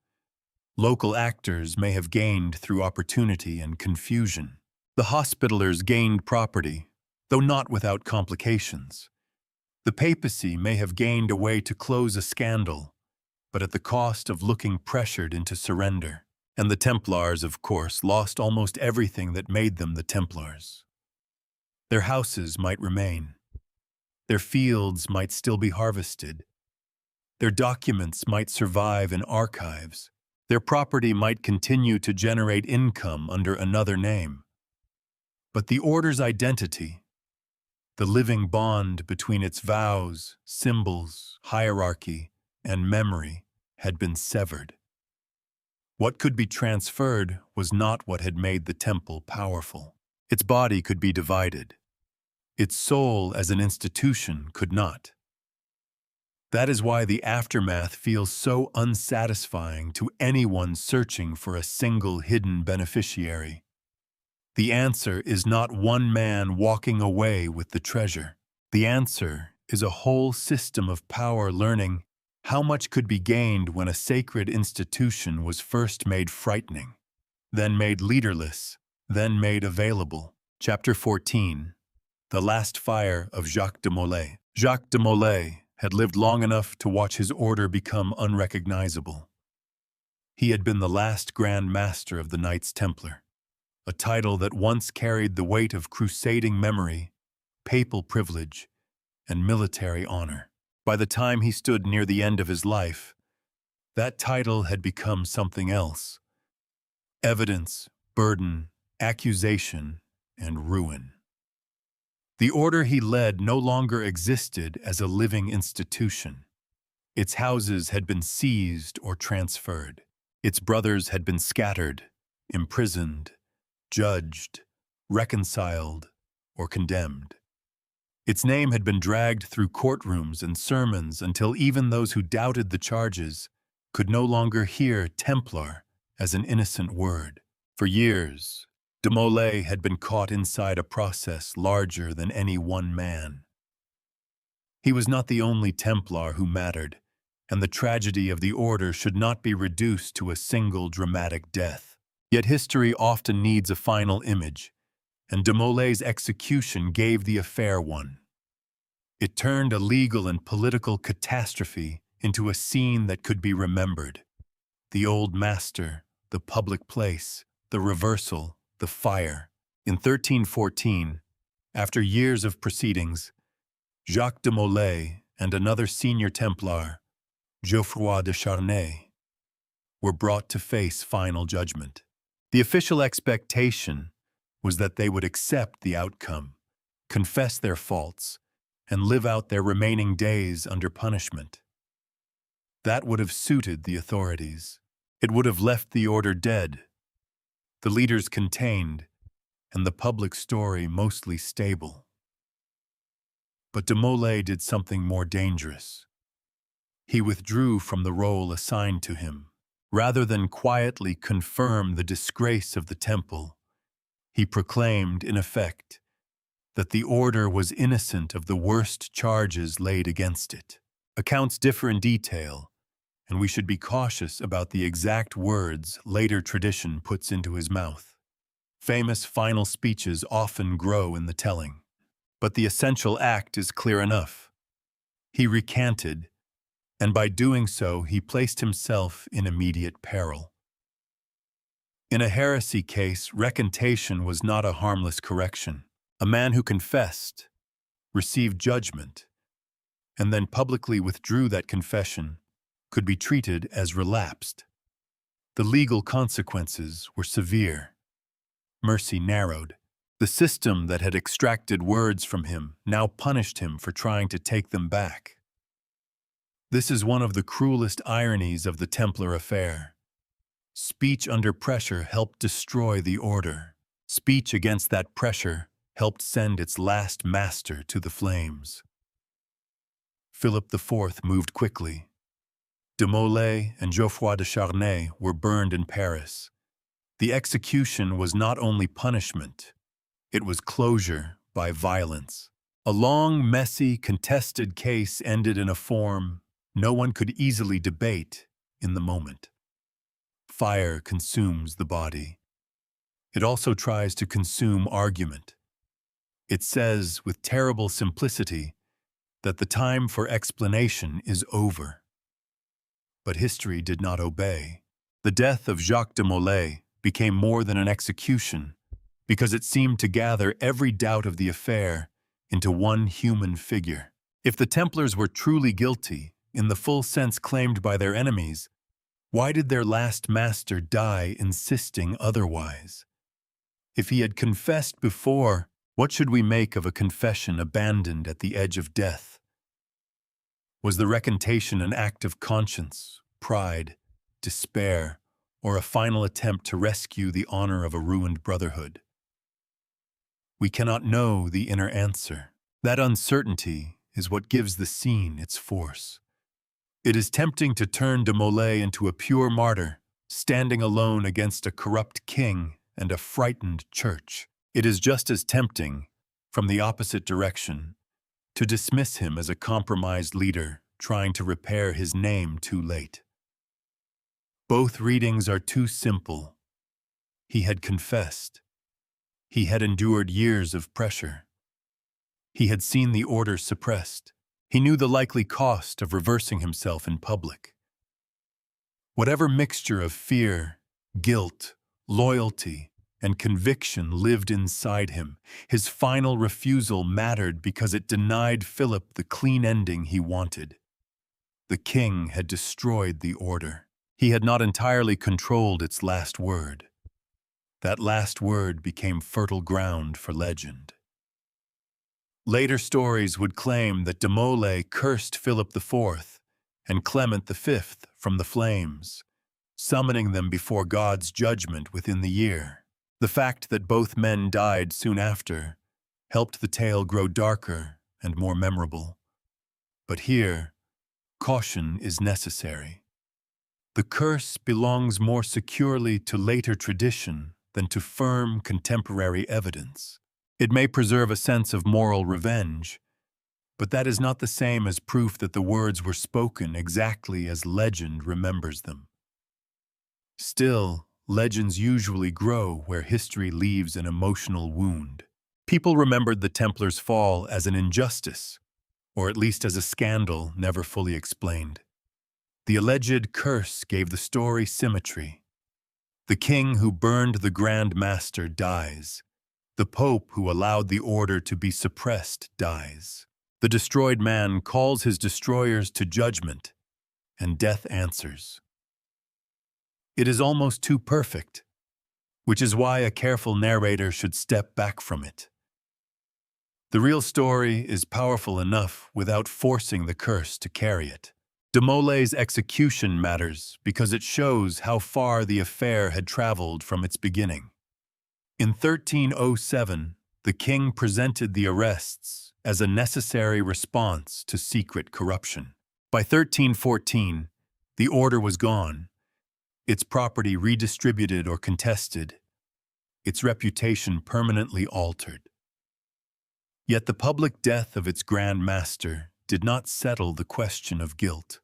Speaker 1: Local actors may have gained through opportunity and confusion. The Hospitallers gained property, though not without complications. The Papacy may have gained a way to close a scandal, but at the cost of looking pressured into surrender. And the Templars, of course, lost almost everything that made them the Templars. Their houses might remain. Their fields might still be harvested. Their documents might survive in archives. Their property might continue to generate income under another name. But the order's identity, the living bond between its vows, symbols, hierarchy, and memory, had been severed. What could be transferred was not what had made the temple powerful. Its body could be divided. Its soul as an institution could not. That is why the aftermath feels so unsatisfying to anyone searching for a single hidden beneficiary. The answer is not one man walking away with the treasure. The answer is a whole system of power learning how much could be gained when a sacred institution was first made frightening. then made leaderless, then made available. Chapter 14. The Last Fire of Jacques de Molay. Jacques de Molay had lived long enough to watch his order become unrecognizable. He had been the last Grand Master of the Knights Templar, a title that once carried the weight of crusading memory, papal privilege, and military honor. By the time he stood near the end of his life, that title had become something else: evidence, burden, accusation, and ruin. The order he led no longer existed as a living institution. Its houses had been seized or transferred. Its brothers had been scattered, imprisoned, judged, reconciled, or condemned. Its name had been dragged through courtrooms and sermons until even those who doubted the charges could no longer hear Templar as an innocent word. For years, de Molay had been caught inside a process larger than any one man. He was not the only Templar who mattered, and the tragedy of the order should not be reduced to a single dramatic death. Yet history often needs a final image, and de Molay's execution gave the affair one. It turned a legal and political catastrophe into a scene that could be remembered. The old master, the public place, the reversal, the fire. In 1314, after years of proceedings, Jacques de Molay and another senior Templar, Geoffroy de Charnay, were brought to face final judgment. The official expectation was that they would accept the outcome, confess their faults, and live out their remaining days under punishment. That would have suited the authorities. It would have left the order dead, the leaders contained, and the public story mostly stable. But de Molay did something more dangerous. He withdrew from the role assigned to him. Rather than quietly confirm the disgrace of the temple, he proclaimed, in effect, that the order was innocent of the worst charges laid against it. Accounts differ in detail, and we should be cautious about the exact words later tradition puts into his mouth. Famous final speeches often grow in the telling, but the essential act is clear enough. He recanted, and by doing so he placed himself in immediate peril. In a heresy case, recantation was not a harmless correction. A man who confessed, received judgment, and then publicly withdrew that confession could be treated as relapsed. The legal consequences were severe. Mercy narrowed. The system that had extracted words from him now punished him for trying to take them back. This is one of the cruelest ironies of the Templar affair. Speech under pressure helped destroy the order. Speech against that pressure helped send its last master to the flames. Philip IV moved quickly. De Molay and Geoffroy de Charnay were burned in Paris. The execution was not only punishment, it was closure by violence. A long, messy, contested case ended in a form no one could easily debate in the moment. Fire consumes the body. It also tries to consume argument. It says, with terrible simplicity, that the time for explanation is over. But history did not obey. The death of Jacques de Molay became more than an execution, because it seemed to gather every doubt of the affair into one human figure. If the Templars were truly guilty, in the full sense claimed by their enemies, why did their last master die insisting otherwise? If he had confessed before, what should we make of a confession abandoned at the edge of death? Was the recantation an act of conscience, pride, despair, or a final attempt to rescue the honor of a ruined brotherhood? We cannot know the inner answer. That uncertainty is what gives the scene its force. It is tempting to turn de Molay into a pure martyr, standing alone against a corrupt king and a frightened church. It is just as tempting, from the opposite direction, to dismiss him as a compromised leader trying to repair his name too late. Both readings are too simple. He had confessed. He had endured years of pressure. He had seen the order suppressed. He knew the likely cost of reversing himself in public. Whatever mixture of fear, guilt, loyalty, and conviction lived inside him, his final refusal mattered because it denied Philip the clean ending he wanted. The king had destroyed the order. He had not entirely controlled its last word. That last word became fertile ground for legend. Later stories would claim that de Molay cursed Philip IV and Clement V from the flames, summoning them before God's judgment within the year. The fact that both men died soon after helped the tale grow darker and more memorable. But here, caution is necessary. The curse belongs more securely to later tradition than to firm contemporary evidence. It may preserve a sense of moral revenge, but that is not the same as proof that the words were spoken exactly as legend remembers them. Still, legends usually grow where history leaves an emotional wound. People remembered the Templars' fall as an injustice, or at least as a scandal never fully explained. The alleged curse gave the story symmetry. The king who burned the Grand Master dies. The Pope who allowed the order to be suppressed dies. The destroyed man calls his destroyers to judgment, and death answers. It is almost too perfect, which is why a careful narrator should step back from it. The real story is powerful enough without forcing the curse to carry it. De Molay's execution matters because it shows how far the affair had traveled from its beginning. In 1307, the king presented the arrests as a necessary response to secret corruption. By 1314, the order was gone, its property redistributed or contested, its reputation permanently altered. Yet the public death of its Grand Master did not settle the question of guilt.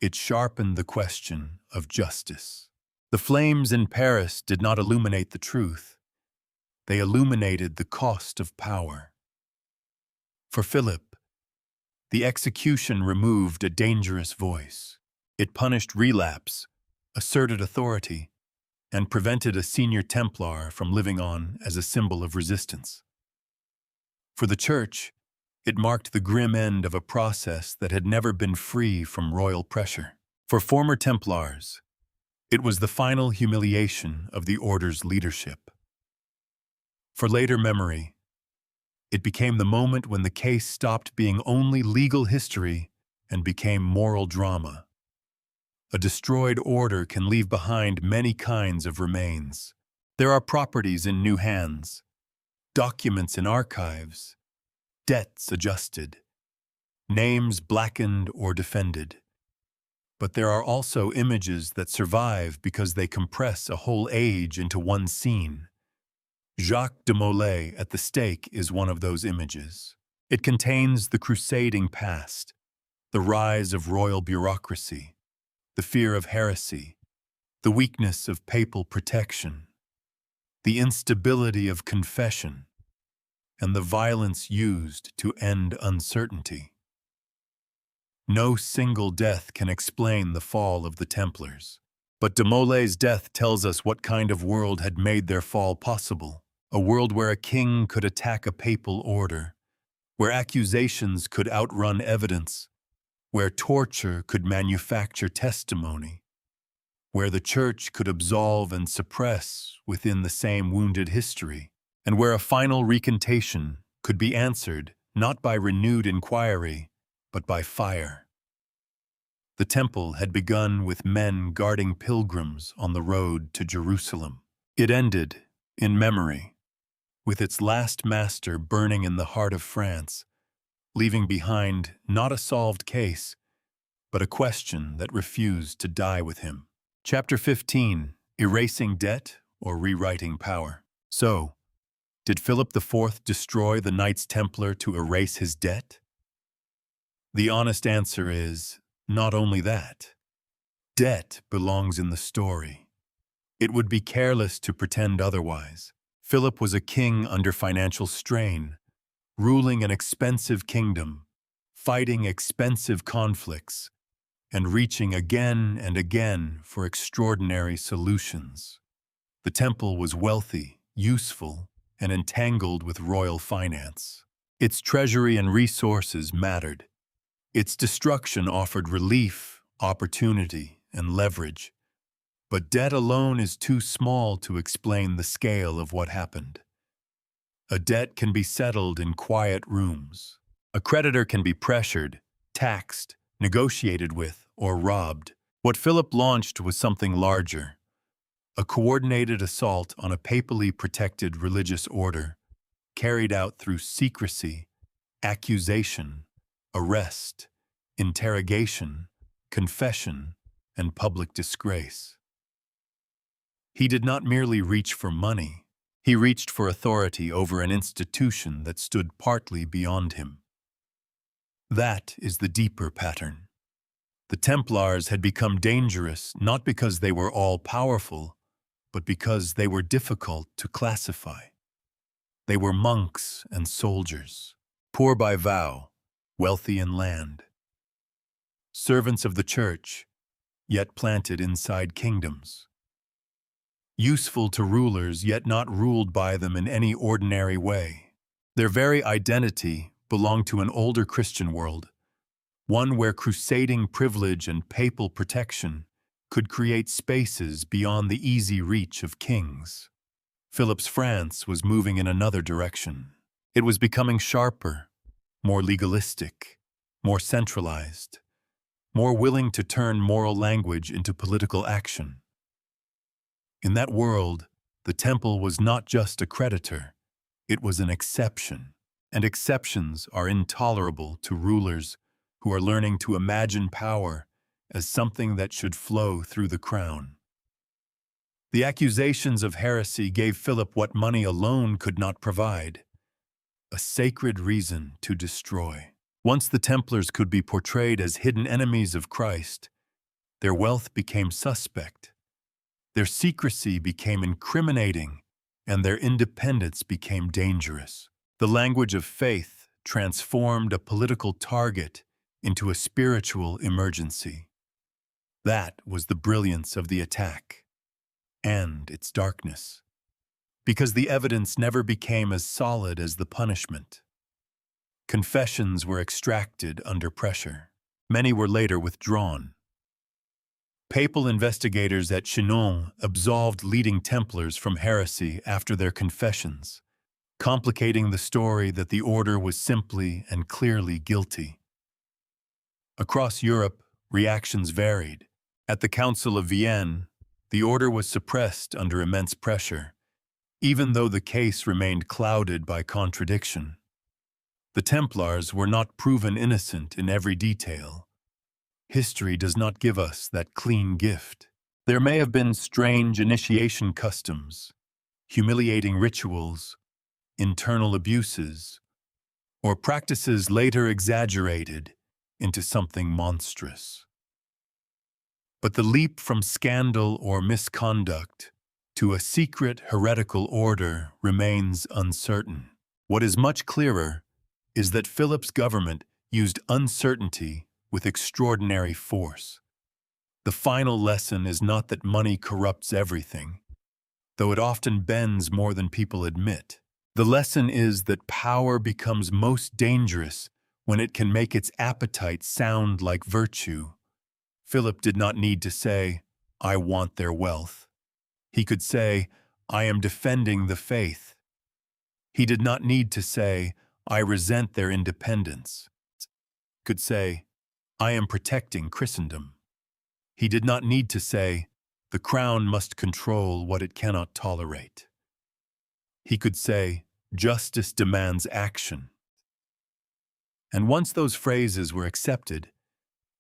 Speaker 1: It sharpened the question of justice. The flames in Paris did not illuminate the truth. They illuminated the cost of power. For Philip, the execution removed a dangerous voice. It punished relapse, asserted authority, and prevented a senior Templar from living on as a symbol of resistance. For the Church, it marked the grim end of a process that had never been free from royal pressure. For former Templars, it was the final humiliation of the order's leadership. For later memory, it became the moment when the case stopped being only legal history and became moral drama. A destroyed order can leave behind many kinds of remains. There are properties in new hands, documents in archives, debts adjusted, names blackened or defended. But there are also images that survive because they compress a whole age into one scene. Jacques de Molay at the stake is one of those images. It contains the crusading past, the rise of royal bureaucracy, the fear of heresy, the weakness of papal protection, the instability of confession, and the violence used to end uncertainty. No single death can explain the fall of the Templars, but de Molay's death tells us what kind of world had made their fall possible. A world where a king could attack a papal order, where accusations could outrun evidence, where torture could manufacture testimony, where the Church could absolve and suppress within the same wounded history, and where a final recantation could be answered not by renewed inquiry, but by fire. The temple had begun with men guarding pilgrims on the road to Jerusalem. It ended, in memory, with its last master burning in the heart of France, leaving behind not a solved case, but a question that refused to die with him. Chapter 15, Erasing Debt or Rewriting Power. So, did Philip IV destroy the Knights Templar to erase his debt? The honest answer is, not only that. Debt belongs in the story, It would be careless to pretend otherwise. Philip was a king under financial strain, ruling an expensive kingdom, fighting expensive conflicts, and reaching again and again for extraordinary solutions. The temple was wealthy, useful, and entangled with royal finance. Its treasury and resources mattered. Its destruction offered relief, opportunity, and leverage. But debt alone is too small to explain the scale of what happened. A debt can be settled in quiet rooms. A creditor can be pressured, taxed, negotiated with, or robbed. What Philip launched was something larger, a coordinated assault on a papally protected religious order, carried out through secrecy, accusation, arrest, interrogation, confession, and public disgrace. He did not merely reach for money. He reached for authority over an institution that stood partly beyond him. That is the deeper pattern. The Templars had become dangerous not because they were all-powerful, but because they were difficult to classify. They were monks and soldiers, poor by vow, wealthy in land. Servants of the church, yet planted inside kingdoms. Useful to rulers, yet not ruled by them in any ordinary way. Their very identity belonged to an older Christian world, one where crusading privilege and papal protection could create spaces beyond the easy reach of kings. Philip's France was moving in another direction. It was becoming sharper, more legalistic, more centralized, more willing to turn moral language into political action. In that world, the temple was not just a creditor, it was an exception, and exceptions are intolerable to rulers who are learning to imagine power as something that should flow through the crown. The accusations of heresy gave Philip what money alone could not provide, a sacred reason to destroy. Once the Templars could be portrayed as hidden enemies of Christ, their wealth became suspect. Their secrecy became incriminating, and their independence became dangerous. The language of faith transformed a political target into a spiritual emergency. That was the brilliance of the attack, and its darkness, because the evidence never became as solid as the punishment. Confessions were extracted under pressure. Many were later withdrawn. Papal investigators at Chinon absolved leading Templars from heresy after their confessions, complicating the story that the order was simply and clearly guilty. Across Europe, reactions varied. At the Council of Vienne, the order was suppressed under immense pressure, even though the case remained clouded by contradiction. The Templars were not proven innocent in every detail. History does not give us that clean gift. There may have been strange initiation customs, humiliating rituals, internal abuses, or practices later exaggerated into something monstrous. But the leap from scandal or misconduct to a secret heretical order remains uncertain. What is much clearer is that Philip's government used uncertainty with extraordinary force. The final lesson is not that money corrupts everything, though it often bends more than people admit. The lesson is that power becomes most dangerous when it can make its appetite sound like virtue. Philip did not need to say, "I want their wealth." He could say, "I am defending the faith." He did not need to say, "I resent their independence." He could say, "I am protecting Christendom." He did not need to say, "The crown must control what it cannot tolerate." He could say, "Justice demands action." And once those phrases were accepted,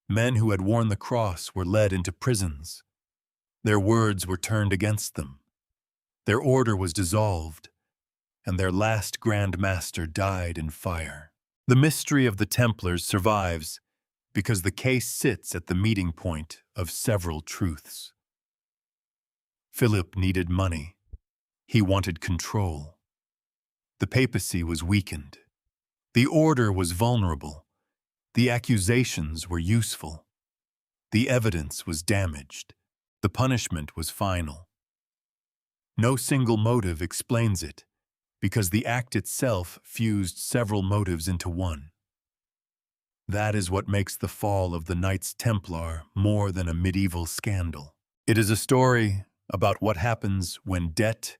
Speaker 1: men who had worn the cross were led into prisons. Their words were turned against them. Their order was dissolved, and their last Grand Master died in fire. The mystery of the Templars survives because the case sits at the meeting point of several truths. Philip needed money. He wanted control. The papacy was weakened. The order was vulnerable. The accusations were useful. The evidence was damaged. The punishment was final. No single motive explains it, because the act itself fused several motives into one. That is what makes the fall of the Knights Templar more than a medieval scandal. It is a story about what happens when debt,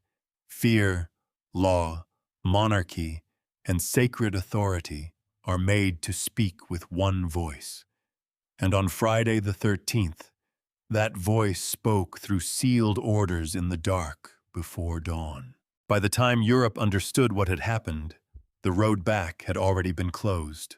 Speaker 1: fear, law, monarchy, and sacred authority are made to speak with one voice. And on Friday the 13th, that voice spoke through sealed orders in the dark before dawn. By the time Europe understood what had happened, the road back had already been closed.